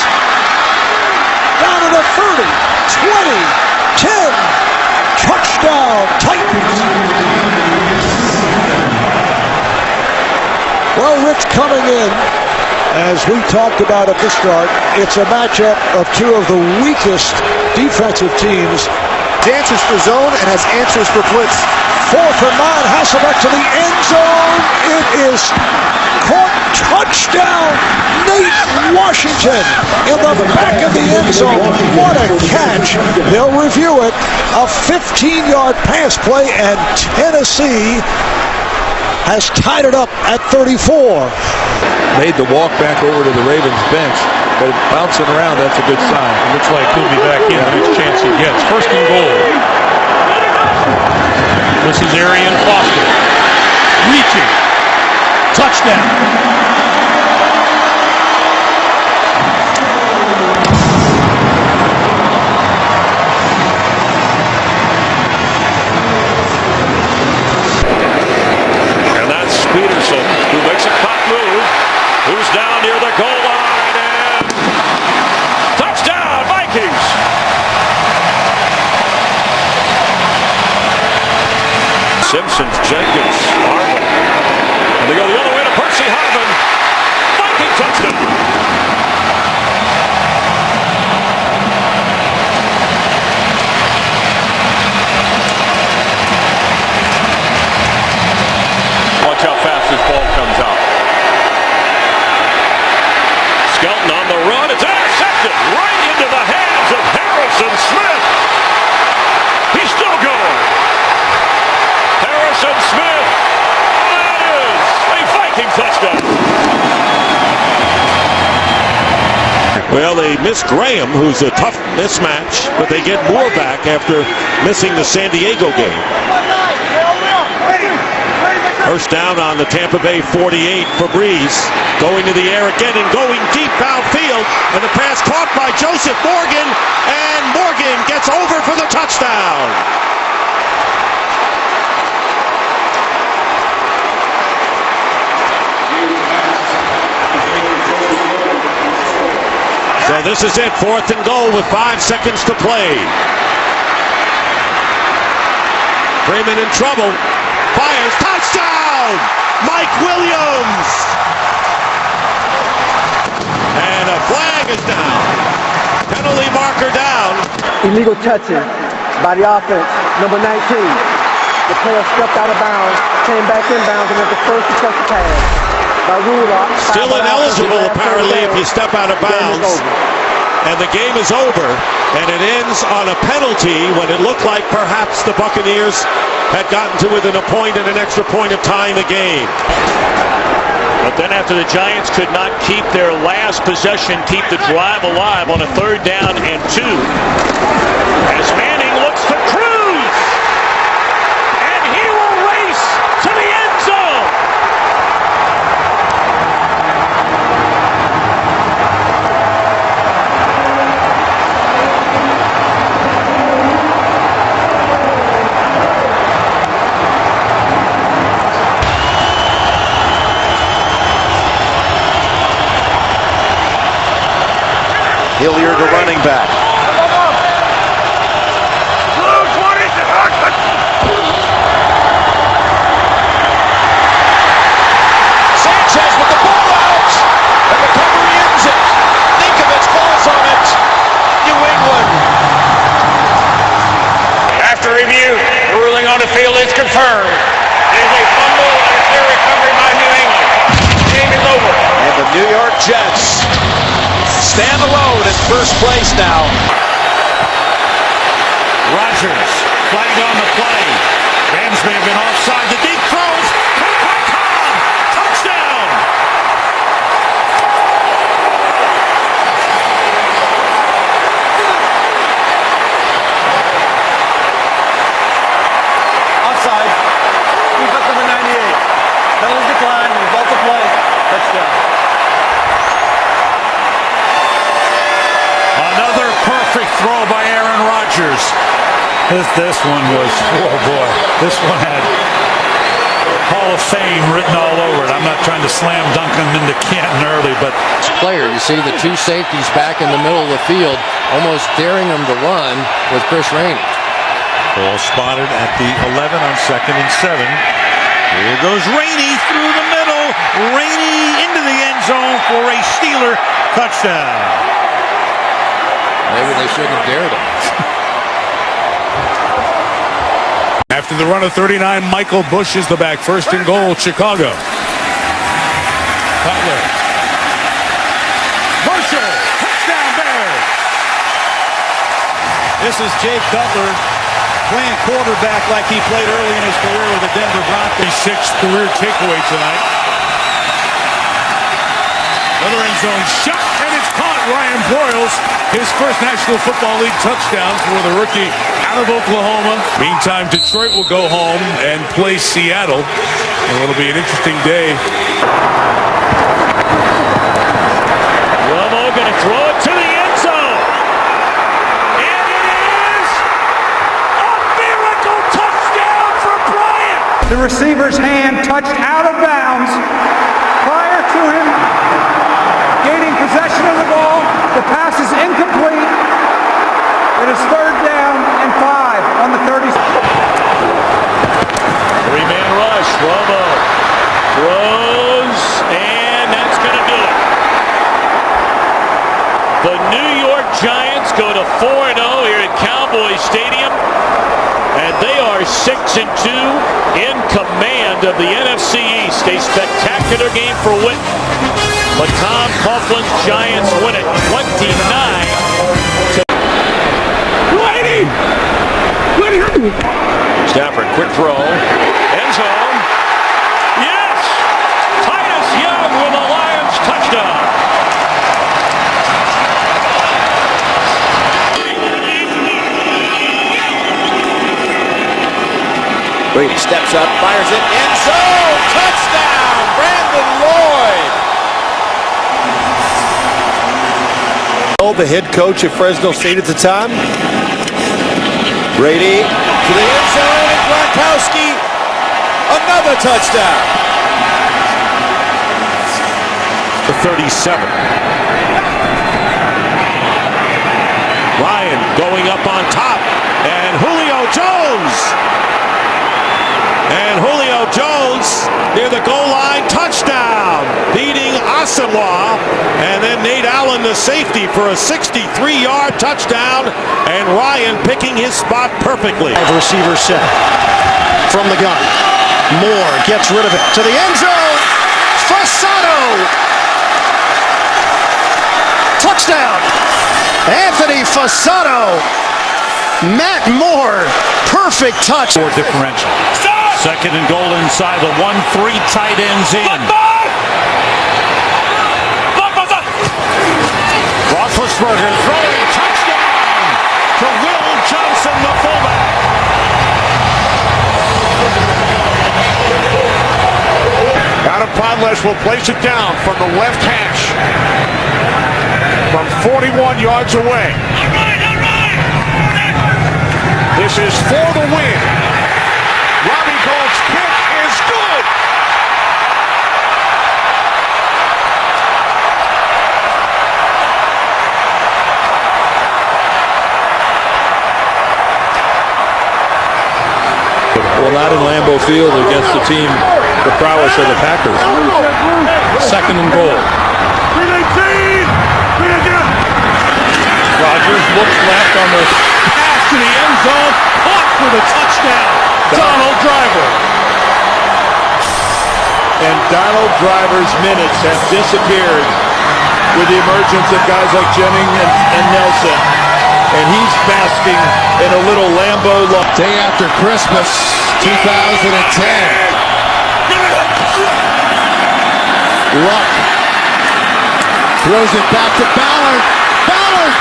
Down to the 30, 20, 10. Touchdown, Titans. Well, Rich, coming in, as we talked about at the start, it's a matchup of two of the weakest defensive teams. Answers for zone and has answers for blitz. 4th and 9, Hasselbeck to the end zone. It is caught. Touchdown, Nate Washington in the back of the end zone. What a catch. They'll review it. A 15-yard pass play, and Tennessee has tied it up at 34. Made the walk back over to the Ravens bench, but bouncing around, that's a good sign. It looks like he'll be back in the next chance he gets. 1st and goal. This is Arian Foster. Reaching. Touchdown. the goal line and touchdown, Vikings! Simpsons, Jenkins, Harvin. And they go the other way to Percy Harvin. Viking touchdown! Watch how fast this ball comes out. Skelton on the run. It's intercepted right into the hands of Harrison Smith. He's still going. Harrison Smith. That is a Viking touchdown. Well, they miss Graham, who's a tough mismatch, but they get Moore back after missing the San Diego game. First down on the Tampa Bay 48 for Breeze. Going to the air again and going deep downfield. And the pass caught by Joseph Morgan. And Morgan gets over for the touchdown. So this is it. 4th and goal with 5 seconds to play. Freeman in trouble. Fires. Touchdown! Mike Williams! And a flag is down. Penalty marker down. Illegal touching by the offense, number 19. The player stepped out of bounds, came back in bounds, and was the first to touch the pass. By rule law, still ineligible apparently if you step out of bounds. And the game is over, and it ends on a penalty when it looked like perhaps the Buccaneers had gotten to within a point and an extra point of tying the game. But then after the Giants could not keep their last possession, keep the drive alive on a 3rd down and 2, as Manning looks to cruise, and he will race to the end zone. Hilliard, the running back. Sanchez with the ball out, and recovery ends it. Ninkovich falls on it. New England. After review, the ruling on the field is confirmed. It is a fumble and a clear recovery by New England. Game is over. And the New York Jets stand alone in first place now. Rodgers flagged on the play. Rams may have been offside. The deep throws. Touchdown! Offside. He's up number 98. Penalty decline. Result of play. Touchdown. Another perfect throw by Aaron Rodgers. This one was, oh boy, this one had Hall of Fame written all over it. I'm not trying to slam dunk him into Canton early, but player, you see the 2 safeties back in the middle of the field, almost daring them to run with Chris Rainey. ball spotted at the 11 on 2nd and 7. Here goes Rainey through the middle. Rainey into the end zone for a Steeler touchdown. Maybe they shouldn't have dared him. After the run of 39, Michael Bush is the back. 1st and goal, Chicago. Cutler. Bushel, touchdown Bears. This is Jake Cutler playing quarterback like he played early in his career with the Denver Broncos. 6th career takeaway tonight. Another end zone shot, and it's caught. Ryan Broyles, his first National Football League touchdown for the rookie out of Oklahoma. Meantime, Detroit will go home and play Seattle. And it'll be an interesting day. Romo going to throw it to the end zone. And it is a miracle touchdown for Bryant. The receiver's hand touched out of bounds prior to him The New York Giants go to 4-0 here at Cowboy Stadium, and they are 6-2 in command of the NFC East. A spectacular game for Witten, but Tom Coughlin's Giants win it 29. Stafford, quick throw, end zone. Yes! Titus Young with a Lions touchdown. Brady steps up, fires it, end zone, touchdown, Brandon Lloyd. The head coach at Fresno State at the time. Brady to the end zone, and Gronkowski, another touchdown. The 37. Ryan going up on top, and Julio Jones. And Julio Jones near the goal line, touchdown, beating Asamoah. And then Nate Allen, the safety, for a 63-yard touchdown. And Ryan picking his spot perfectly. Receiver set from the gun. Moore gets rid of it to the end zone. Fasano. Touchdown. Anthony Fasano. Matt Moore. Perfect touch. Or differential. Second and goal inside the 1-3 tight ends in. Roethlisberger throwing touchdown to Will Johnson, the fullback. Adam Podlesh will place it down from the left hash from 41 yards away. This is for the win. Robbie Gould's kick is good. Well, not in Lambeau Field against the team, the prowess of the Packers. Second and goal. Rodgers looks left on the pass to the end zone, caught for the touchdown. Donald Driver. And Donald Driver's minutes have disappeared with the emergence of guys like Jennings and Nelson. And he's basking in a little Lambeau look. Day after Christmas, 2010. Luck throws it back to Ballard. Ballard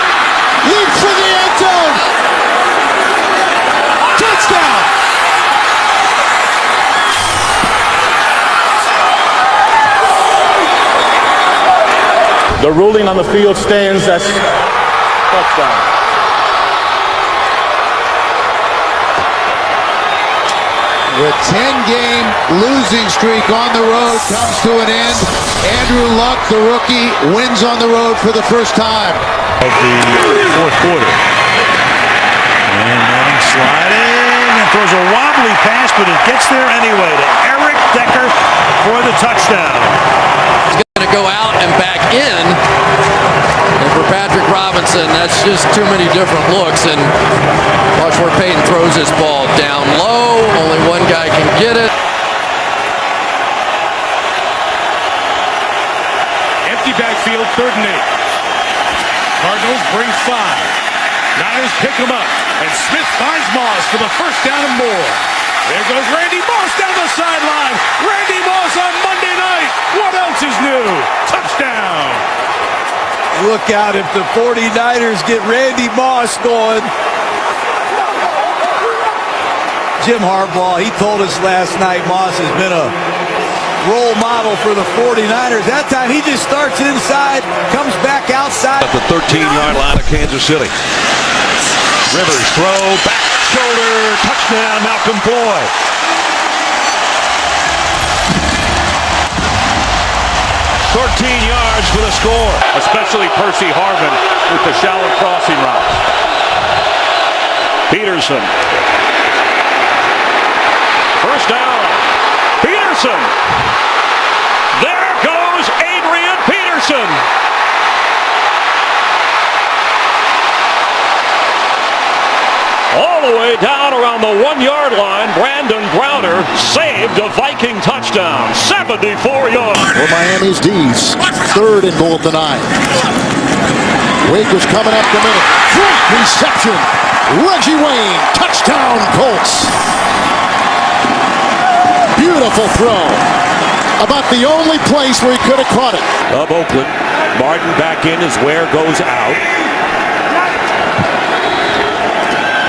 leaps for the end zone. Touchdown. The ruling on the field stands. That's touchdown. The 10-game losing streak on the road comes to an end. Andrew Luck, the rookie, wins on the road for the first time. Of the fourth quarter. And Manning sliding and throws a wobbly pass, but it gets there anyway to Eric Decker for the touchdown. He's going to go out and back in. And for Patrick Robinson, that's just too many different looks. And watch where Peyton throws his ball down low. Only one guy can get it. Empty backfield, 3rd and 8. Cardinals bring 5. Niners pick him up. And Smith finds Moss for the first down and more. There goes Randy Moss down the sideline. Randy Moss on Monday night. What else is new? Touchdown. Look out if the 49ers get Randy Moss going. Jim Harbaugh, he told us last night Moss has been a role model for the 49ers. That time he just starts inside, comes back outside. At the 13-yard line of Kansas City. Rivers throw, back shoulder, touchdown, Malcolm Floyd. yards for the score. Especially Percy Harvin with the shallow crossing route. Peterson. First down. Peterson. There goes Adrian Peterson. way down around the 1-yard line, Brandon Browner saved a Viking touchdown. 74 yards. For Miami's D's. 3rd and goal at the 9. Wake is coming up the middle. Great reception. Reggie Wayne. Touchdown, Colts. Beautiful throw. About the only place where he could have caught it. Of Oakland. Martin back in as Ware goes out.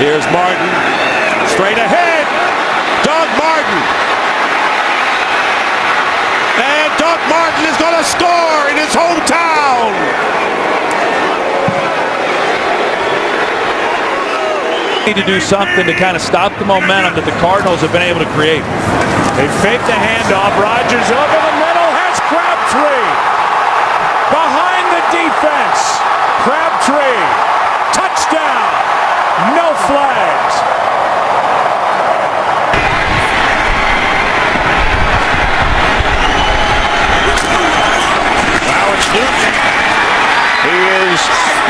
Here's Martin. Straight ahead. Doug Martin. And Doug Martin is going to score in his hometown. Need to do something to kind of stop the momentum that the Cardinals have been able to create. They fake the handoff. Rodgers over the middle has Crabtree. Behind the defense. Crabtree. Touchdown. No flags. Now it's Newton. He is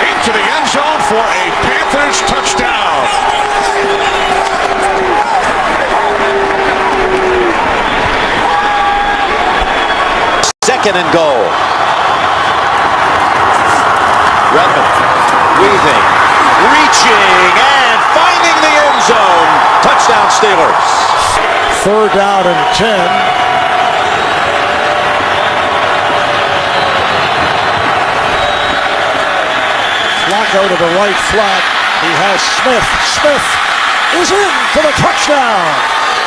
into the end zone for a Panthers touchdown. Second and goal. Redmond weaving, reaching, and finding the end zone. Touchdown Steelers. 3rd down and 10. Flacco to the right flat. He has Smith. Smith is in for the touchdown.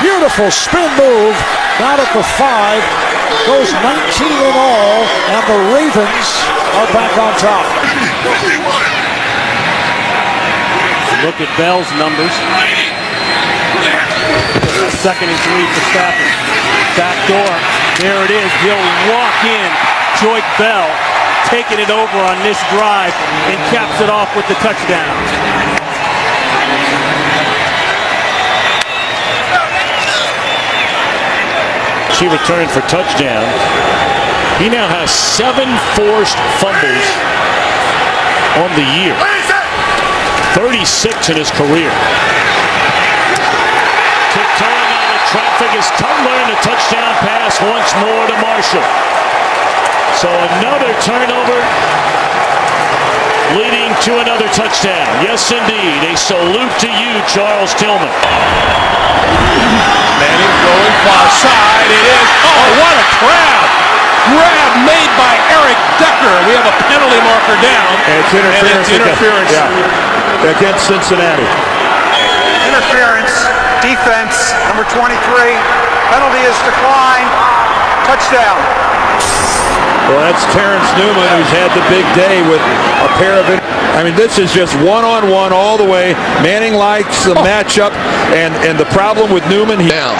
Beautiful spin move. Down at the 5. Goes 19 in all. And the Ravens are back on top. Look at Bell's numbers. 2nd and 3 for Stafford. Back door. There it is. He'll walk in. Joyce Bell taking it over on this drive and caps it off with the touchdown. She returned for touchdown. He now has 7 forced fumbles on the year. 36 in his career. Tiptoeing out of traffic is Cutler, and a touchdown pass once more to Marshall. So another turnover leading to another touchdown. Yes, indeed. A salute to you, Charles Tillman. Manning going far side. It is. Oh, what a grab! Grab made by Eric Decker. We have a penalty marker down. And it's interference. And it's interference. Against Cincinnati. Interference. Defense. Number 23. Penalty is declined. Touchdown. Well, that's Terrence Newman, who's had the big day with a pair of... I mean, this is just one-on-one all the way. Manning likes the matchup, and the problem with Newman... Down.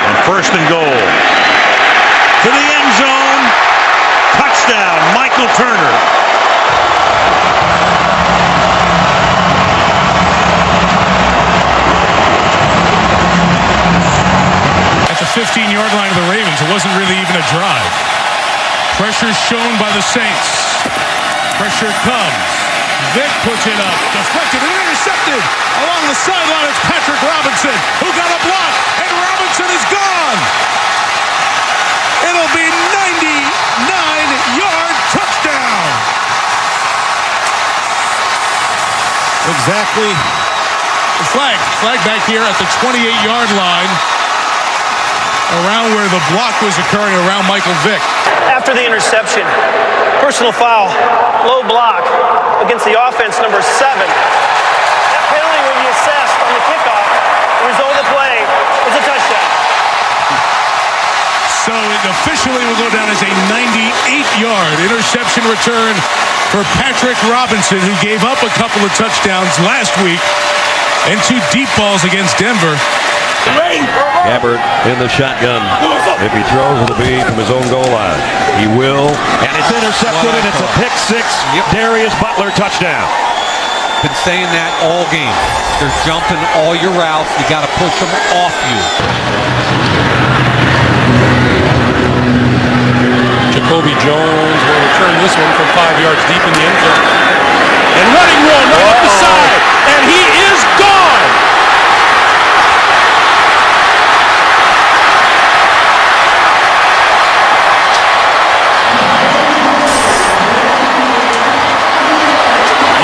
And 1st and goal. To the end zone. Touchdown, Michael Turner. At the 15-yard line of the Ravens, it wasn't really even a drive. Pressure shown by the Saints. Pressure comes. Vick puts it up. Deflected and intercepted. Along the sideline, it's Patrick Robinson, who got a block, and Robinson is gone. It'll be 99-yard touchdown. Exactly. Flag back here at the 28-yard line, around where the block was occurring around Michael Vick. After the interception, personal foul, low block against the offense, number 7. That penalty will be assessed on the kickoff. The result of the play is a touchdown. So it officially will go down as a 98-yard interception return for Patrick Robinson, who gave up a couple of touchdowns last week and 2 deep balls against Denver. Gabbard in the shotgun. If he throws, it'll be from his own goal line. He will. And it's intercepted, and it's a pick 6. Darius Butler touchdown. Been saying that all game. They're jumping all your routes. You got to push them off you. Jacoby Jones will return this one from 5 yards deep in the end zone. And running room right up the side. And he is gone.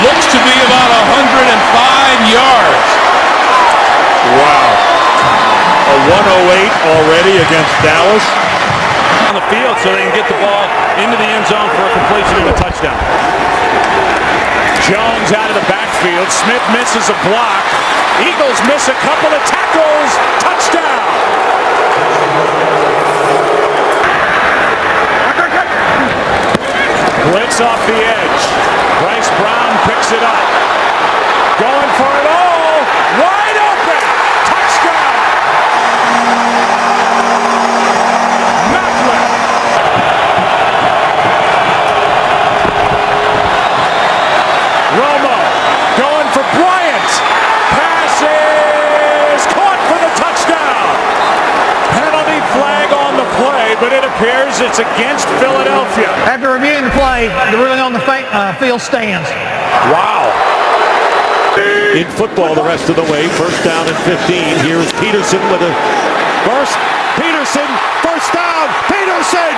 Looks to be about 105 yards. Wow. A 108 already against Dallas. On the field so they can get the ball into the end zone for a completion and a touchdown. Jones out of the backfield. Smith misses a block. Eagles miss a couple of tackles. Touchdown. Blitz off the edge. Bryce Brown picks it up. Going for it all. Wide open. Touchdown. Macklin. Romo going for Bryant. Passes caught for the touchdown. Penalty flag on the play, but it appears it's against Philadelphia. After reviewing the play, the ruling on the field stands. Wow. In football the rest of the way. First down and 15. Here's Peterson with a burst. Peterson, first down. Peterson.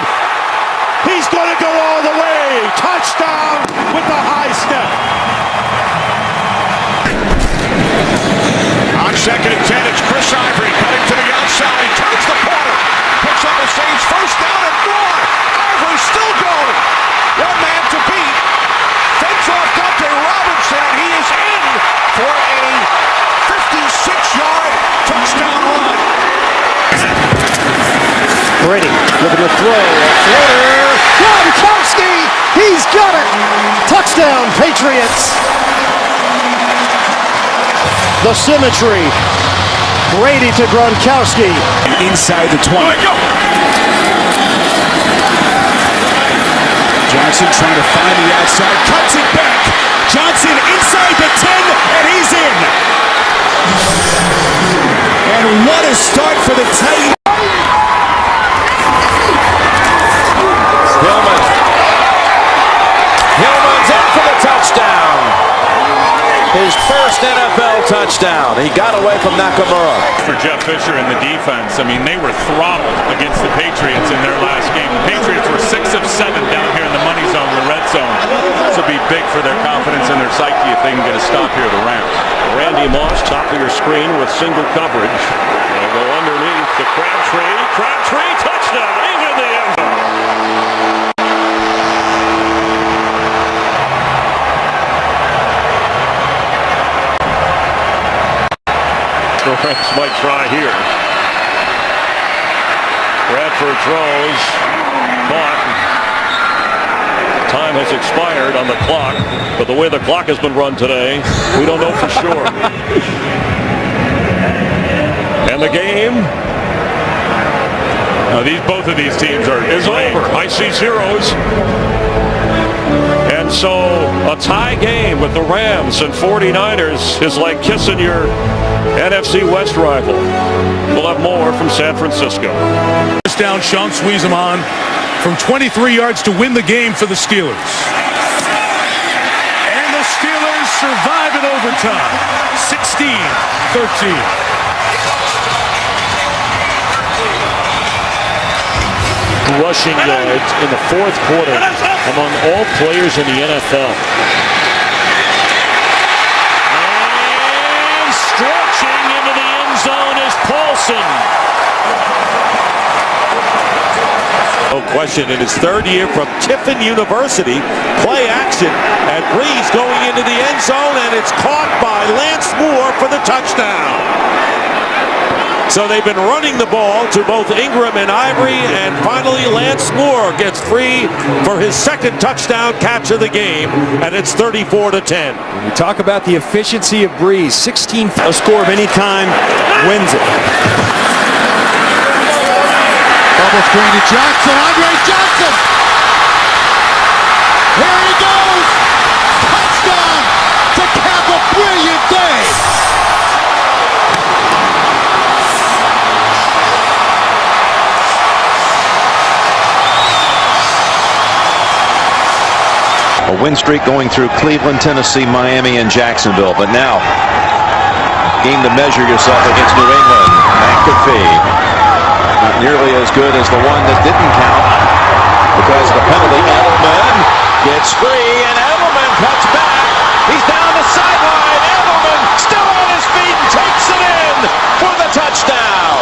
He's going to go all the way. Touchdown with the high step. On second and 10, it's Chris Ivory cutting to the outside. Turns the corner. Picks up the Saints first down and more. Ivory still going. One man to beat. Fakes off Dante Robinson, and he is in for a 56-yard touchdown run. Brady looking to throw. A floater. Gronkowski. He's got it. Touchdown, Patriots. The symmetry. Brady to Gronkowski. Inside the 20. Johnson trying to find the outside. Cuts it back. Johnson inside the 10, and he's in. And what a start for the Titans. Hillman's in for the touchdown. His first NFL touchdown. He got away from Nakamura. For Jeff Fisher and the defense, I mean, they were throttled against the Patriots in their last game. The Patriots were 6 of 7 down here in the money zone, the red zone. This will be big for their confidence and their psyche if they can get a stop here, the Rams. Randy Moss, top of your screen with single coverage. They'll go underneath to Crabtree. Crabtree, touchdown. He's in the end zone. The Rams might try here. Bradford throws. Caught. Time has expired on the clock, but the way the clock has been run today, we don't know for sure. And the game Both of these teams is over. I see zeros. And so a tie game with the Rams and 49ers is like kissing your NFC West rival. We'll have more from San Francisco. First down, Sean squeeze him on from 23 yards to win the game for the Steelers. And the Steelers survive in overtime. 16-13. Rushing yards in the fourth quarter among all players in the NFL. And stretching into the end zone is Paulson. No question, in his third year from Tiffin University, play action, and Breeze going into the end zone, and it's caught by Lance Moore for the touchdown. So they've been running the ball to both Ingram and Ivory, and finally Lance Moore gets free for his second touchdown catch of the game, and it's 34-10. We talk about the efficiency of Breeze. 16 a score of any kind wins it. Bubble screen to Johnson. Andre Johnson. Here he goes. Touchdown to cap a brilliant day. win streak going through Cleveland, Tennessee, Miami, and Jacksonville. But now, game to measure yourself against New England. McAfee, not nearly as good as the one that didn't count because of the penalty. Edelman gets free, and Edelman cuts back. He's down the sideline. Edelman still on his feet and takes it in for the touchdown.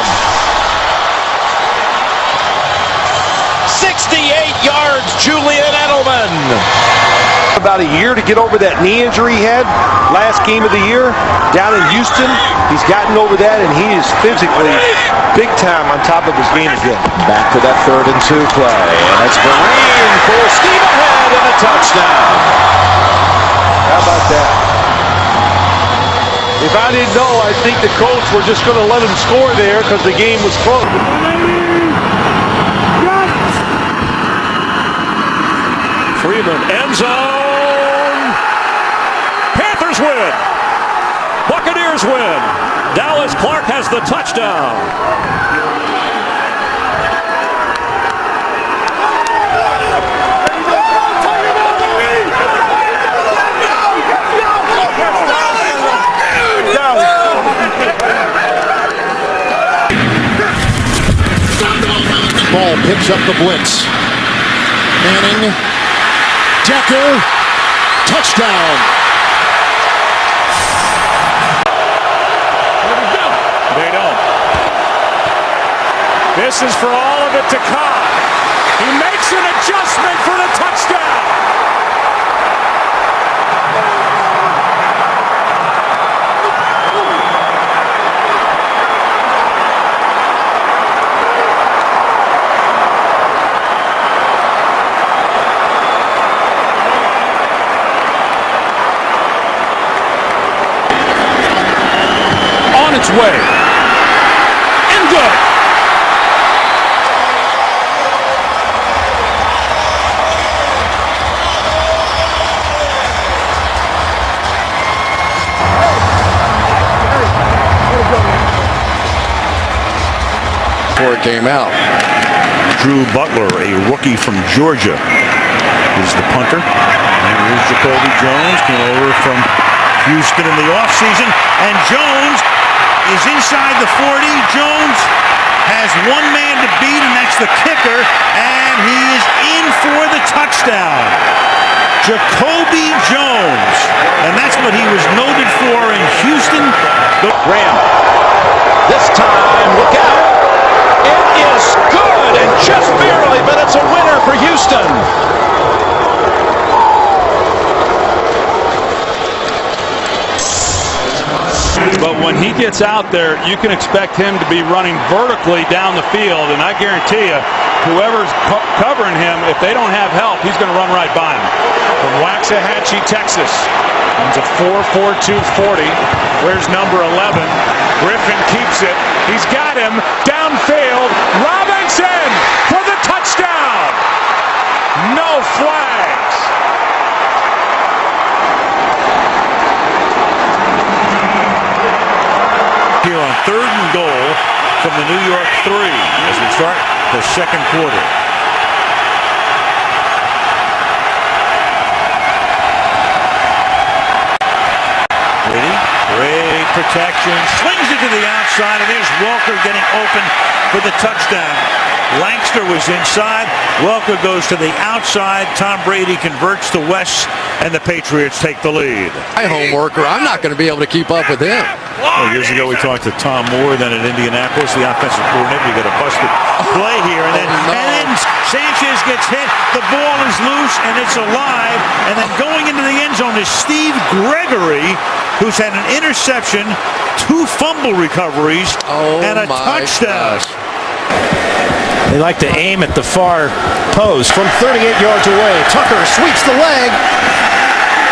68 yards, Julian Edelman. About a year to get over that knee injury he had last game of the year down in Houston. He's gotten over that, and he is physically big time on top of his game again. Back to that 3rd and 2 play, and it's Vereen for Steve ahead and a touchdown. How about that? If I didn't know, I think the Colts were just going to let him score there because the game was close. Freeman, end zone. Panthers win. Buccaneers win. Dallas Clark has the touchdown. Ball picks up the blitz. Manning. Decker, touchdown. They don't. This is for all of it to come. He makes an adjustment for the touchdown. Its way and good. Before it came out. Drew Butler, a rookie from Georgia, is the punter. And here's Jacoby Jones, came over from Houston in the offseason, and Jones is inside the 40. Jones has one man to beat, and that's the kicker, and he is in for the touchdown. Jacoby Jones, and that's what he was noted for in Houston. Graham, this time, look out. It is good, and just barely, but it's a winner for Houston. But when he gets out there, you can expect him to be running vertically down the field, and I guarantee you, whoever's covering him, if they don't have help, he's going to run right by him. From Waxahachie, Texas, it's a 4.42 40. Where's number 11? Griffin keeps it. He's got him downfield. Robinson for the touchdown. No flags. Here on 3rd and goal from the New York 3 as we start the second quarter. Great protection, slings it to the outside, and there's Welker getting open for the touchdown. Langston was inside. Welker goes to the outside. Tom Brady converts to West, and the Patriots take the lead. My home worker, I'm not going to be able to keep up with him. Well, years ago we talked to Tom Moore, then at Indianapolis, the offensive coordinator. We got a busted play here, and then Sanchez gets hit. The ball is loose, and it's alive. And then going into the end zone is Steve Gregory, who's had an interception, 2 fumble recoveries, and a touchdown. They like to aim at the far post from 38 yards away. Tucker sweeps the leg,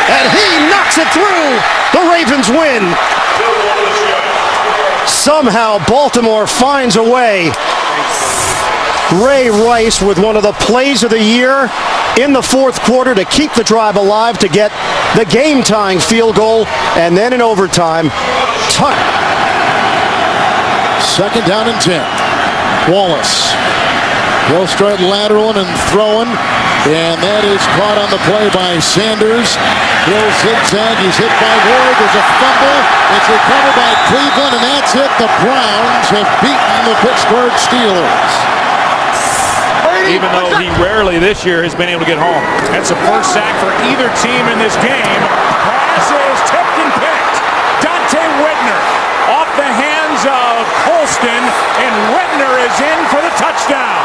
and he knocks it through. The Ravens win. Somehow Baltimore finds a way. Ray Rice with one of the plays of the year in the 4th quarter to keep the drive alive, to get the game-tying field goal, and then in overtime, Tucker. 2nd down and 10. Wallace They'll start lateraling and throwing, and that is caught on the play by Sanders. He'll zigzag. He's hit by Ward. There's a fumble. It's recovered by Cleveland, and that's it. The Browns have beaten the Pittsburgh Steelers. Even though he rarely this year has been able to get home. That's the first sack for either team in this game. Pass is tipped and picked. Dante Whitner off the hands of Colston, and Whitner is in for the touchdown.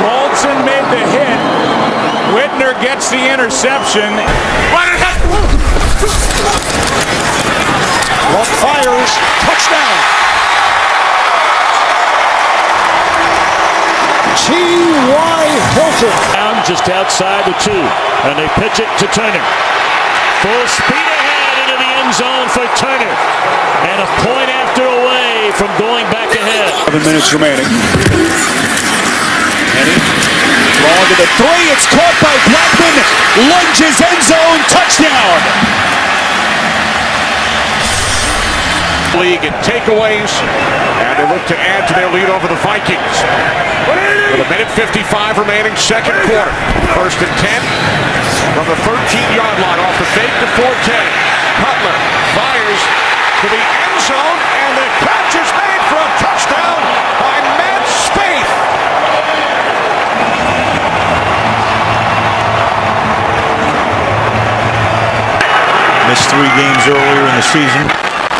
Colston made the hit. Whitner gets the interception. Luck fires. Touchdown. T.Y. Hilton. Down just outside the 2. And they pitch it to Turner. Full speed ahead into the end zone for Turner. And a point after away from going back ahead. 7 minutes remaining. Henny. Long to the 3. It's caught by Blackman. Lunges end zone. Touchdown. League and takeaways, and they look to add to their lead over the Vikings. With a minute 55 remaining, second quarter. First and 10 from the 13-yard line off the fake to Forte. Cutler fires to the end zone, and the catch is made for a touchdown by Matt Spaeth. Missed 3 games earlier in the season.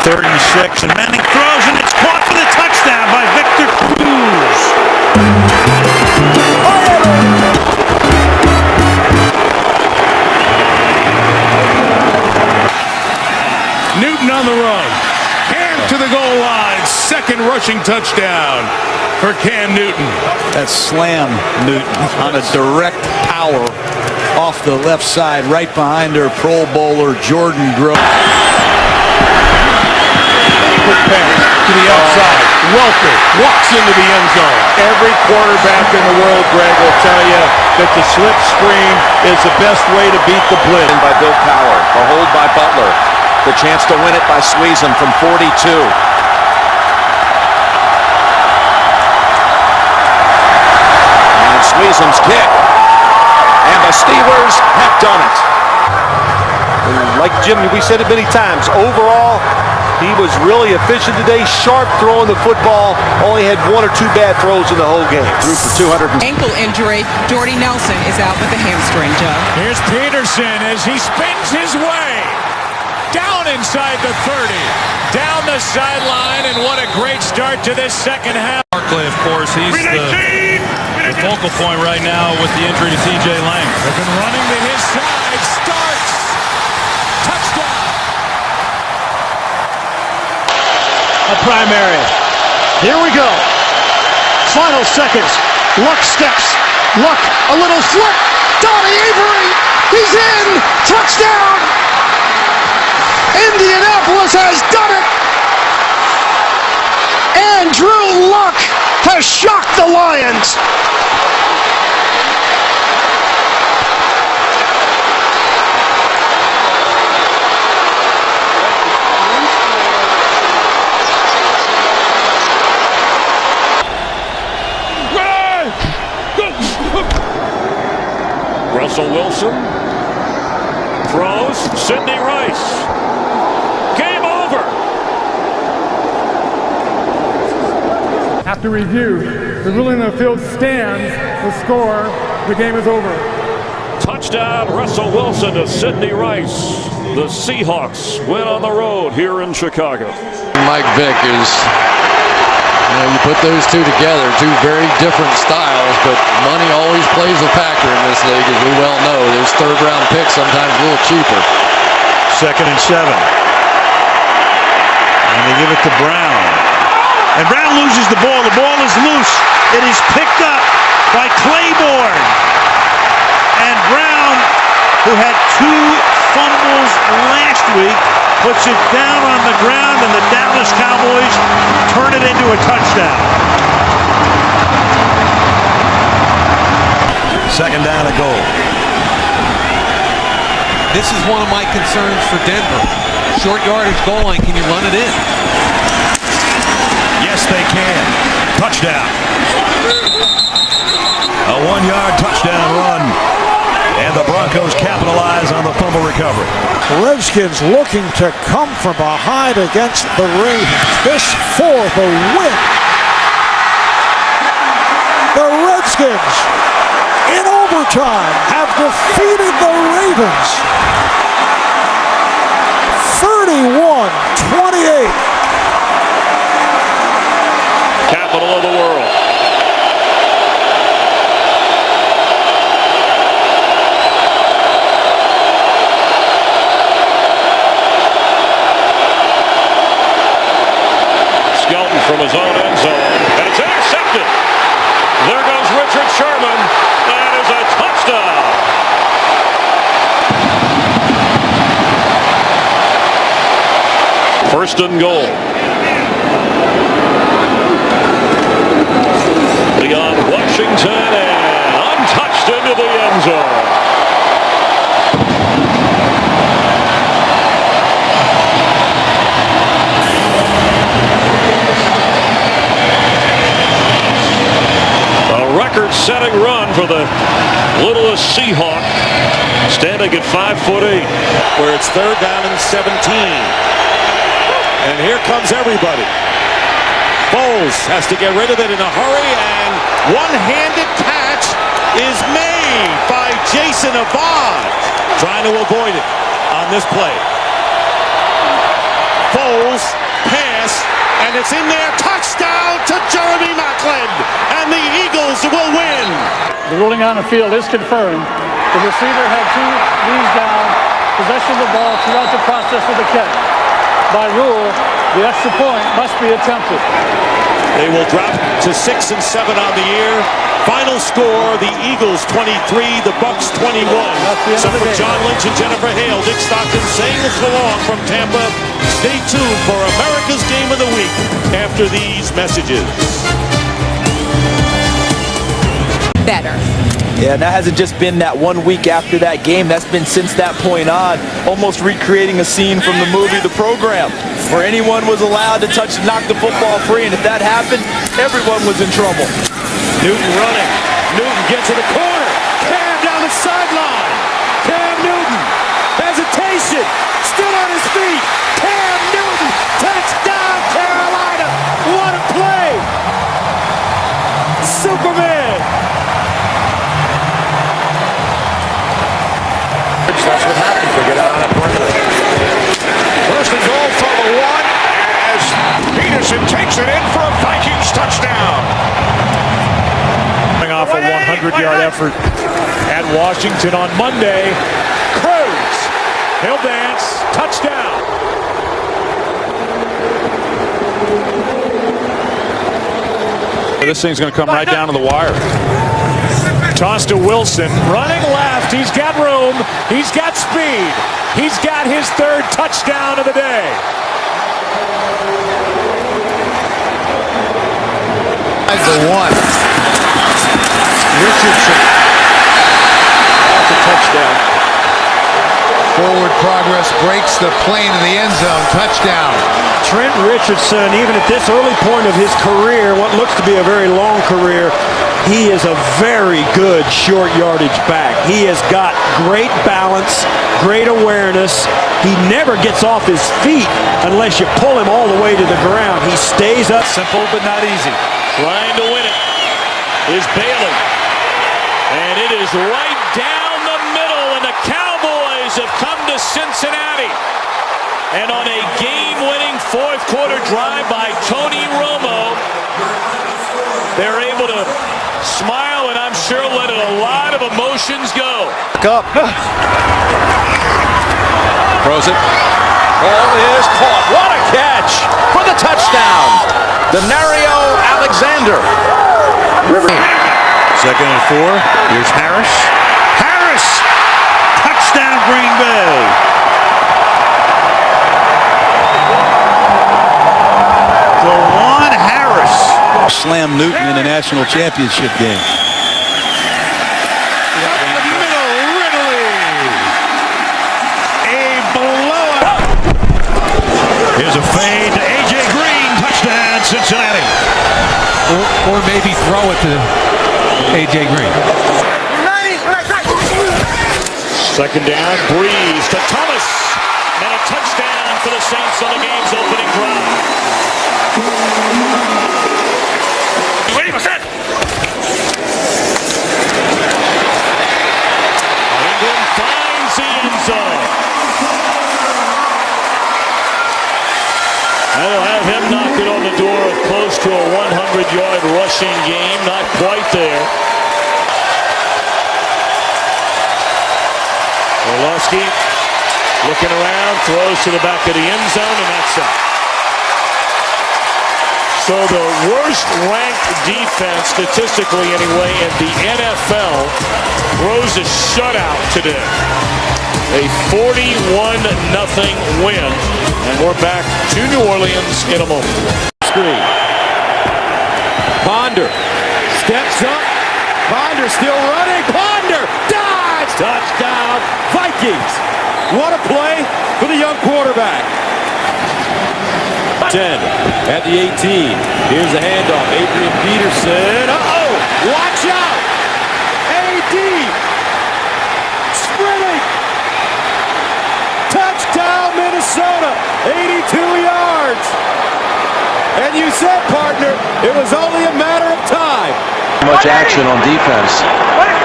3rd and 6, and Manning throws, and it's caught for the touchdown by Victor Cruz. Newton on the run. Hand to the goal line. Second rushing touchdown for Cam Newton. That slam, Newton, on a direct power off the left side, right behind their Pro Bowler, Jordan Grove. Quick pass to the outside. Welker walks into the end zone. Every quarterback in the world, Greg, will tell you that the slip screen is the best way to beat the blitz. By Bill Cowher, the hold by Butler, the chance to win it by Sweezum from 42. And Sweezum's kick, and the Steelers have done it. And like Jim, we said it many times, overall, he was really efficient today, sharp throwing the football, only had 1 or 2 bad throws in the whole game. Threw for 200. Ankle injury. Jordy Nelson is out with a hamstring, Joe. Here's Peterson as he spins his way down inside the 30, down the sideline, and what a great start to this second half. Barkley, of course, he's the focal point right now with the injury to C.J. Lang. They've been running to his side, starts, touchdown. A primary. Here we go. Final seconds. Luck steps. Luck, a little flip. Donnie Avery. He's in. Touchdown. Indianapolis has done it. And Drew Luck has shocked the Lions. Russell Wilson throws. Sidney Rice. Game over. After review, the ruling on the field stands. The score, the game is over. Touchdown, Russell Wilson to Sidney Rice. The Seahawks win on the road here in Chicago. Mike Vick is, you put those two together, 2 very different styles, but money always plays a factor in this league, as we well know. Those 3rd-round picks sometimes a little cheaper. 2nd and 7. And they give it to Brown. And Brown loses the ball. The ball is loose. It is picked up by Claiborne. And Brown, who had 2 fumbles last week, puts it down on the ground, and the Dallas Cowboys turn it into a touchdown. 2nd down to goal. This is one of my concerns for Denver. Short yardage goal line, can you run it in? Yes, they can. Touchdown. A 1-yard touchdown run. And the Broncos capitalize on the fumble recovery. Redskins looking to come from behind against the Ravens. This for the win. The Redskins, in overtime, have defeated the Ravens 31-28. Capital of the world. Skelton from his own end zone, and it's intercepted. There goes Richard Sherman. That is a touchdown. First and goal. Beyond Washington and untouched into the end zone. Record-setting run for the littlest Seahawk, standing at 5'8", where it's 3rd down and 17. And here comes everybody. Foles has to get rid of it in a hurry, and one-handed catch is made by Jason Abad, trying to avoid it on this play. Foles pass, and it's in there. Touchdown to Jeremy Maclin, and the Eagles will win. The ruling on the field is confirmed. The receiver had 2 knees down, possession of the ball throughout the process of the catch. By rule, the extra point must be attempted. They will drop to 6 and 7 on the year. Final score, the Eagles 23, the Bucks 21. So for John Lynch and Jennifer Hale, Dick Stockton saying so long from Tampa. Stay tuned for America's Game of the Week after these messages. Better. Yeah, and that hasn't just been that 1 week after that game. That's been since that point on, almost recreating a scene from the movie The Program, where anyone was allowed to knock the football free, and if that happened, everyone was in trouble. Newton running. Newton gets to the corner. Cam down the sideline. Cam Newton. Hesitation. Still on his feet. Cam Newton. Touchdown, Carolina. What a play. Superman. That's what happens. They get out on a perimeter. First and goal for the 1 as Peterson takes it in for a Vikings touchdown. Coming off a 100-yard effort at Washington on Monday. Cruz. He'll dance. Touchdown. This thing's going to come right down to the wire. Toss to Wilson, running left. He's got room. He's got speed. He's got his 3rd touchdown of the day. The 1. Richardson. That's a touchdown. Forward progress breaks the plane in the end zone. Touchdown. Trent Richardson, even at this early point of his career, what looks to be a very long career, he is a very good short yardage back. He has got great balance, great awareness. He never gets off his feet unless you pull him all the way to the ground. He stays up. Simple but not easy. Trying to win it is Bailey. And it is right down the middle, and the Cowboys have come to Cincinnati. And on a game-winning 4th quarter drive by Tony Romo, they're able to smile and I'm sure let a lot of emotions go. Up. Throws it. Ball is caught. What a catch for the touchdown. Denario Alexander. 2nd and 4. Here's Harris. Harris! Touchdown, Green Bay. DeJuan Harris. Slam Newton in a national championship game. A blowout. Here's a fade to A.J. Green. Touchdown, Cincinnati. or maybe throw it to A.J. Green. Second down, Breeze to Thomas, and a touchdown for the Saints on the game's opening drive. Ingram finds the end zone. That'll have him knocking on the door of close to a 100-yard rushing game. Not quite there. Orlovsky looking around, throws to the back of the end zone, and that's it. So the worst-ranked defense, statistically anyway, in the NFL throws a shutout today. A 41-0 win, and we're back to New Orleans in a moment. Screen. Ponder steps up. Ponder still running. Ponder dives. Touchdown, Vikings. What a play for the young quarterback. 10 at the 18. Here's the handoff. Adrian Peterson. Uh-oh. Watch out. A.D. sprinting. Touchdown, Minnesota. 82 yards. And you said, partner, it was only a matter of time. Much action on defense,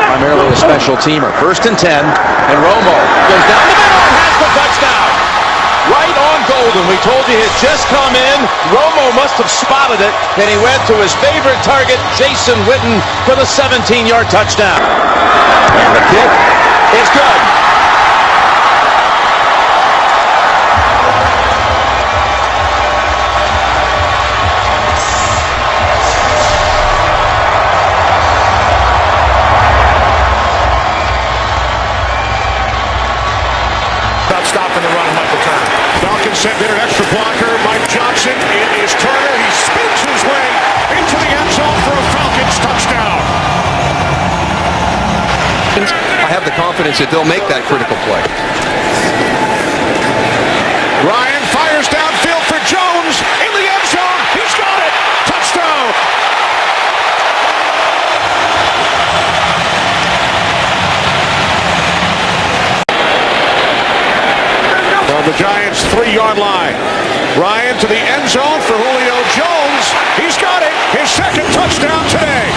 primarily a special teamer. 1st and 10, and Romo goes down the middle and has the touchdown. Right on Golden. We told you he'd just come in. Romo must have spotted it, and he went to his favorite target, Jason Witten, for the 17-yard touchdown. And the kick is good. Stopping the run, Michael Turner. Falcons sent in an extra blocker. Mike Johnson. It is Turner. He spins his way into the end zone for a Falcons touchdown. I have the confidence that they'll make that critical play. Ryan fires downfield for Jones in the end zone. He's got it. Touchdown. From the Giants' 3-yard line. Ryan to the end zone for Julio Jones. He's got it. His second touchdown today.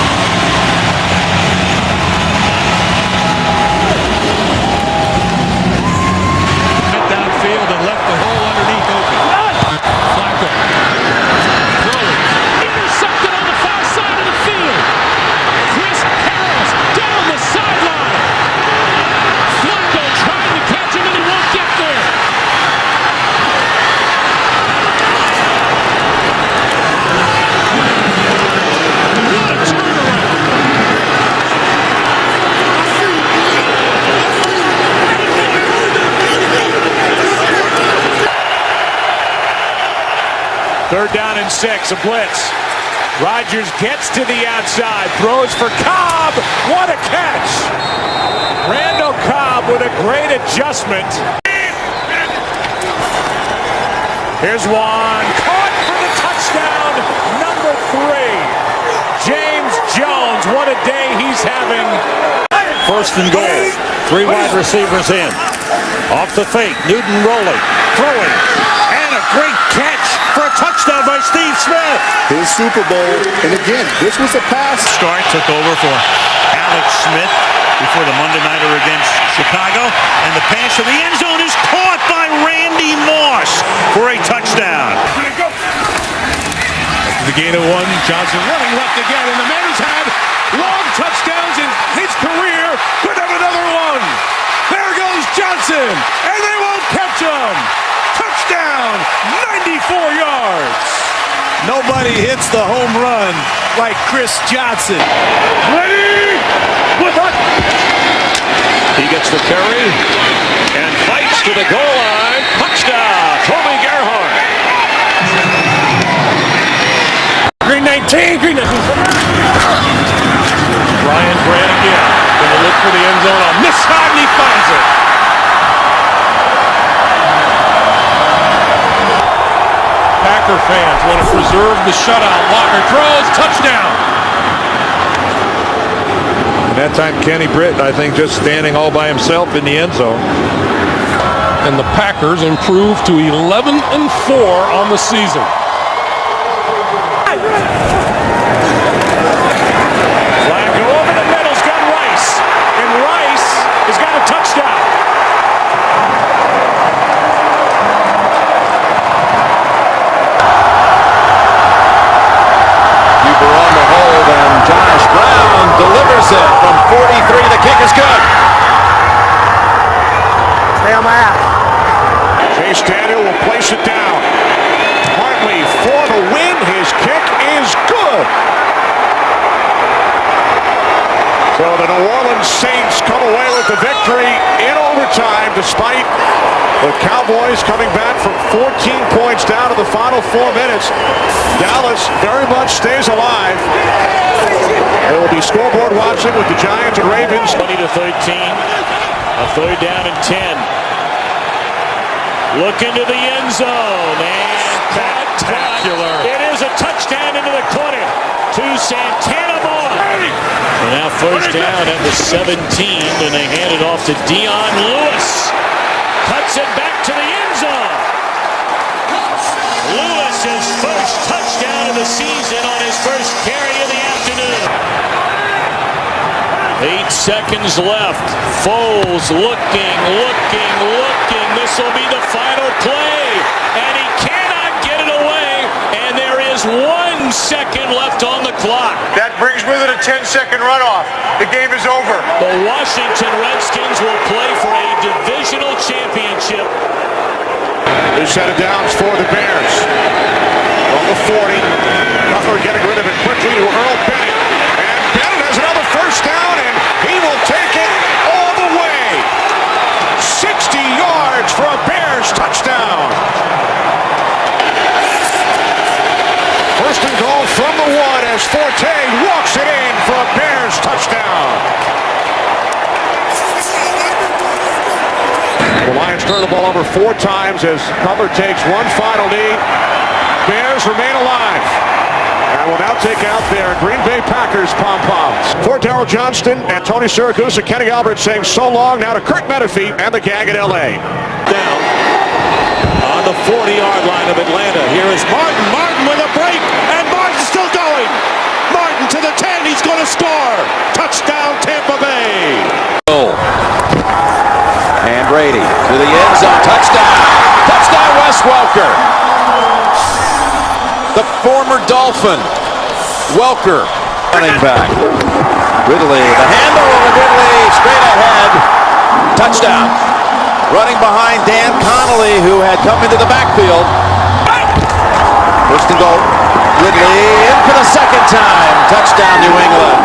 Went downfield and left the hole underneath open. Flacco. Throwing. Intercepted on the far side of the field. Chris Harris down the sideline. Flacco trying to catch him and he won't get there. What a turnaround. Third down and 6, a blitz. Rodgers gets to the outside, throws for Cobb. What a catch! Randall Cobb with a great adjustment. Here's one, caught for the touchdown, number 3. James Jones, what a day he's having. 1st and goal. 3 wide receivers in. Off the fake. Newton rolling. Throwing. And a great catch for a touchdown by Steve Smith. His Super Bowl. And again, this was a pass. Start took over for Alex Smith before the Monday Nighter against Chicago. And the pass to the end zone is caught by Randy Moss for a touchdown. After the gain of 1, Johnson running left again, and the man has had long touchdowns in his career. Could have another one. There goes Johnson, and they won't catch him. Touchdown, 94 yards. Nobody hits the home run like Chris Johnson. Ready? He gets the carry and fights to the goal line. Touchdown, Toby Gerhardt. Green 19, Green 19. Ryan Grant again. Gonna look for the end zone on this side, and he finds it. Packer fans want to preserve the shutout. Walker throws, touchdown. And that time, Kenny Britt, I think, just standing all by himself in the end zone. And the Packers improve to 11-4 on the season. Flacco over the middle's got Rice, and Rice has got a touchdown. Keeper on the hold, and Josh Brown delivers it from 43. The kick is good. Stay on my ass. Chase Daniel will place it down. Hartley for the win. His kick is good. So the New Orleans Saints come away with the victory in overtime, despite the Cowboys coming back from 14 points down to the final 4 minutes. Dallas very much stays alive. There will be scoreboard watching with the Giants and Ravens. 20-13. A third down and 10. Look into the end zone, and spectacular. It is a touchdown into the corner to Santana Moore. And now first down at the 17, and they hand it off to Dion Lewis. Cuts it back to the end zone. Lewis's first touchdown of the season on his first carry of the afternoon. 8 seconds left. Foles looking. This will be the final play. And he cannot get it away. And there is 1 second left on the clock. That brings with it a 10-second runoff. The game is over. The Washington Redskins will play for a divisional championship. New set of downs for the Bears. On the 40. Cutler getting rid of it quickly to Earl Bennett. And Bennett has another first down, and he will take it all the way. 60 yards for a Bears touchdown. First and goal from the 1 as Forte walks it in for a Bears touchdown. The Lions turn the ball over 4 times as Cutler takes one final knee. Bears remain alive. And will now take out their Green Bay Packers pom-poms. For Darryl Johnston and Tony Siragusa, Kenny Albert saying so long now to Kurt Menefee and the gang in L.A. Down on the 40-yard line of Atlanta. Here is Martin. Martin with a break, and Martin's still going. Martin to the 10. He's going to score. Touchdown, Tampa Bay. And Brady to the end zone. Touchdown. Touchdown, Wes Welker. The former Dolphin. Welker running back. Ridley, the handle of Ridley straight ahead. Touchdown. Running behind Dan Connolly, who had come into the backfield. First and goal. Ridley in for the second time. Touchdown, New England.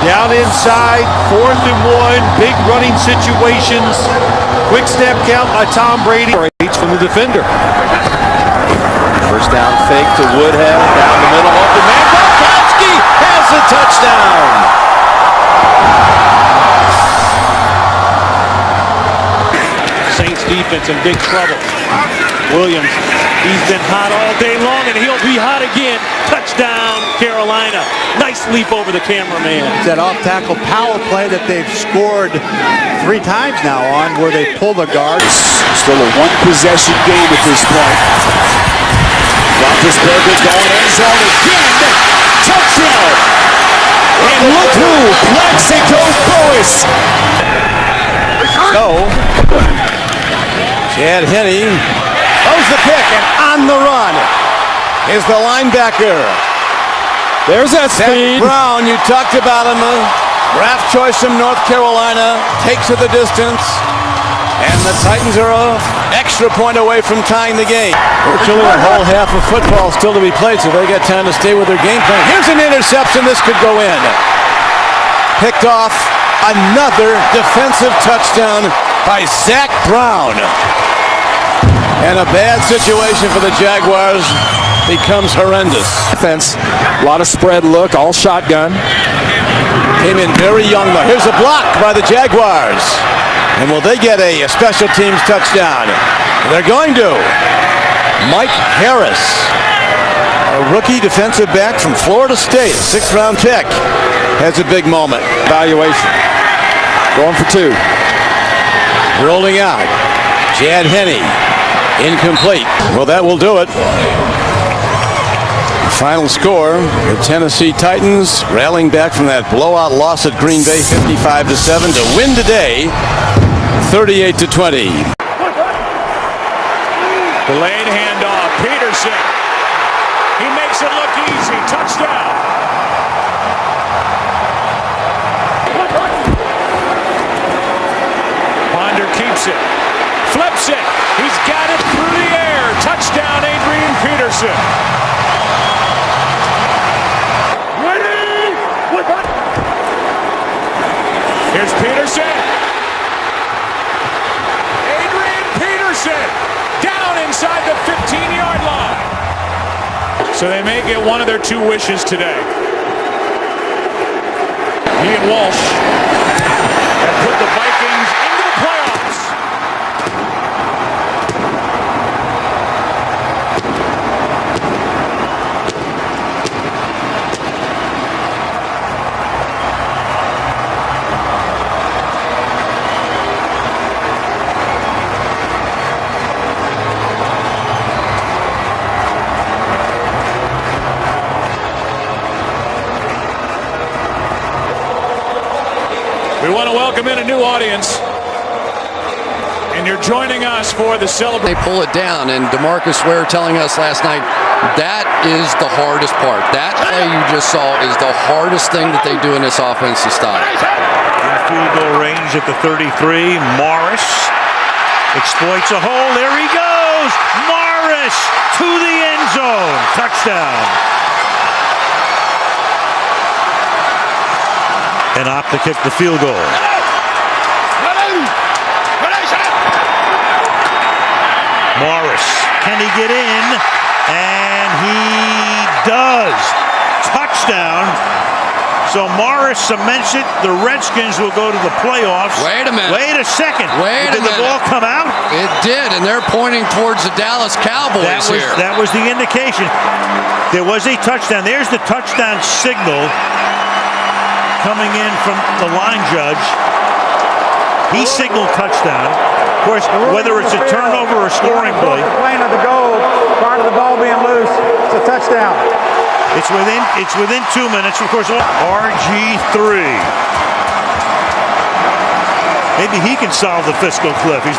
Down inside, 4th and 1, big running situations. Quick step count by Tom Brady. From the defender. First down fake to Woodhead. Down the middle, open man. Gronkowski has the touchdown. Saints defense in big trouble. Williams, he's been hot all day long, and he'll be hot again. Touchdown, Carolina. Nice leap over the cameraman. That off-tackle power play that they've scored 3 times now on, where they pull the guard. Still a one-possession game at this point. Roethlisberger going end zone again. Touchdown. And look who, Plaxico Burress. So, Chad Henne throws the pick, and on the run is the linebacker. There's that speed. Brown, you talked about him, draft choice from North Carolina, takes it the distance, and the Titans are an extra point away from tying the game. Virtually a whole half of football still to be played, so they got time to stay with their game plan. Here's an interception. This could go in. Picked off. Another defensive touchdown by Zach Brown. And a bad situation for the Jaguars becomes horrendous. Defense, a lot of spread look, all shotgun. Came in very young though. Here's a block by the Jaguars. And will they get a special teams touchdown? They're going to. Mike Harris, a rookie defensive back from Florida State, 6th-round pick, has a big moment. Evaluation. Going for 2. Rolling out. Chad Henne. Incomplete. Well, that will do it. Final score, the Tennessee Titans rallying back from that blowout loss at Green Bay 55-7 to win today 38-20. Delayed handoff. Peterson. He makes it look easy. Touchdown. Ponder keeps it. Flips it. He's got it through the air. Touchdown, Adrian Peterson. Here's Peterson. Adrian Peterson down inside the 15-yard line. So they may get one of their 2 wishes today. He and Walsh have put the Vikings into the playoffs. We want to welcome in a new audience, and you're joining us for the celebration. They pull it down, and DeMarcus Ware telling us last night that is the hardest part. That play you just saw is the hardest thing that they do in this offense to stop. In field goal range at the 33, Morris exploits a hole. There he goes! Morris to the end zone. Touchdown. And opt to kick the field goal. Morris, can he get in? And he does. Touchdown. So Morris cements it. The Redskins will go to the playoffs. Wait a minute. Wait a second. Did the ball come out? It did, and they're pointing towards the Dallas Cowboys here. That was the indication. There was a touchdown. There's the touchdown signal coming in from the line judge. He signaled touchdown. Of course, whether it's a turnover or a scoring play. Plane of the goal prior to the ball being loose. It's a touchdown. It's within 2 minutes. Of course, RG3. Maybe he can solve the fiscal cliff. He's